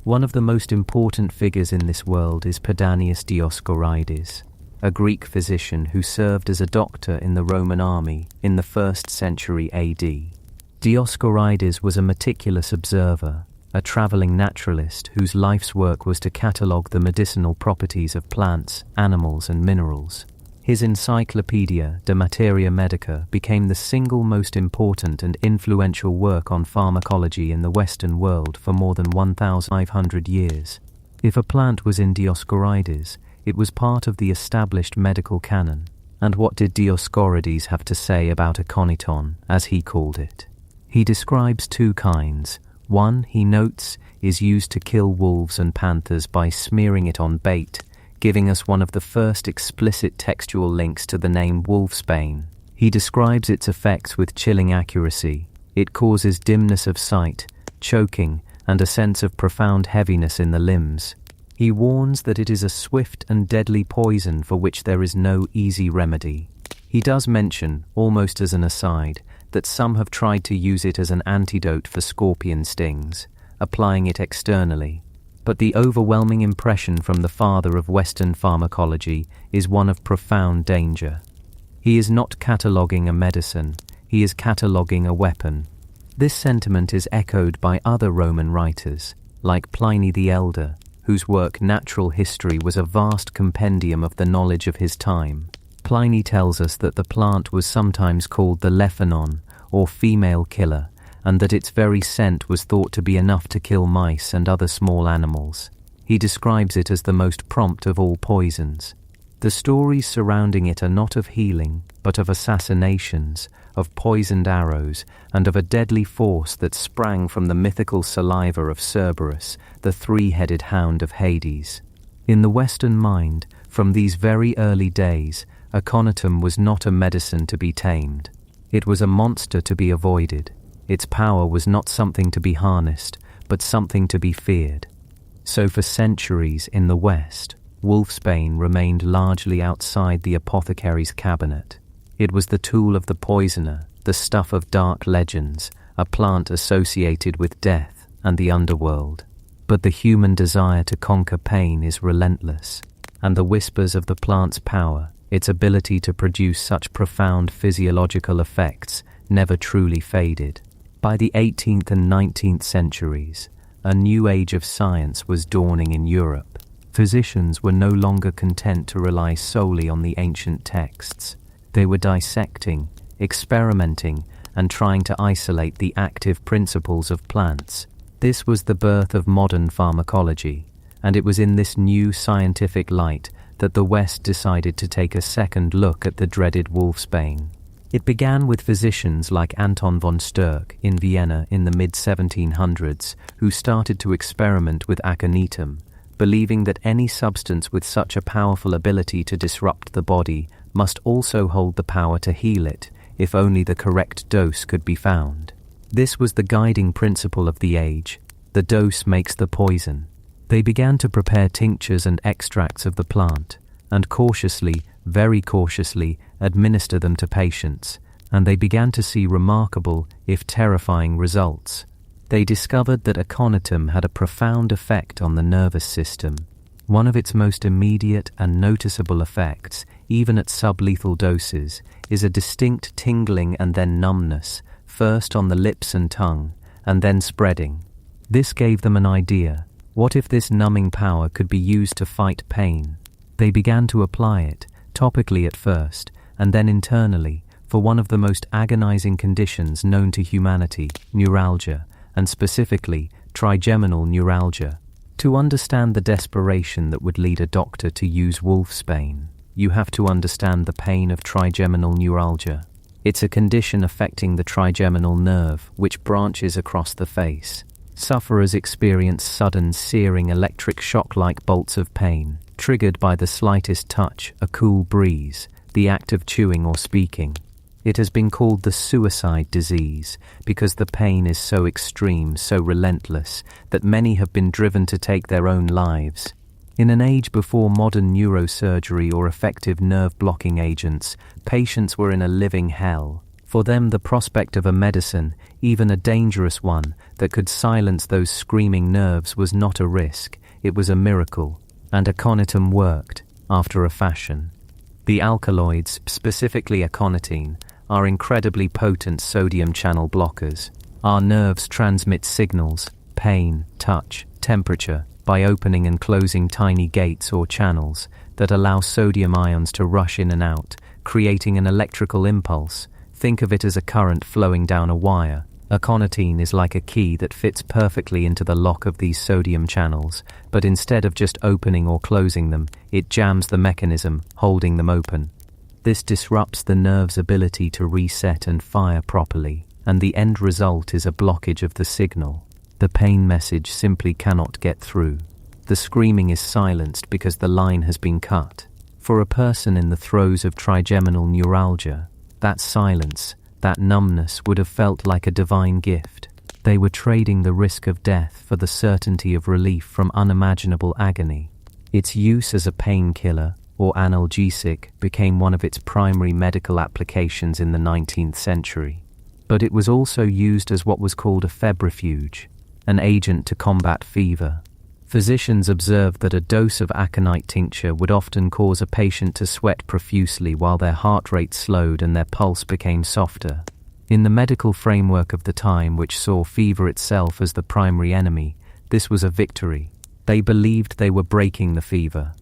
One of the most important figures in this world is Pedanius Dioscorides, a Greek physician who served as a doctor in the Roman army in the 1st century AD. Dioscorides was a meticulous observer, a traveling naturalist whose life's work was to catalogue the medicinal properties of plants, animals, and minerals. His encyclopedia, De Materia Medica, became the single most important and influential work on pharmacology in the Western world for more than 1,500 years. If a plant was in Dioscorides, it was part of the established medical canon. And what did Dioscorides have to say about Aconiton, as he called it? He describes two kinds. One, he notes, is used to kill wolves and panthers by smearing it on bait, giving us one of the first explicit textual links to the name Wolfsbane. He describes its effects with chilling accuracy. It causes dimness of sight, choking, and a sense of profound heaviness in the limbs. He warns that it is a swift and deadly poison for which there is no easy remedy. He does mention, almost as an aside, that some have tried to use it as an antidote for scorpion stings, applying it externally. But the overwhelming impression from the father of Western pharmacology is one of profound danger. He is not cataloguing a medicine, he is cataloguing a weapon. This sentiment is echoed by other Roman writers, like Pliny the Elder, whose work Natural History was a vast compendium of the knowledge of his time. Pliny tells us that the plant was sometimes called the Lephanon, or female killer, and that its very scent was thought to be enough to kill mice and other small animals. He describes it as the most prompt of all poisons. The stories surrounding it are not of healing, but of assassinations, of poisoned arrows, and of a deadly force that sprang from the mythical saliva of Cerberus, the three-headed hound of Hades. In the Western mind, from these very early days, Aconitum was not a medicine to be tamed. It was a monster to be avoided. Its power was not something to be harnessed, but something to be feared. So for centuries in the West, Wolfsbane remained largely outside the apothecary's cabinet. It was the tool of the poisoner, the stuff of dark legends, a plant associated with death and the underworld. But the human desire to conquer pain is relentless, and the whispers of the plant's power, its ability to produce such profound physiological effects, never truly faded. By the 18th and 19th centuries, a new age of science was dawning in Europe. Physicians were no longer content to rely solely on the ancient texts. They were dissecting, experimenting, and trying to isolate the active principles of plants. This was the birth of modern pharmacology, and it was in this new scientific light that the West decided to take a second look at the dreaded Wolfsbane. It began with physicians like Anton von Sturck in Vienna in the mid-1700s, who started to experiment with Aconitum, believing that any substance with such a powerful ability to disrupt the body must also hold the power to heal it, if only the correct dose could be found. This was the guiding principle of the age. The dose makes the poison. They began to prepare tinctures and extracts of the plant, and cautiously, very cautiously, administer them to patients, and they began to see remarkable, if terrifying, results. They discovered that Aconitum had a profound effect on the nervous system. One of its most immediate and noticeable effects, even at sublethal doses, is a distinct tingling and then numbness, first on the lips and tongue, and then spreading. This gave them an idea. What if this numbing power could be used to fight pain? They began to apply it, topically at first, and then internally, for one of the most agonizing conditions known to humanity, neuralgia, and specifically, trigeminal neuralgia. To understand the desperation that would lead a doctor to use Wolfsbane, you have to understand the pain of trigeminal neuralgia. It's a condition affecting the trigeminal nerve, which branches across the face. Sufferers experience sudden, searing electric shock-like bolts of pain, triggered by the slightest touch, a cool breeze, the act of chewing or speaking. It has been called the suicide disease because the pain is so extreme, so relentless, that many have been driven to take their own lives. In an age before modern neurosurgery or effective nerve-blocking agents, patients were in a living hell. For them, the prospect of a medicine, even a dangerous one, that could silence those screaming nerves was not a risk, it was a miracle. And Aconitum worked, after a fashion. The alkaloids, specifically aconitine, are incredibly potent sodium channel blockers. Our nerves transmit signals, pain, touch, temperature, by opening and closing tiny gates or channels that allow sodium ions to rush in and out, creating an electrical impulse. Think of it as a current flowing down a wire. Aconitine is like a key that fits perfectly into the lock of these sodium channels, but instead of just opening or closing them, it jams the mechanism, holding them open. This disrupts the nerve's ability to reset and fire properly, and the end result is a blockage of the signal. The pain message simply cannot get through. The screaming is silenced because the line has been cut. For a person in the throes of trigeminal neuralgia, that silence, that numbness would have felt like a divine gift. They were trading the risk of death for the certainty of relief from unimaginable agony. Its use as a painkiller or analgesic became one of its primary medical applications in the 19th century. But it was also used as what was called a febrifuge, an agent to combat fever. Physicians observed that a dose of aconite tincture would often cause a patient to sweat profusely while their heart rate slowed and their pulse became softer. In the medical framework of the time, which saw fever itself as the primary enemy, this was a victory. They believed they were breaking the fever.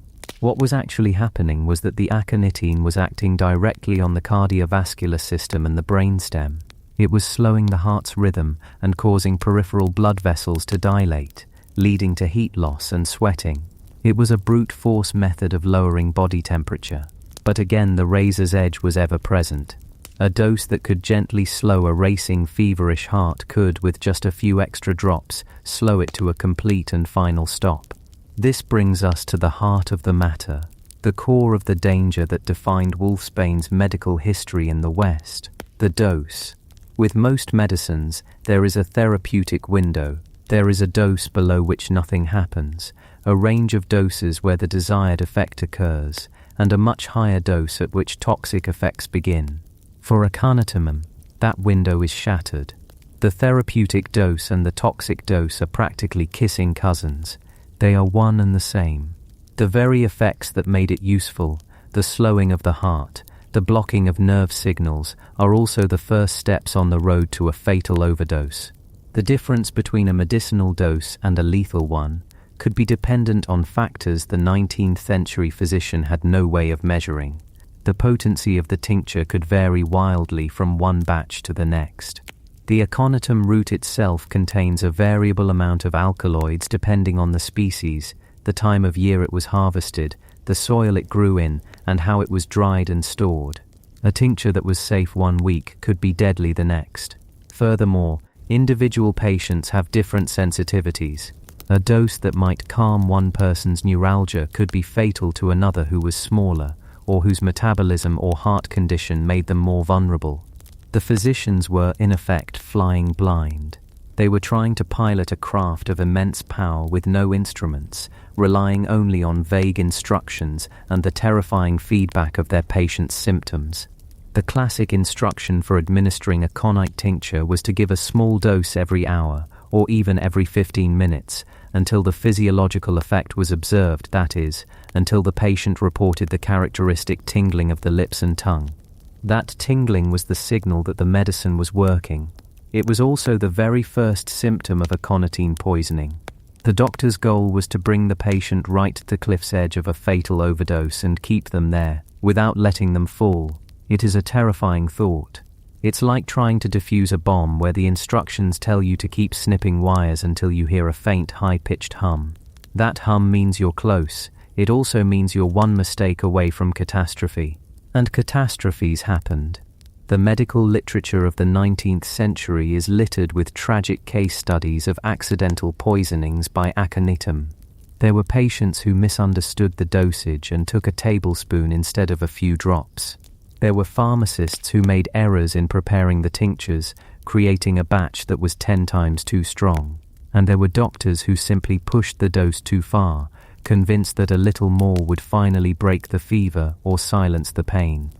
What was actually happening was that the aconitine was acting directly on the cardiovascular system and the brainstem. It was slowing the heart's rhythm and causing peripheral blood vessels to dilate, leading to heat loss and sweating. It was a brute force method of lowering body temperature. But again, the razor's edge was ever present. A dose that could gently slow a racing, feverish heart could, with just a few extra drops, slow it to a complete and final stop. This brings us to the heart of the matter, the core of the danger that defined Wolfsbane's medical history in the West, the dose. With most medicines, there is a therapeutic window. There is a dose below which nothing happens, a range of doses where the desired effect occurs, and a much higher dose at which toxic effects begin. For Aconitum, that window is shattered. The therapeutic dose and the toxic dose are practically kissing cousins. They are one and the same. The very effects that made it useful, the slowing of the heart, the blocking of nerve signals, are also the first steps on the road to a fatal overdose. The difference between a medicinal dose and a lethal one could be dependent on factors the 19th century physician had no way of measuring. The potency of the tincture could vary wildly from one batch to the next. The Aconitum root itself contains a variable amount of alkaloids depending on the species, the time of year it was harvested, the soil it grew in, and how it was dried and stored. A tincture that was safe 1 week could be deadly the next. Furthermore, individual patients have different sensitivities. A dose that might calm one person's neuralgia could be fatal to another who was smaller, or whose metabolism or heart condition made them more vulnerable. The physicians were, in effect, flying blind. They were trying to pilot a craft of immense power with no instruments, relying only on vague instructions and the terrifying feedback of their patients' symptoms. The classic instruction for administering aconite tincture was to give a small dose every hour, or even every 15 minutes, until the physiological effect was observed, that is, until the patient reported the characteristic tingling of the lips and tongue. That tingling was the signal that the medicine was working. It was also the very first symptom of aconitine poisoning. The doctor's goal was to bring the patient right to the cliff's edge of a fatal overdose and keep them there, without letting them fall. It is a terrifying thought. It's like trying to defuse a bomb where the instructions tell you to keep snipping wires until you hear a faint, high-pitched hum. That hum means you're close. It also means you're one mistake away from catastrophe. And catastrophes happened. The medical literature of the 19th century is littered with tragic case studies of accidental poisonings by aconitum. There were patients who misunderstood the dosage and took a tablespoon instead of a few drops. There were pharmacists who made errors in preparing the tinctures, creating a batch that was 10 times too strong. And there were doctors who simply pushed the dose too far, convinced that a little more would finally break the fever or silence the pain.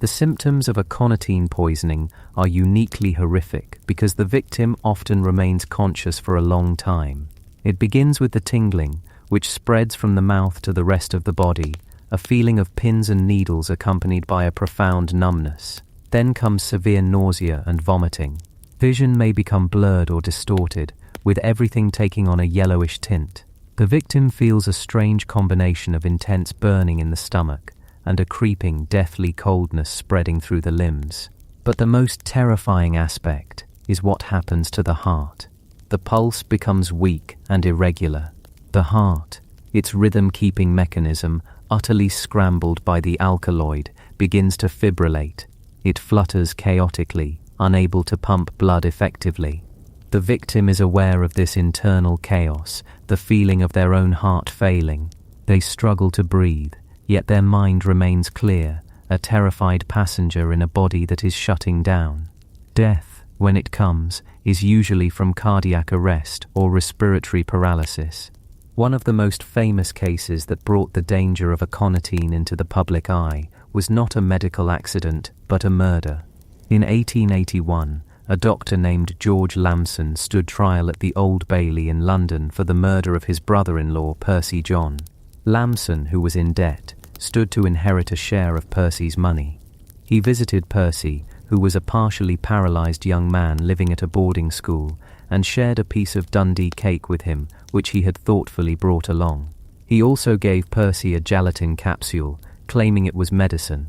The symptoms of aconitine poisoning are uniquely horrific because the victim often remains conscious for a long time. It begins with the tingling, which spreads from the mouth to the rest of the body, a feeling of pins and needles accompanied by a profound numbness. Then comes severe nausea and vomiting. Vision may become blurred or distorted, with everything taking on a yellowish tint. The victim feels a strange combination of intense burning in the stomach and a creeping, deathly coldness spreading through the limbs. But the most terrifying aspect is what happens to the heart. The pulse becomes weak and irregular. The heart, its rhythm-keeping mechanism, utterly scrambled by the alkaloid, begins to fibrillate. It flutters chaotically, unable to pump blood effectively. The victim is aware of this internal chaos, the feeling of their own heart failing. They struggle to breathe, yet their mind remains clear, a terrified passenger in a body that is shutting down. Death, when it comes, is usually from cardiac arrest or respiratory paralysis. One of the most famous cases that brought the danger of aconitine into the public eye was not a medical accident, but a murder. In 1881, a doctor named George Lamson stood trial at the Old Bailey in London for the murder of his brother-in-law, Percy John. Lamson, who was in debt, stood to inherit a share of Percy's money. He visited Percy, who was a partially paralyzed young man living at a boarding school, and shared a piece of Dundee cake with him, which he had thoughtfully brought along. He also gave Percy a gelatin capsule, claiming it was medicine.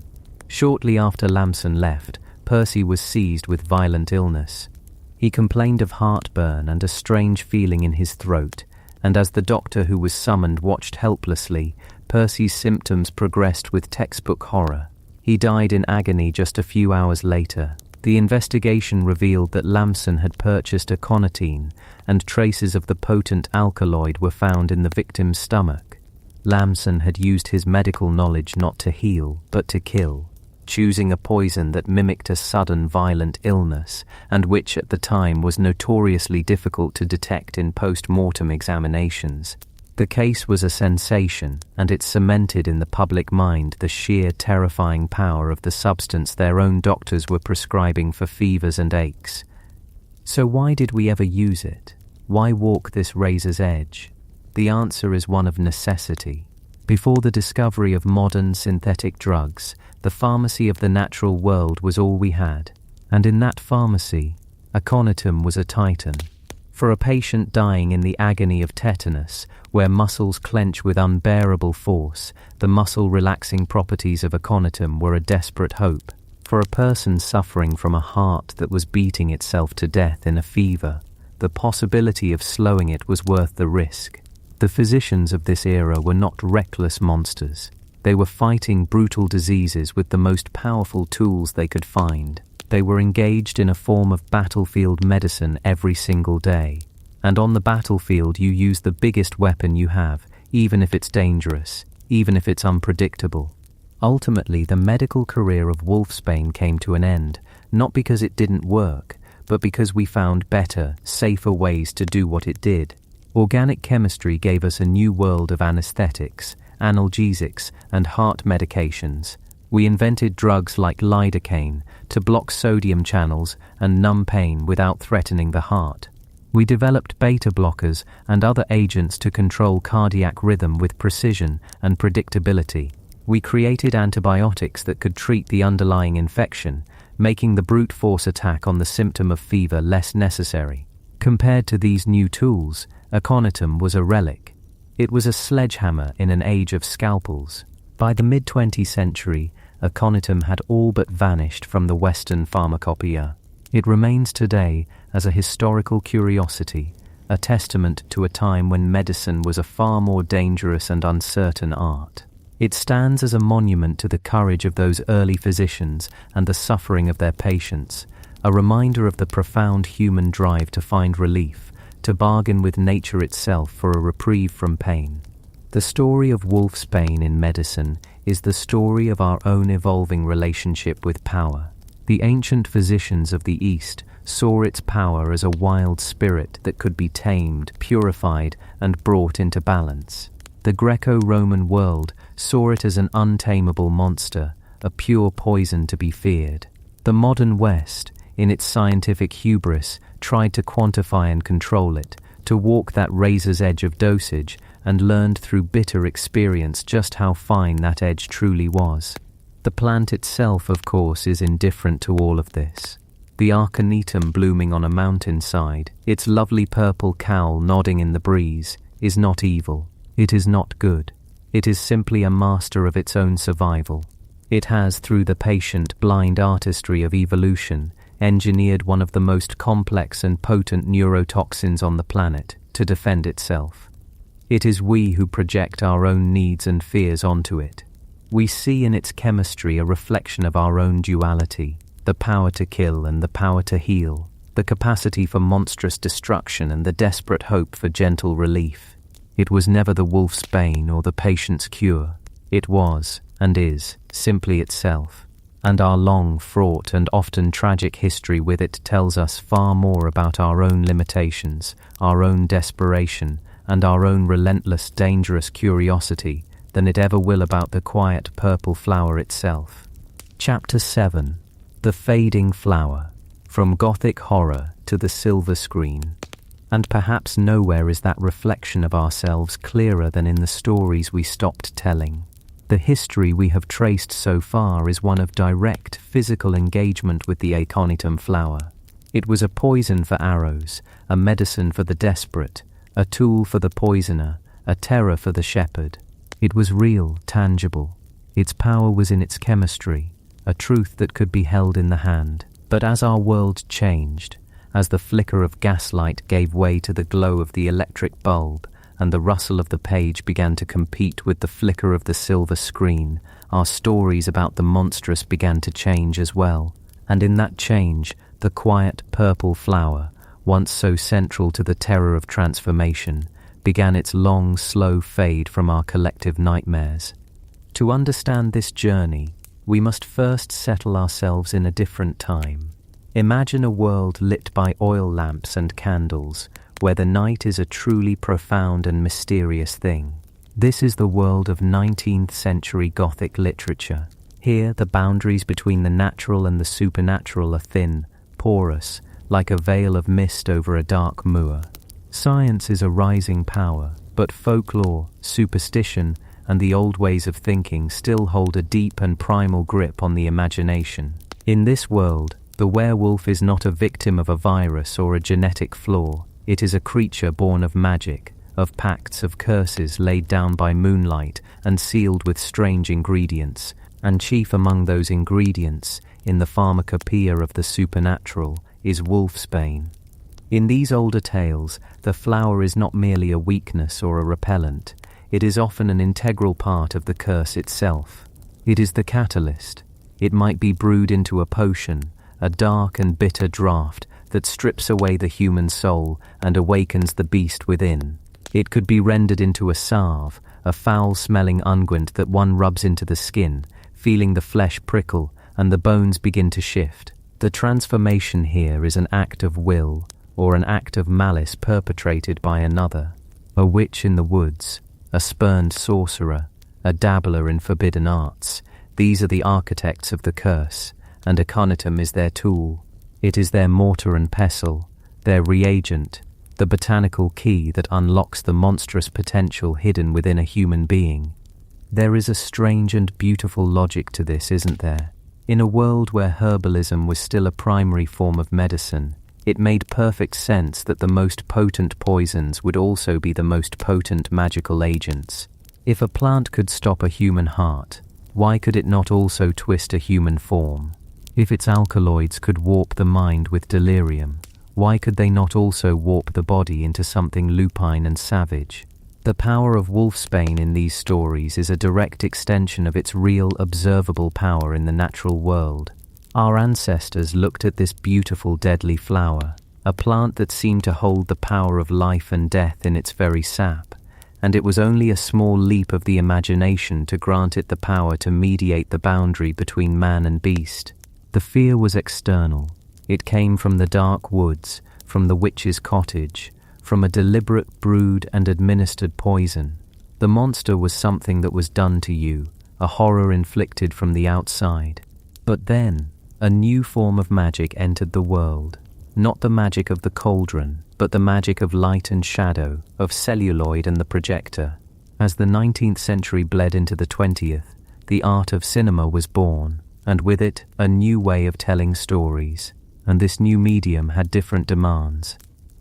Shortly after Lamson left, Percy was seized with violent illness. He complained of heartburn and a strange feeling in his throat, and as the doctor who was summoned watched helplessly, Percy's symptoms progressed with textbook horror. He died in agony just a few hours later. The investigation revealed that Lamson had purchased aconitine, and traces of the potent alkaloid were found in the victim's stomach. Lamson had used his medical knowledge not to heal, but to kill, choosing a poison that mimicked a sudden violent illness, and which at the time was notoriously difficult to detect in post-mortem examinations. The case was a sensation, and it cemented in the public mind the sheer terrifying power of the substance their own doctors were prescribing for fevers and aches. So why did we ever use it? Why walk this razor's edge? The answer is one of necessity. Before the discovery of modern synthetic drugs, the pharmacy of the natural world was all we had, and in that pharmacy, Aconitum was a titan. For a patient dying in the agony of tetanus, where muscles clench with unbearable force, the muscle-relaxing properties of Aconitum were a desperate hope. For a person suffering from a heart that was beating itself to death in a fever, the possibility of slowing it was worth the risk. The physicians of this era were not reckless monsters. They were fighting brutal diseases with the most powerful tools they could find. They were engaged in a form of battlefield medicine every single day. And on the battlefield you use the biggest weapon you have, even if it's dangerous, even if it's unpredictable. Ultimately, the medical career of Wolfsbane came to an end, not because it didn't work, but because we found better, safer ways to do what it did. Organic chemistry gave us a new world of anesthetics, analgesics, and heart medications. We invented drugs like lidocaine to block sodium channels and numb pain without threatening the heart. We developed beta blockers and other agents to control cardiac rhythm with precision and predictability. We created antibiotics that could treat the underlying infection, making the brute force attack on the symptom of fever less necessary. Compared to these new tools, Aconitum was a relic. It was a sledgehammer in an age of scalpels. By the mid-20th century, Aconitum had all but vanished from the Western pharmacopoeia. It remains today as a historical curiosity, a testament to a time when medicine was a far more dangerous and uncertain art. It stands as a monument to the courage of those early physicians and the suffering of their patients, a reminder of the profound human drive to find relief, to bargain with nature itself for a reprieve from pain. The story of Wolfsbane in medicine is the story of our own evolving relationship with power. The ancient physicians of the East saw its power as a wild spirit that could be tamed, purified, and brought into balance. The Greco-Roman world saw it as an untamable monster, a pure poison to be feared. The modern West, in its scientific hubris, tried to quantify and control it, to walk that razor's edge of dosage, and learned through bitter experience just how fine that edge truly was. The plant itself, of course, is indifferent to all of this. The Aconitum blooming on a mountainside, its lovely purple cowl nodding in the breeze, is not evil. It is not good. It is simply a master of its own survival. It has, through the patient, blind artistry of evolution, engineered one of the most complex and potent neurotoxins on the planet to defend itself. It is we who project our own needs and fears onto it. We see in its chemistry a reflection of our own duality, the power to kill and the power to heal, the capacity for monstrous destruction and the desperate hope for gentle relief. It was never the wolf's bane or the patient's cure. It was, and is, simply itself. And our long, fraught, and often tragic history with it tells us far more about our own limitations, our own desperation, and our own relentless, dangerous curiosity than it ever will about the quiet purple flower itself. Chapter 7. The Fading Flower. From Gothic horror to the silver screen. And perhaps nowhere is that reflection of ourselves clearer than in the stories we stopped telling. The history we have traced so far is one of direct physical engagement with the Aconitum flower. It was a poison for arrows, a medicine for the desperate, a tool for the poisoner, a terror for the shepherd. It was real, tangible. Its power was in its chemistry, a truth that could be held in the hand. But as our world changed, as the flicker of gaslight gave way to the glow of the electric bulb, and the rustle of the page began to compete with the flicker of the silver screen, our stories about the monstrous began to change as well. And in that change, the quiet purple flower, once so central to the terror of transformation, began its long, slow fade from our collective nightmares. To understand this journey, we must first settle ourselves in a different time. Imagine a world lit by oil lamps and candles, where the night is a truly profound and mysterious thing. This is the world of 19th century Gothic literature. Here, the boundaries between the natural and the supernatural are thin, porous, like a veil of mist over a dark moor. Science is a rising power, but folklore, superstition, and the old ways of thinking still hold a deep and primal grip on the imagination. In this world, the werewolf is not a victim of a virus or a genetic flaw. It is a creature born of magic, of pacts of curses laid down by moonlight and sealed with strange ingredients, and chief among those ingredients, in the pharmacopoeia of the supernatural, is Wolfsbane. In these older tales, the flower is not merely a weakness or a repellent. It is often an integral part of the curse itself. It is the catalyst. It might be brewed into a potion, a dark and bitter draught that strips away the human soul and awakens the beast within. It could be rendered into a salve, a foul-smelling unguent that one rubs into the skin, feeling the flesh prickle and the bones begin to shift. The transformation here is an act of will or an act of malice perpetrated by another. A witch in the woods, a spurned sorcerer, a dabbler in forbidden arts. These are the architects of the curse, and Aconitum is their tool. It is their mortar and pestle, their reagent, the botanical key that unlocks the monstrous potential hidden within a human being. There is a strange and beautiful logic to this, isn't there? In a world where herbalism was still a primary form of medicine, it made perfect sense that the most potent poisons would also be the most potent magical agents. If a plant could stop a human heart, why could it not also twist a human form? If its alkaloids could warp the mind with delirium, why could they not also warp the body into something lupine and savage? The power of Wolfsbane in these stories is a direct extension of its real, observable power in the natural world. Our ancestors looked at this beautiful deadly flower, a plant that seemed to hold the power of life and death in its very sap, and it was only a small leap of the imagination to grant it the power to mediate the boundary between man and beast. The fear was external. It came from the dark woods, from the witch's cottage, from a deliberate brewed and administered poison. The monster was something that was done to you, a horror inflicted from the outside. But then, a new form of magic entered the world. Not the magic of the cauldron, but the magic of light and shadow, of celluloid and the projector. As the 19th century bled into the 20th, the art of cinema was born, and with it, a new way of telling stories. And this new medium had different demands.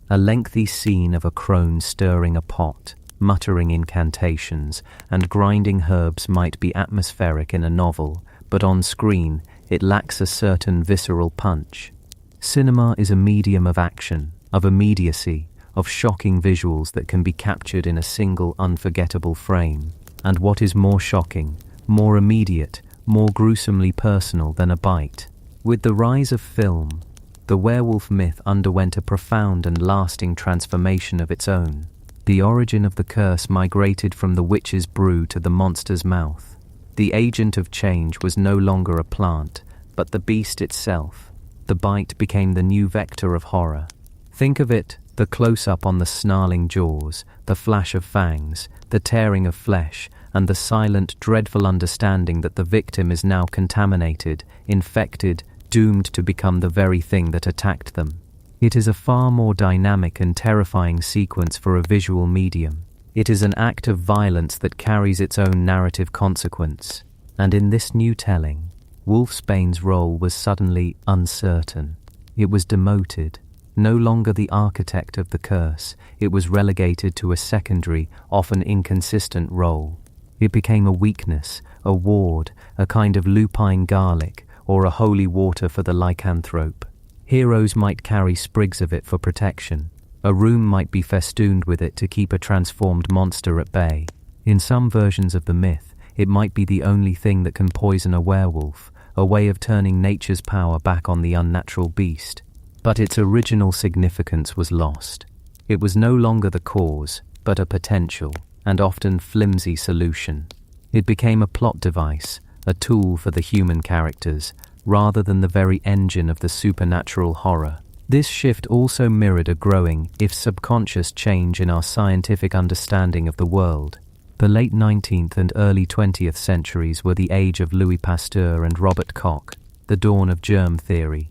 A lengthy scene of a crone stirring a pot, muttering incantations, and grinding herbs might be atmospheric in a novel, but on screen, it lacks a certain visceral punch. Cinema is a medium of action, of immediacy, of shocking visuals that can be captured in a single unforgettable frame. And what is more shocking, more immediate, more gruesomely personal than a bite? With the rise of film, the werewolf myth underwent a profound and lasting transformation of its own. The origin of the curse migrated from the witch's brew to the monster's mouth. The agent of change was no longer a plant, but the beast itself. The bite became the new vector of horror. Think of it, the close-up on the snarling jaws, the flash of fangs, the tearing of flesh, and the silent, dreadful understanding that the victim is now contaminated, infected, doomed to become the very thing that attacked them. It is a far more dynamic and terrifying sequence for a visual medium. It is an act of violence that carries its own narrative consequence. And in this new telling, Wolfsbane's role was suddenly uncertain. It was demoted. No longer the architect of the curse, it was relegated to a secondary, often inconsistent role. It became a weakness, a ward, a kind of lupine garlic, or a holy water for the lycanthrope. Heroes might carry sprigs of it for protection. A room might be festooned with it to keep a transformed monster at bay. In some versions of the myth, it might be the only thing that can poison a werewolf, a way of turning nature's power back on the unnatural beast. But its original significance was lost. It was no longer the cause, but a potential, and often flimsy solution. It became a plot device, a tool for the human characters, rather than the very engine of the supernatural horror. This shift also mirrored a growing, if subconscious, change in our scientific understanding of the world. The late 19th and early 20th centuries were the age of Louis Pasteur and Robert Koch, the dawn of germ theory.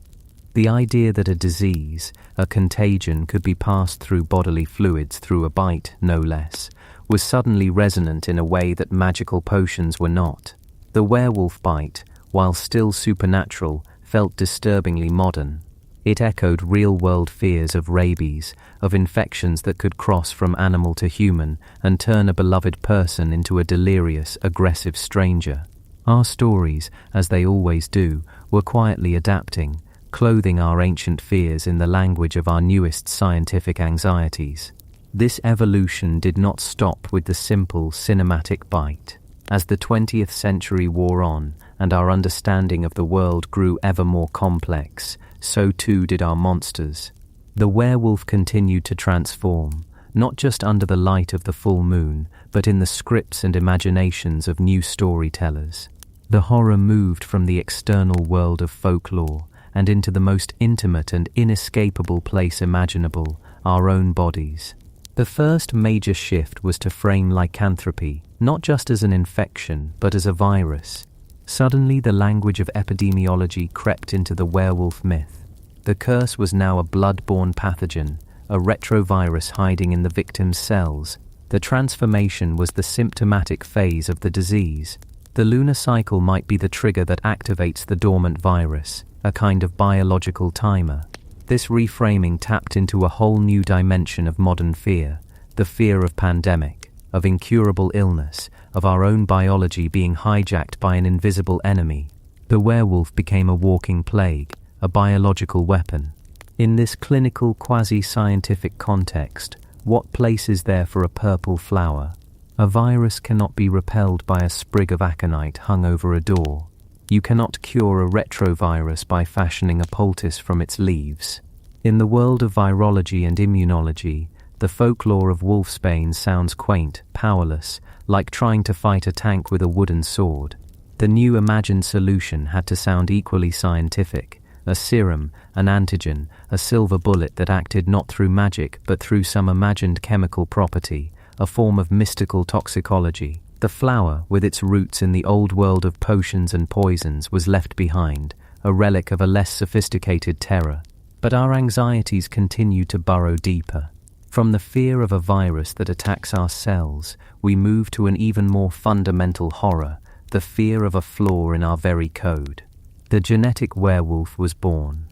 The idea that a disease, a contagion, could be passed through bodily fluids through a bite, no less, was suddenly resonant in a way that magical potions were not. The werewolf bite, while still supernatural, felt disturbingly modern. It echoed real-world fears of rabies, of infections that could cross from animal to human and turn a beloved person into a delirious, aggressive stranger. Our stories, as they always do, were quietly adapting, clothing our ancient fears in the language of our newest scientific anxieties. This evolution did not stop with the simple cinematic bite. As the 20th century wore on and our understanding of the world grew ever more complex, so too did our monsters. The werewolf continued to transform, not just under the light of the full moon, but in the scripts and imaginations of new storytellers. The horror moved from the external world of folklore and into the most intimate and inescapable place imaginable, our own bodies. The first major shift was to frame lycanthropy not just as an infection, but as a virus. Suddenly the language of epidemiology crept into the werewolf myth. The curse was now a blood-borne pathogen, a retrovirus hiding in the victim's cells. The transformation was the symptomatic phase of the disease. The lunar cycle might be the trigger that activates the dormant virus, a kind of biological timer. This reframing tapped into a whole new dimension of modern fear, the fear of pandemic, of incurable illness, of our own biology being hijacked by an invisible enemy. The werewolf became a walking plague, a biological weapon. In this clinical, quasi-scientific context, What place is there for a purple flower? A virus cannot be repelled by a sprig of aconite hung over a door. You cannot cure a retrovirus by fashioning a poultice from its leaves. In the world of virology and immunology, the folklore of Wolfsbane sounds quaint, powerless, like trying to fight a tank with a wooden sword. The new imagined solution had to sound equally scientific: a serum, an antigen, a silver bullet that acted not through magic but through some imagined chemical property, a form of mystical toxicology. The flower, with its roots in the old world of potions and poisons, was left behind, a relic of a less sophisticated terror. But our anxieties continue to burrow deeper. From the fear of a virus that attacks our cells, we move to an even more fundamental horror: the fear of a flaw in our very code. The genetic werewolf was born.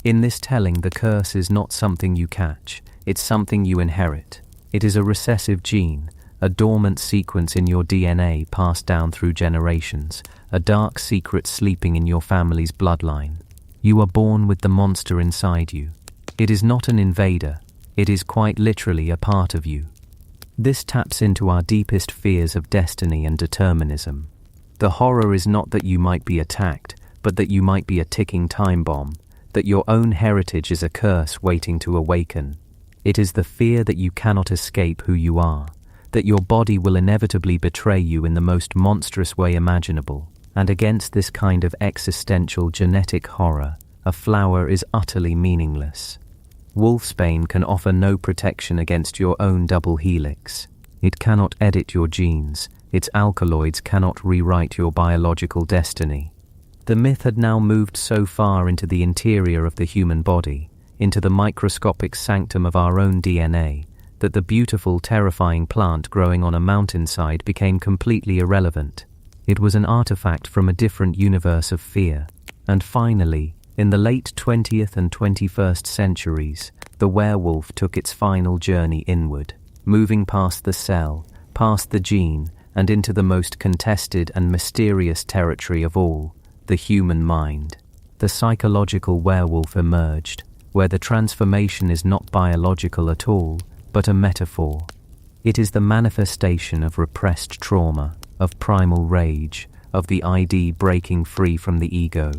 In this telling, the curse is not something you catch, it's something you inherit. It is a recessive gene, a dormant sequence in your DNA passed down through generations, a dark secret sleeping in your family's bloodline. You are born with the monster inside you. It is not an invader, it is quite literally a part of you. This taps into our deepest fears of destiny and determinism. The horror is not that you might be attacked, but that you might be a ticking time bomb, that your own heritage is a curse waiting to awaken. It is the fear that you cannot escape who you are, that your body will inevitably betray you in the most monstrous way imaginable. And against this kind of existential genetic horror, a flower is utterly meaningless. Wolfsbane can offer no protection against your own double helix. It cannot edit your genes, its alkaloids cannot rewrite your biological destiny. The myth had now moved so far into the interior of the human body, into the microscopic sanctum of our own DNA, that the beautiful, terrifying plant growing on a mountainside became completely irrelevant. It was an artifact from a different universe of fear. And finally, in the late 20th and 21st centuries, the werewolf took its final journey inward, moving past the cell, past the gene, and into the most contested and mysterious territory of all, the human mind. The psychological werewolf emerged, where the transformation is not biological at all, but a metaphor. It is the manifestation of repressed trauma, of primal rage, of the ID breaking free from the ego.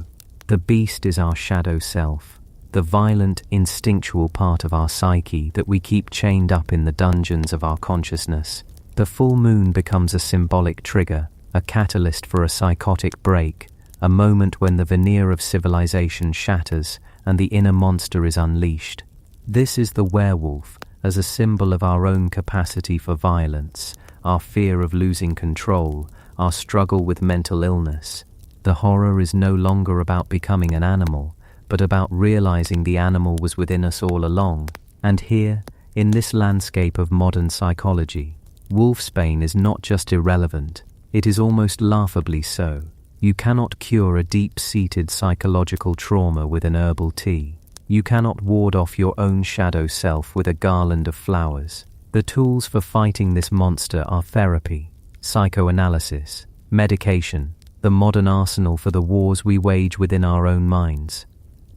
The beast is our shadow self, the violent, instinctual part of our psyche that we keep chained up in the dungeons of our consciousness. The full moon becomes a symbolic trigger, a catalyst for a psychotic break, a moment when the veneer of civilization shatters and the inner monster is unleashed. This is the werewolf, as a symbol of our own capacity for violence, our fear of losing control, our struggle with mental illness. The horror is no longer about becoming an animal, but about realizing the animal was within us all along. And here, in this landscape of modern psychology, Wolfsbane is not just irrelevant, it is almost laughably so. You cannot cure a deep-seated psychological trauma with an herbal tea. You cannot ward off your own shadow self with a garland of flowers. The tools for fighting this monster are therapy, psychoanalysis, medication, the modern arsenal for the wars we wage within our own minds.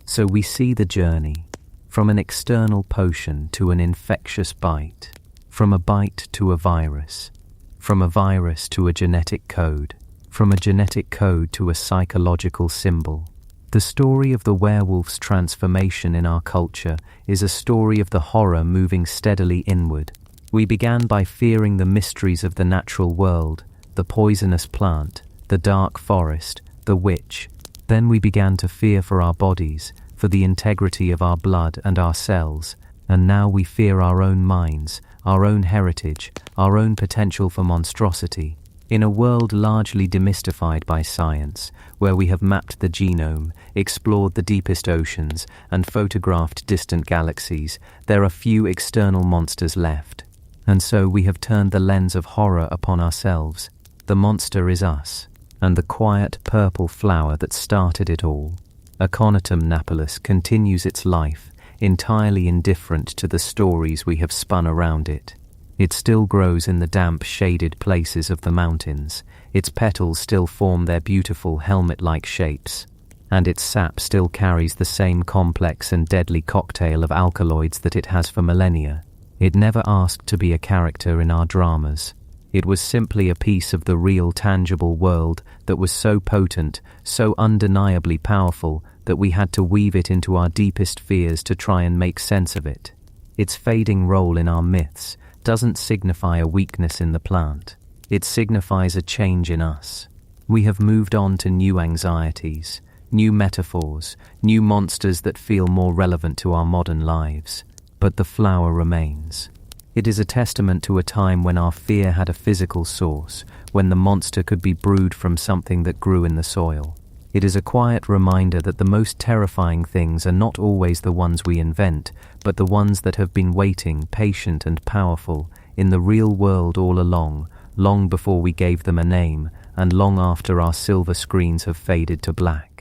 So we see the journey, from an external potion to an infectious bite, from a bite to a virus, from a virus to a genetic code, from a genetic code to a psychological symbol. The story of the werewolf's transformation in our culture is a story of the horror moving steadily inward. We began by fearing the mysteries of the natural world, the poisonous plant, the dark forest, the witch. Then we began to fear for our bodies, for the integrity of our blood and our cells, and now we fear our own minds, our own heritage, our own potential for monstrosity. In a world largely demystified by science, where we have mapped the genome, explored the deepest oceans, and photographed distant galaxies, there are few external monsters left. And so we have turned the lens of horror upon ourselves. The monster is us, and the quiet purple flower that started it all. Aconitum napellus continues its life, entirely indifferent to the stories we have spun around it. It still grows in the damp, shaded places of the mountains, its petals still form their beautiful helmet-like shapes, and its sap still carries the same complex and deadly cocktail of alkaloids that it has for millennia. It never asked to be a character in our dramas. It was simply a piece of the real, tangible world that was so potent, so undeniably powerful, that we had to weave it into our deepest fears to try and make sense of it. Its fading role in our myths doesn't signify a weakness in the plant. It signifies a change in us. We have moved on to new anxieties, new metaphors, new monsters that feel more relevant to our modern lives. But the flower remains. It is a testament to a time when our fear had a physical source, when the monster could be brewed from something that grew in the soil. It is a quiet reminder that the most terrifying things are not always the ones we invent, but the ones that have been waiting, patient and powerful, in the real world all along, long before we gave them a name, and long after our silver screens have faded to black.